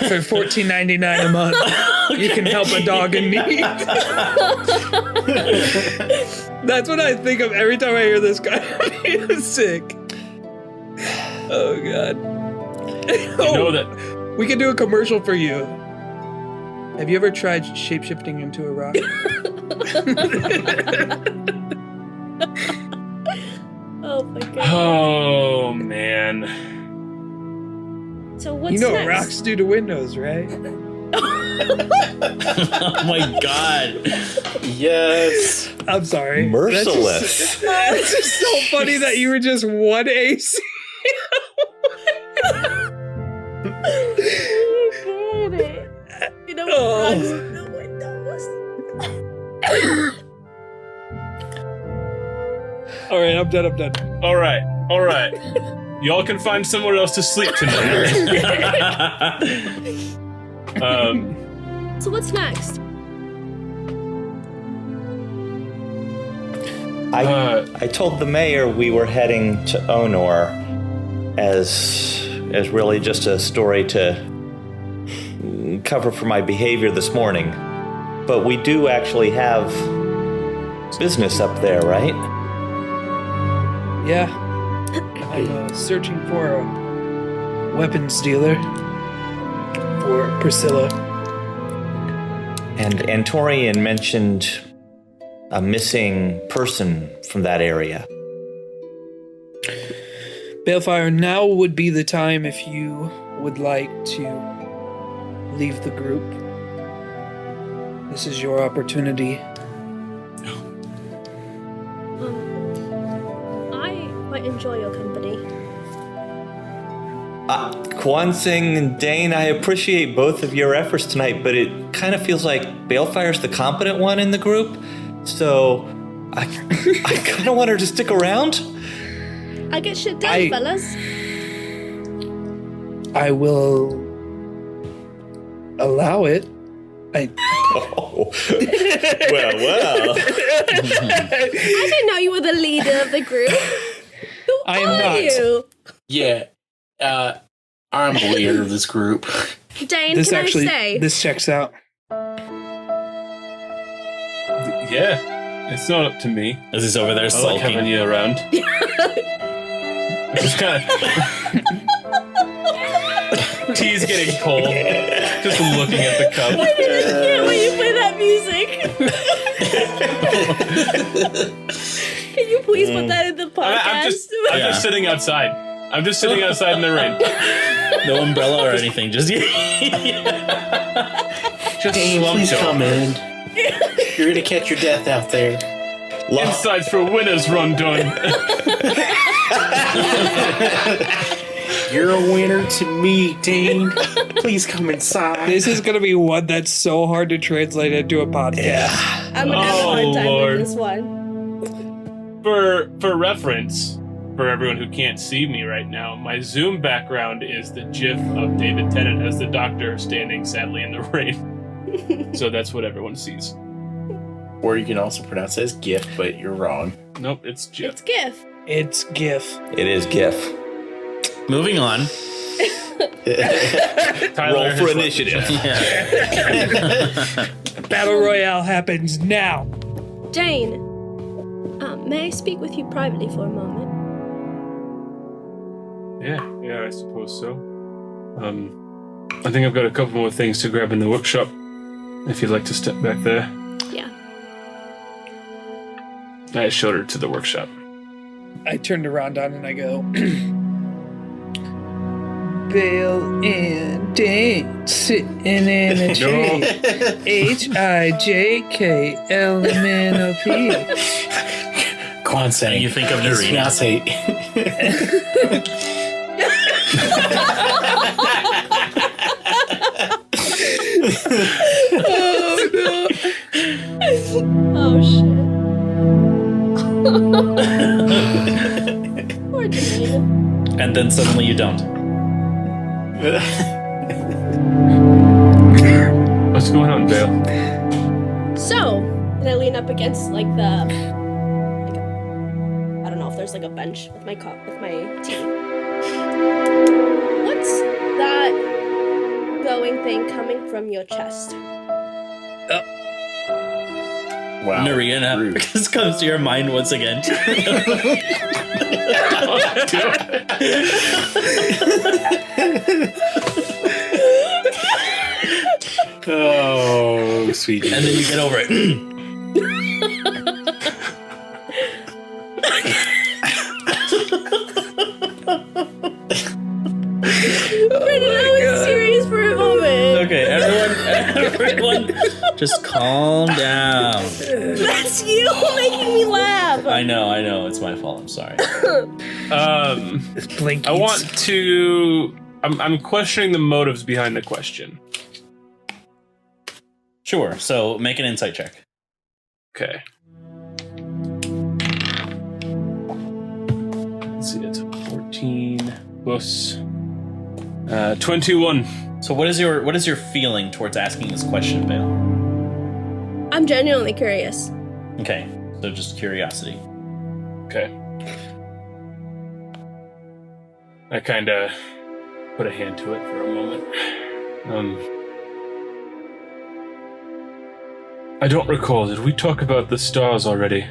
For $14.99 a month, you can help a dog in need. That's what I think of every time I hear this guy. He's sick. Oh god. You know that. We can do a commercial for you. Have you ever tried shapeshifting into a rock? Oh my god. Oh man. So what's You know what next? rocks do to windows, right? Oh my god. Yes. I'm sorry. Merciless. It's just so funny that you were just one AC. You get it. You know what Oh. rocks in the windows. All right, I'm done. All right. Y'all can find somewhere else to sleep tonight. So what's next? I told the mayor we were heading to Onor as really just a story to cover for my behavior this morning. But we do actually have business up there, right? Yeah. I'm searching for a weapons dealer for Priscilla. And Antorian mentioned a missing person from that area. Balefire, now would be the time if you would like to leave the group. This is your opportunity. I quite enjoy your company. Quan Sing and Dane, I appreciate both of your efforts tonight, but it kind of feels like Balefire's the competent one in the group, so I kind of want her to stick around. I get shit done, fellas. I will allow it. Oh. Well. I didn't know you were the leader of the group. Who I am are not. you? Yeah. I'm the leader of this group. Dane, This can actually, I stay? this checks out. Yeah, it's not up to me. As he's over there I like having sulking. you around. Just kind of. Tea's getting cold. Just looking at the cup. I can't wait to play that music. Can you please put that in the podcast? I'm just sitting outside. I'm just sitting outside in the rain. No umbrella or anything. Just Just Dane, slump please over. come in. You're gonna catch your death out there. Insides for winners, Rondon. You're a winner to me, Dane. Please come inside. This is going to be one that's so hard to translate into a podcast. I'm gonna have a hard time Lord. with this one. For reference, for everyone who can't see me right now, my Zoom background is the GIF of David Tennant as the Doctor standing sadly in the rain. So that's what everyone sees. Or you can also pronounce it as GIF, but you're wrong. Nope, it's GIF. It's GIF. It's GIF. It is GIF. moving on. Tyler Roll has for left the initiative. chat. Battle Royale happens now. Dane, may I speak with you privately for a moment? Yeah, I suppose so. I think I've got a couple more things to grab in the workshop. If you'd like to step back there. Yeah. I showed her to the workshop. I turned around on and I go, Bill and Dane sitting in a tree. HIJKLMNOP. Quan Sang. You think of His Narina. fiancé. Oh shit. Poor Dane. And then suddenly you don't. What's going on, Vale? So, and I lean up against I don't know if there's like a bench with my tea. What's that glowing thing coming from your chest? Wow. Narina, Rude. this comes to your mind once again. Oh, sweet. And then you get over it. Brendan, I was serious for a moment. Okay, everyone, just calm down. That's you making me laugh. I know, it's my fault. I'm sorry. It's Blinkies. I want to. I'm questioning the motives behind the question. Sure. So make an insight check. Okay. Let's see, it's 14 plus 21. So what is your feeling towards asking this question, Vale? I'm genuinely curious. Okay, so just curiosity. Okay. I kind of put a hand to it for a moment. I don't recall. Did we talk about the stars already?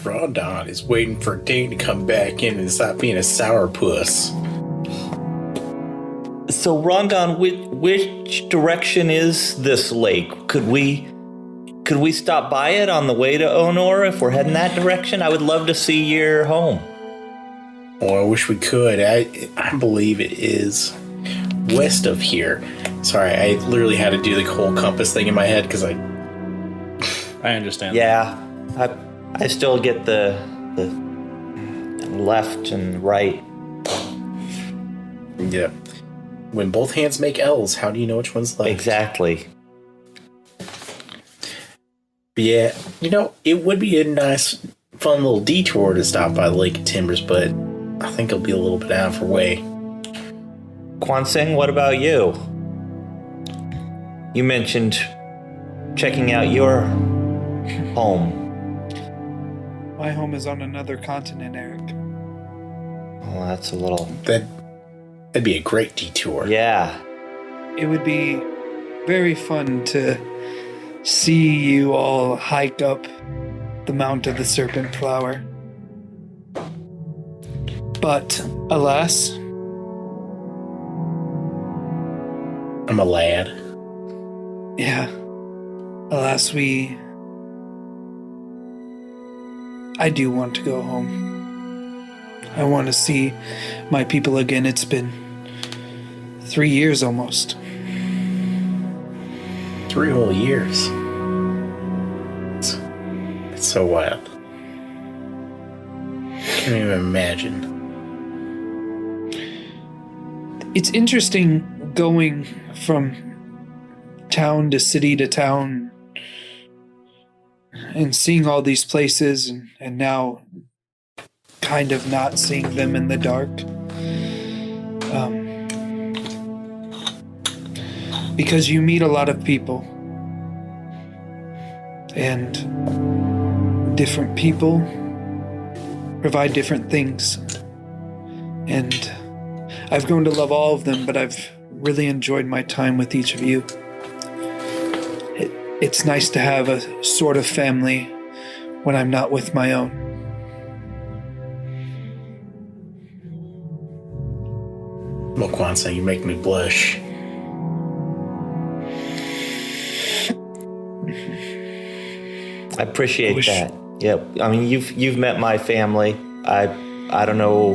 Rondon is waiting for Dane to come back in and stop being a sourpuss. So, Rondon, which direction is this lake? Could we stop by it on the way to Honor if we're heading that direction? I would love to see your home. Oh, I wish we could. I believe it is west of here. Sorry, I literally had to do the whole compass thing in my head because I understand. Yeah, I still get the left and right. Yeah. When both hands make L's, how do you know which one's left? Exactly. But yeah, it would be a nice, fun little detour to stop by the Lake of Timbers, but I think it'll be a little bit out of our way. Kwansing, what about you? You mentioned checking out your home. My home is on another continent, Errik. Oh, that's a little... That'd be a great detour. Yeah. It would be very fun to see you all hike up the Mount of the Serpent Flower. But, alas... I'm a lad. Yeah. Alas, I do want to go home. I want to see my people again. It's been 3 years almost. 3 whole years. It's so wild. Can't even imagine. It's interesting going from town to city to town and seeing all these places and now kind of not seeing them in the dark. Because you meet a lot of people, and different people provide different things. And I've grown to love all of them, but I've really enjoyed my time with each of you. It's nice to have a sort of family when I'm not with my own. Well, Kwanzaa, you make me blush. I appreciate that. Yeah, I mean, you've met my family. I don't know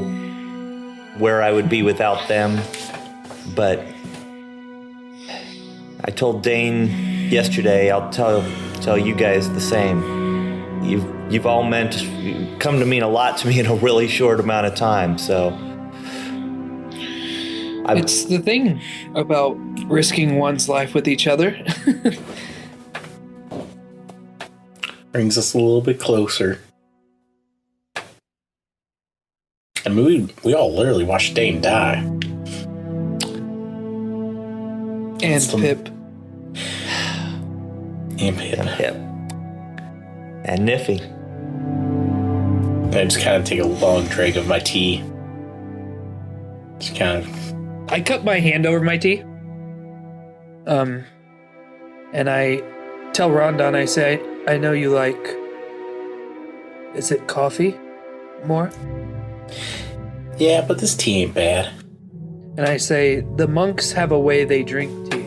where I would be without them, but I told Dane yesterday. I'll tell you guys the same. You've all come to mean a lot to me in a really short amount of time. So it's the thing about risking one's life with each other. Brings us a little bit closer. I mean, we all literally watched Dane die. And Pip. And Pip. And Niffy. I just kind of take a long drag of my tea. Just kind of... I cut my hand over my tea. And I tell Rondon, I say, I know you like... Is it coffee? More? Yeah, but this tea ain't bad. And I say, the monks have a way they drink tea.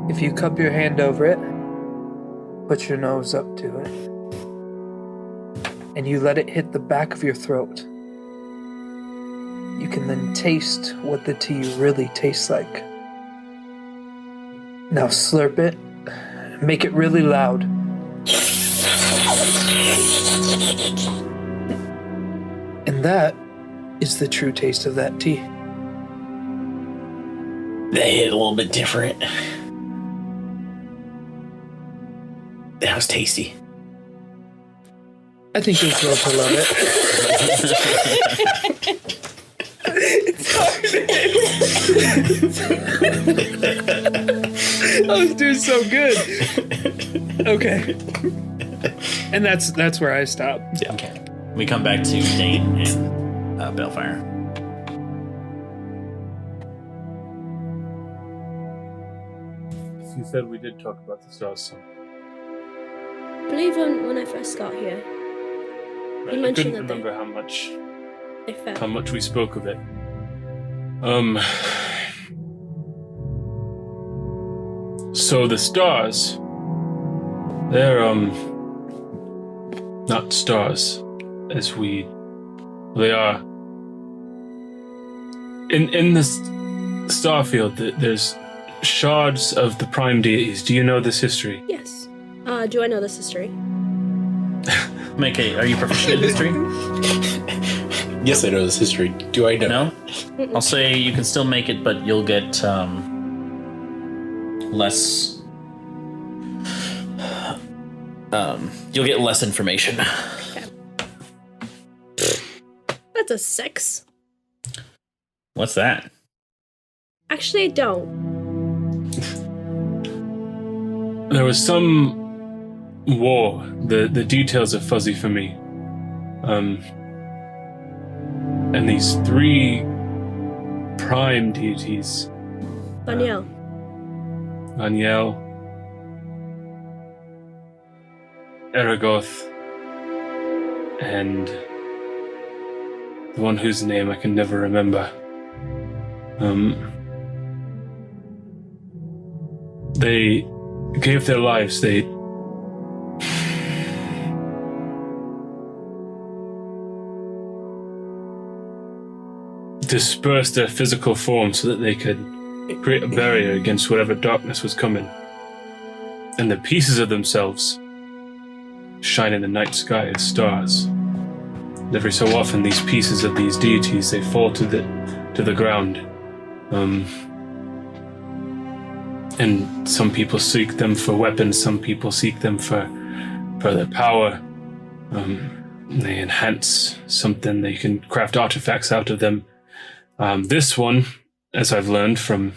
If you cup your hand over it, put your nose up to it, and you let it hit the back of your throat, you can then taste what the tea really tastes like. Now slurp it, make it really loud. And that is the true taste of that tea. That hit a little bit different. That was tasty. I think you'll grow to love it. I was doing so good. Okay. And that's where I stop. Yeah. Okay. We come back to Dane and Bellfire. You said we did talk about this last time. I believe when I first got here, You I mentioned couldn't that remember they fell. how much we spoke of it. So the stars, they're not stars they are in this star field. There's shards of the prime deities. Do you know this history? Yes. Do I know this history? Are you proficient in history? Yes, I know this history. Do I know? No? I'll say you can still make it, but you'll get less. You'll get less information. Okay. That's a 6. What's that? Actually, I don't. There was some war. The details are fuzzy for me. And these 3 prime deities. Danielle. Aniel, Eragoth, and the one whose name I can never remember. They gave their lives. They dispersed their physical form so that they could create a barrier against whatever darkness was coming. And the pieces of themselves shine in the night sky as stars. And every so often, these pieces of these deities, they fall to the ground. And some people seek them for weapons, some people seek them for their power. They enhance something, they can craft artifacts out of them. This one, as I've learned from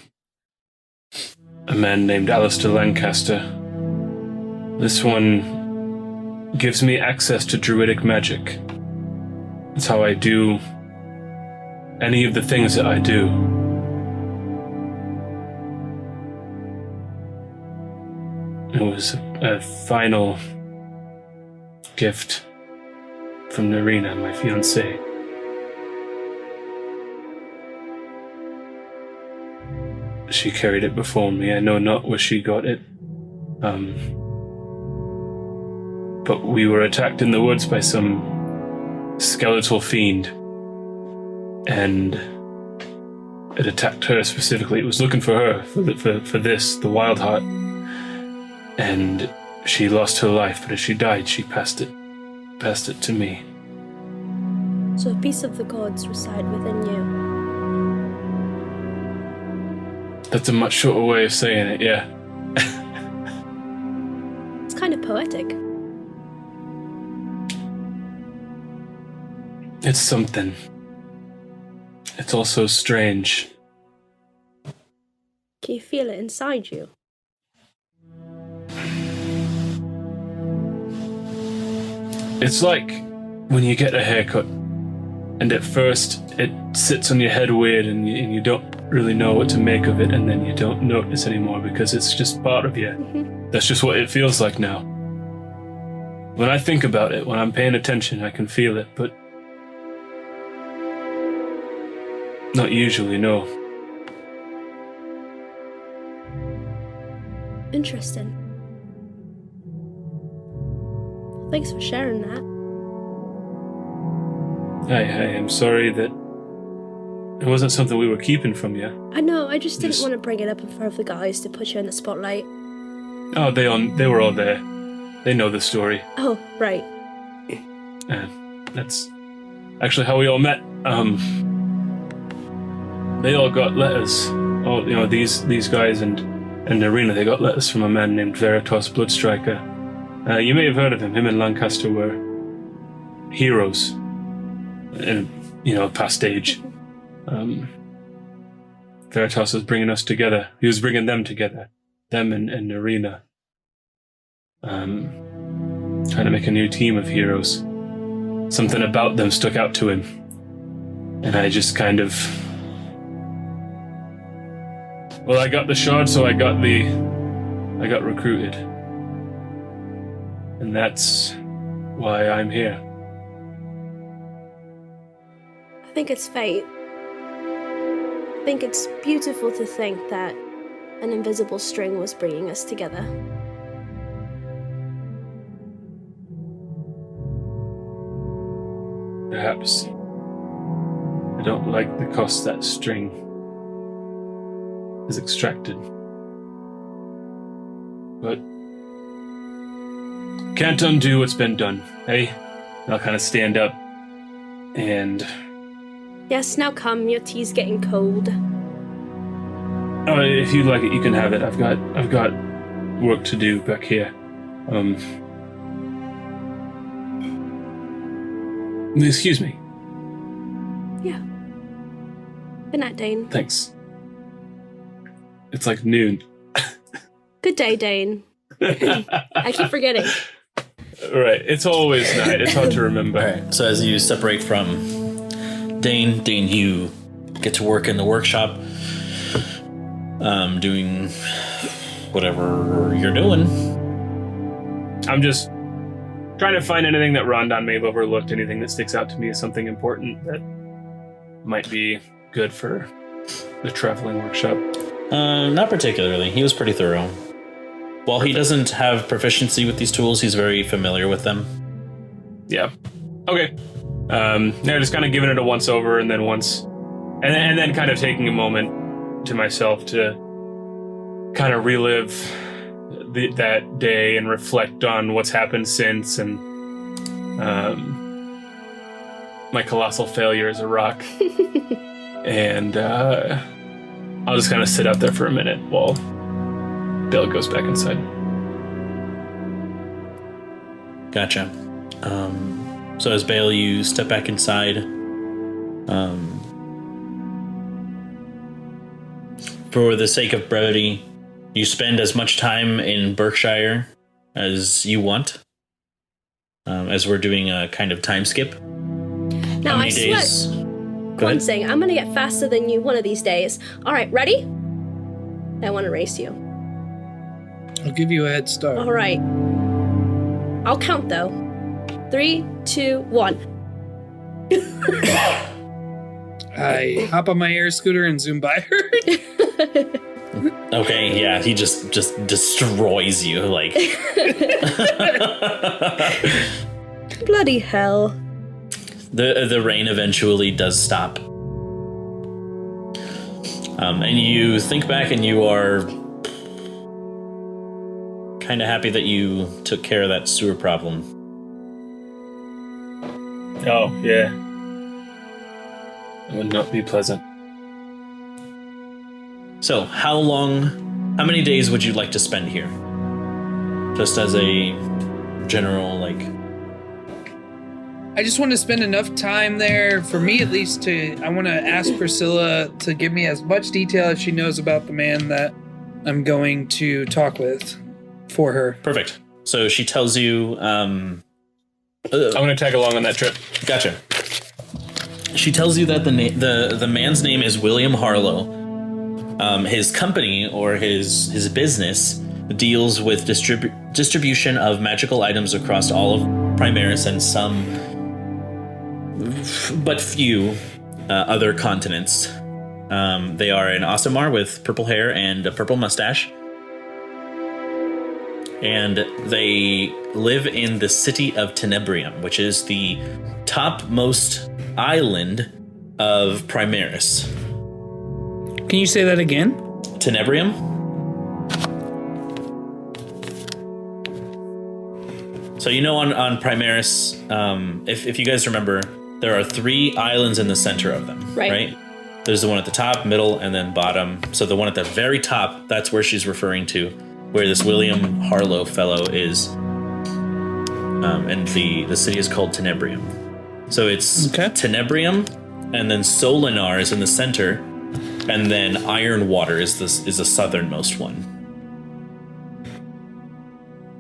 a man named Alistair Lancaster, this one gives me access to druidic magic. It's how I do any of the things that I do. It was a final gift from Narina, my fiancée. She carried it before me. I know not where she got it. But we were attacked in the woods by some skeletal fiend. And it attacked her specifically. It was looking for her, for this, the wild heart. And she lost her life, but as she died, she passed it to me. So a piece of the gods reside within you. That's a much shorter way of saying it, yeah. It's kind of poetic. It's something. It's also strange. Can you feel it inside you? It's like when you get a haircut, and at first it sits on your head weird, and you don't really know what to make of it, and then you don't notice anymore because it's just part of you. Mm-hmm. That's just what it feels like now. When I think about it, when I'm paying attention, I can feel it, but not usually, no. Interesting. Thanks for sharing that. I am sorry that it wasn't something we were keeping from you. I know, I just didn't want to bring it up in front of the guys to put you in the spotlight. Oh, they were all there. They know the story. Oh, right. That's actually how we all met. They all got letters. All these guys and Narina, they got letters from a man named Veritas Bloodstriker. You may have heard of him. Him and Lancaster were heroes in a past age. Veritas was bringing us together. He was bringing them together, them and Narina. Trying to make a new team of heroes. Something about them stuck out to him, and I just kind of. Well, I got the shard, so I got recruited. And that's why I'm here. I think it's fate. I think it's beautiful to think that an invisible string was bringing us together. Perhaps. I don't like the cost that string is extracted. But can't undo what's been done, eh? I'll kind of stand up and... Yes, now come. Your tea's getting cold. If you'd like it, you can have it. I've got work to do back here. Excuse me. Yeah. Good night, Dane. Thanks. It's like noon. Good day, Dane. I keep forgetting. Right. It's always night. It's hard to remember. All right. So as you separate from Dane, you get to work in the workshop, doing whatever you're doing. I'm just trying to find anything that Rondon may have overlooked, anything that sticks out to me as something important that might be good for the traveling workshop. Not particularly. He was pretty thorough. While he doesn't have proficiency with these tools, he's very familiar with them. Yeah. Okay. Yeah, just kind of giving it a once over, and then and then kind of taking a moment to myself to kind of relive that day and reflect on what's happened since, and my colossal failure as a rock. And I'll just kind of sit out there for a minute while Bill goes back inside. Gotcha. So as Bale, you step back inside. For the sake of brevity, you spend as much time in Berkshire as you want. As we're doing a kind of time skip. Now, How many I days? swear. Go One ahead. thing, I'm gonna get faster than you one of these days. All right, ready? I want to race you. I'll give you a head start. All right. I'll count though. 3, 2, 1. I hop on my air scooter and zoom by her. Okay, yeah, he just destroys you, like. Bloody hell. The rain eventually does stop. And you think back and you are kind of happy that you took care of that sewer problem. Oh, yeah. It would not be pleasant. So, how many days would you like to spend here? Just as a general, like... I just want to spend enough time there, for me at least, I want to ask Priscilla to give me as much detail as she knows about the man that I'm going to talk with for her. Perfect. So she tells you... I'm going to tag along on that trip. Gotcha. She tells you that the man's name is William Harlow. His company, or his business, deals with distribution of magical items across all of Primaris and some, but few, other continents. They are an Aasimar with purple hair and a purple mustache. And they live in the city of Tenebrium, which is the topmost island of Primaris. Can you say that again? Tenebrium? So you know on Primaris, if you guys remember, there are 3 islands in the center of them, right? There's the one at the top, middle, and then bottom. So the one at the very top, that's where she's referring to, where this William Harlow fellow is. And the city is called Tenebrium. So it's Tenebrium, and then Solinar is in the center, and then Ironwater is the southernmost one.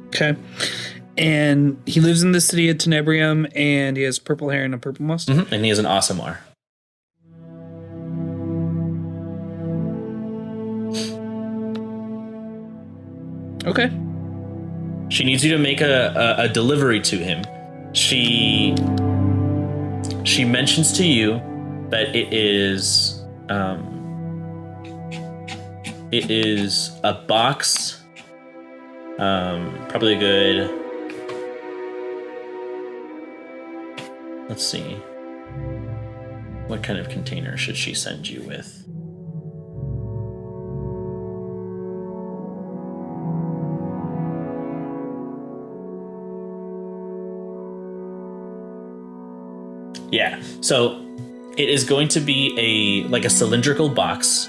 Okay. And he lives in the city of Tenebrium, and he has purple hair and a purple mustache. Mm-hmm. And he is an Aasimar. Okay. She needs you to make a delivery to him. She mentions to you that it is a box, probably a good, let's see, what kind of container should she send you with? Yeah, so it is going to be a cylindrical box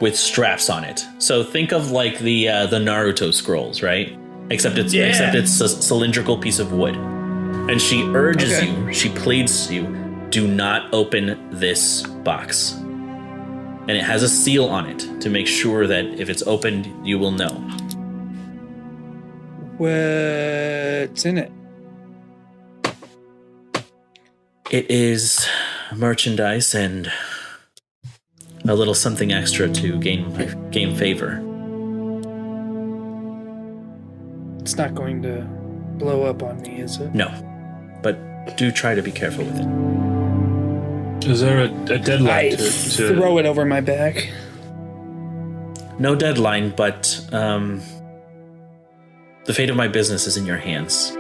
with straps on it. So think of like the Naruto scrolls, right? Except it's a cylindrical piece of wood. And she urges you, she pleads you, do not open this box. And it has a seal on it to make sure that if it's opened, you will know. What's in it? It is merchandise and a little something extra to gain favor. It's not going to blow up on me, is it? No, but do try to be careful with it. Is there a deadline I to throw it over my back. No deadline, but the fate of my business is in your hands.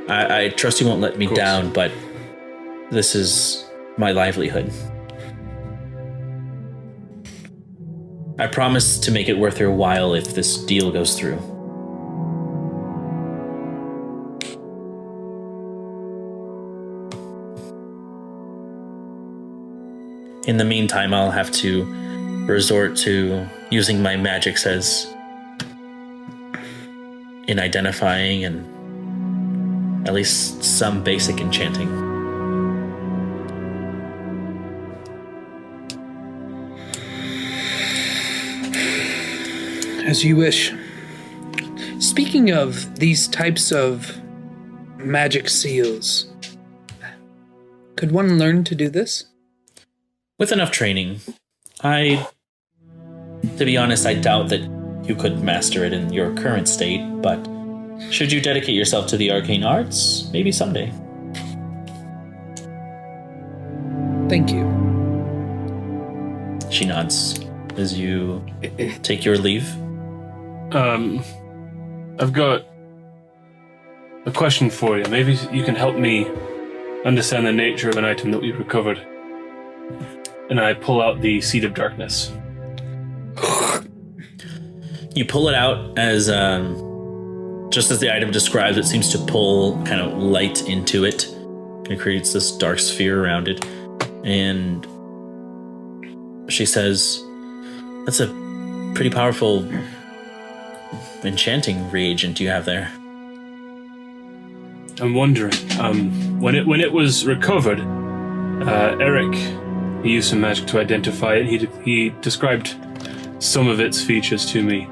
I trust you won't let me down, but this is my livelihood. I promise to make it worth your while if this deal goes through. In the meantime, I'll have to resort to using my magic sense in identifying and at least some basic enchanting. As you wish. Speaking of these types of magic seals, could one learn to do this? With enough training, to be honest, I doubt that you could master it in your current state, but should you dedicate yourself to the arcane arts, maybe someday. Thank you. She nods as you take your leave. I've got a question for you. Maybe you can help me understand the nature of an item that we recovered. And I pull out the Seed of Darkness. You pull it out as, just as the item describes, it seems to pull kind of light into it. It creates this dark sphere around it. And she says, that's a pretty powerful enchanting reagent you have there. I'm wondering, when it was recovered, Errik, he used some magic to identify it. He described some of its features to me.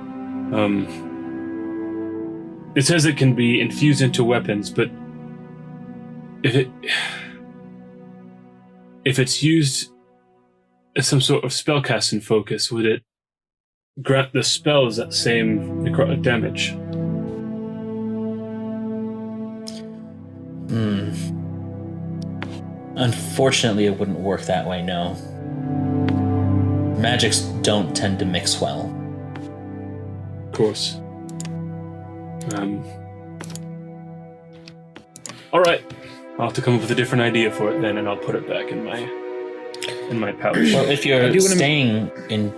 It says it can be infused into weapons, but if it's used as some sort of spellcasting focus, would it grant the spells that same necrotic damage? Unfortunately, it wouldn't work that way, no. Magics don't tend to mix well. Of course. Alright. I'll have to come up with a different idea for it then, and I'll put it back in my pouch. Well, if you're staying in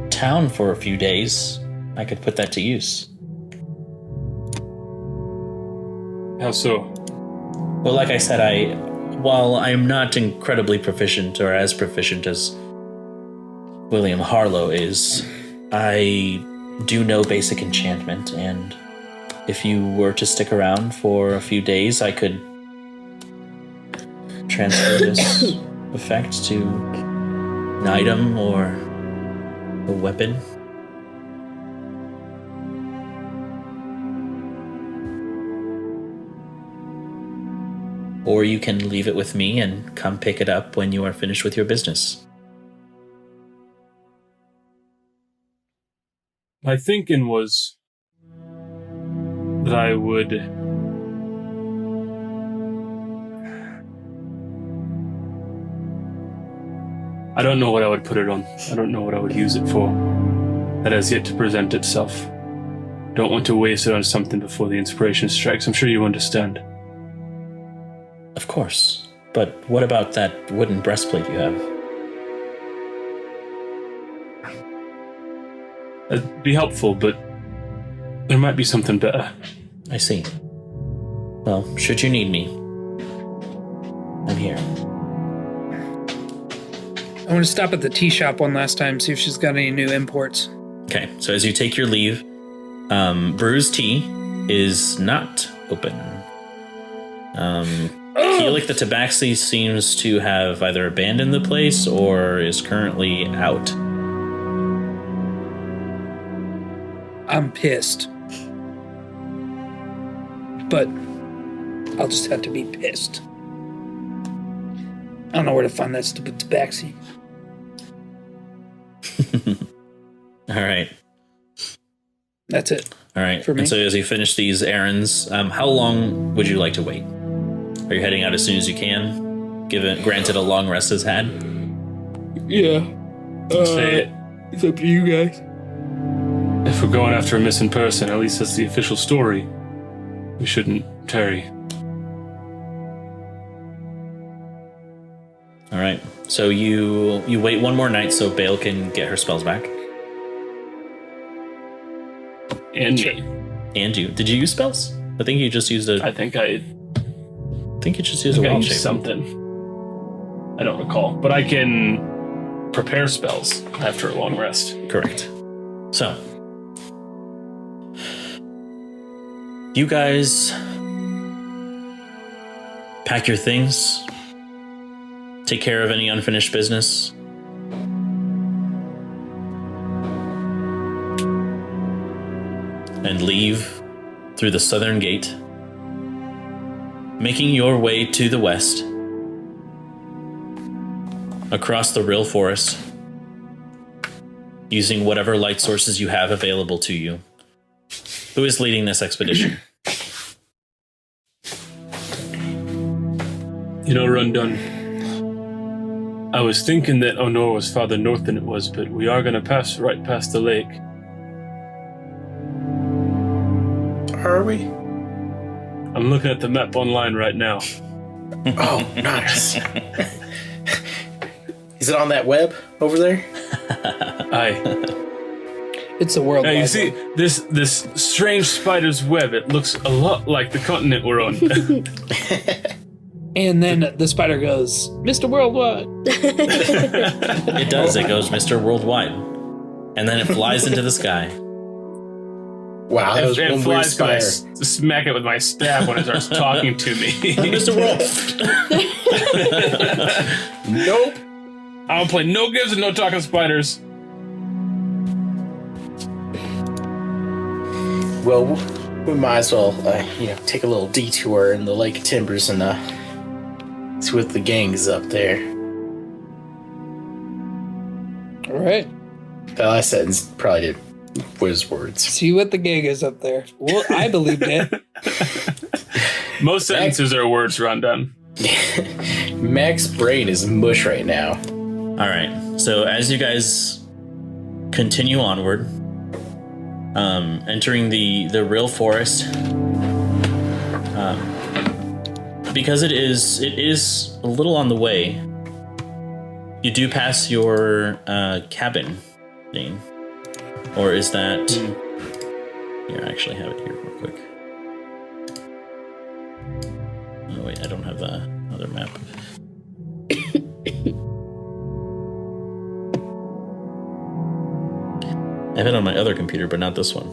town for a few days, I could put that to use. How so? Well, like I said, while I'm not incredibly proficient or as proficient as William Harlow is, I do know basic enchantment, and if you were to stick around for a few days, I could transfer this effect to an item or a weapon. Or you can leave it with me and come pick it up when you are finished with your business. My thinking was that I would I don't know what I would put it on. I don't know what I would use it for. That has yet to present itself. Don't want to waste it on something before the inspiration strikes. I'm sure you understand. Of course. But what about that wooden breastplate you have? It'd be helpful, but there might be something better. I see. Well, should you need me, I'm here. I want to stop at the tea shop one last time, see if she's got any new imports. Okay, so as you take your leave, Brew's Tea is not open. Keelik the Tabaxi seems to have either abandoned the place or is currently out. I'm pissed. But I'll just have to be pissed. I don't know where to find that stupid tabaxi. All right. That's it. All right. For me. And so as you finish these errands, how long would you like to wait? Are you heading out as soon as you can? Granted, a long rest has had. Yeah. Say it. It's up to you guys. If we're going after a missing person, at least that's the official story. We shouldn't tarry. All right. So you wait one more night so Bale can get her spells back. And me. And you. Did you use spells? I think you just used I think I you just used a wild shape. something. I don't recall. But I can prepare spells after a long rest. Correct. So, you guys pack your things, take care of any unfinished business, and leave through the southern gate, making your way to the west, across the real forest, using whatever light sources you have available to you. Who is leading this expedition? You know, Rundun, I was thinking that Honor was farther north than it was, but we are going to pass right past the lake. Are we? I'm looking at the map online right now. Oh, nice. Is it on that web over there? Aye. It's a world. Now you see this strange spider's web. It looks a lot like the continent we're on. And then the spider goes, Mr. Worldwide. It does. It goes Mr. Worldwide. And then it flies into the sky. Wow, that was and one weird flies because spider. I smack it with my staff when it starts talking to me. Mr. World. Nope. I don't play no gives and no talking spiders. Well, we might as well, take a little detour in the Lake of Timbers and see what the gang is up there. All right. That last sentence probably did was words. See what the gang is up there. Well, I believed it. Most sentences are words, Rundun. Mac's brain is mush right now. All right. So as you guys continue onward, entering the real forest, because it is a little on the way. You do pass your cabin, Dane, or is that? Here, I actually have it here real quick. Oh wait, I don't have the other map. I have it on my other computer, but not this one.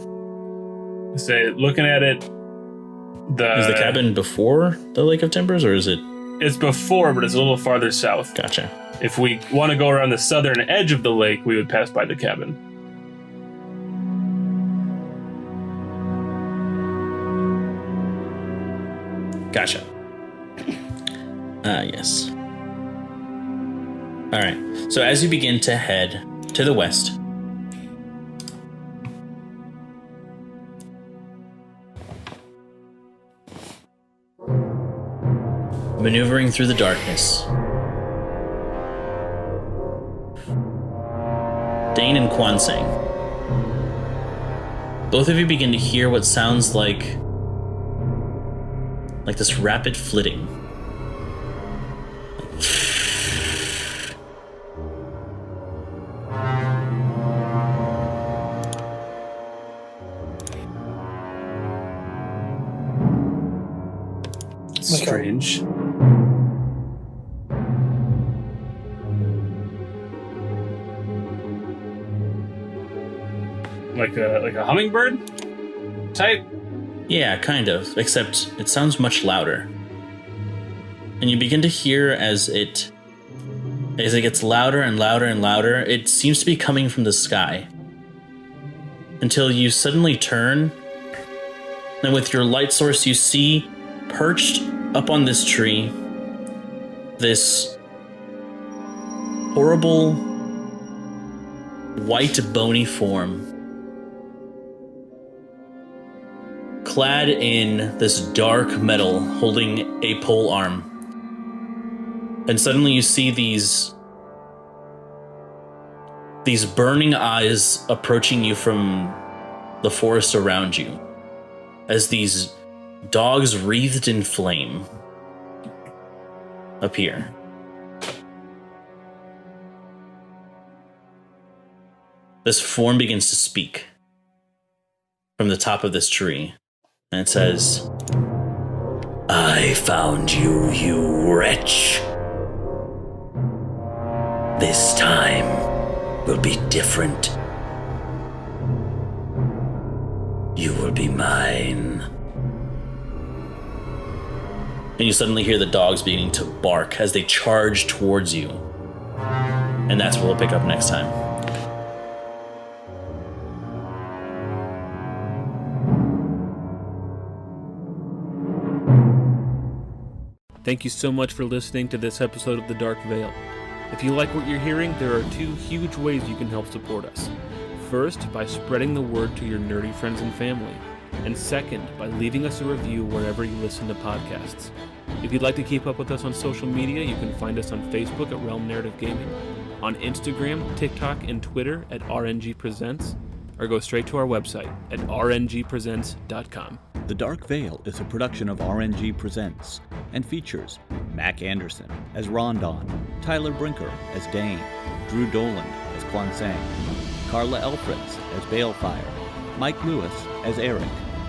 Say, looking at it, Is the cabin before the Lake of Timbers, or is it? It's before, but it's a little farther south. Gotcha. If we want to go around the southern edge of the lake, we would pass by the cabin. Gotcha. Yes. All right. So as you begin to head to the west, maneuvering through the darkness, Dane and Kwansang. Both of you begin to hear what sounds like this rapid flitting. Strange. Like a hummingbird type? Yeah, kind of, except it sounds much louder. And you begin to hear as it gets louder and louder and louder, it seems to be coming from the sky. Until you suddenly turn, and with your light source you see, perched up on this tree, this horrible, white, bony form, clad in this dark metal, holding a pole arm. And suddenly you see these burning eyes approaching you from the forest around you, as these dogs wreathed in flame appear. This form begins to speak from the top of this tree, and it says, "I found you, you wretch. This time will be different. You will be mine." And you suddenly hear the dogs beginning to bark as they charge towards you. And that's where we'll pick up next time. Thank you so much for listening to this episode of The Dark Veil. If you like what you're hearing, there are 2 huge ways you can help support us. First, by spreading the word to your nerdy friends and family. And second, by leaving us a review wherever you listen to podcasts. If you'd like to keep up with us on social media, you can find us on Facebook at Realm Narrative Gaming, on Instagram, TikTok, and Twitter at RNG Presents, or go straight to our website at rngpresents.com. The Dark Veil is a production of RNG Presents and features Mac Anderson as Rondon, Tyler Brinker as Dane, Drew Doland as Kwansang, Carla Elfritz as Balefire, Mike Lewis as Errik,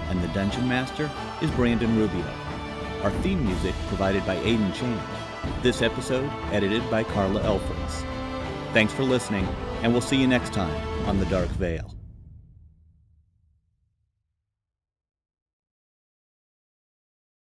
and the Dungeon Master is Brandon Rubio. Our theme music provided by Aiden Chan. This episode edited by Carla Elfritz. Thanks for listening, and we'll see you next time on The Dark Veil.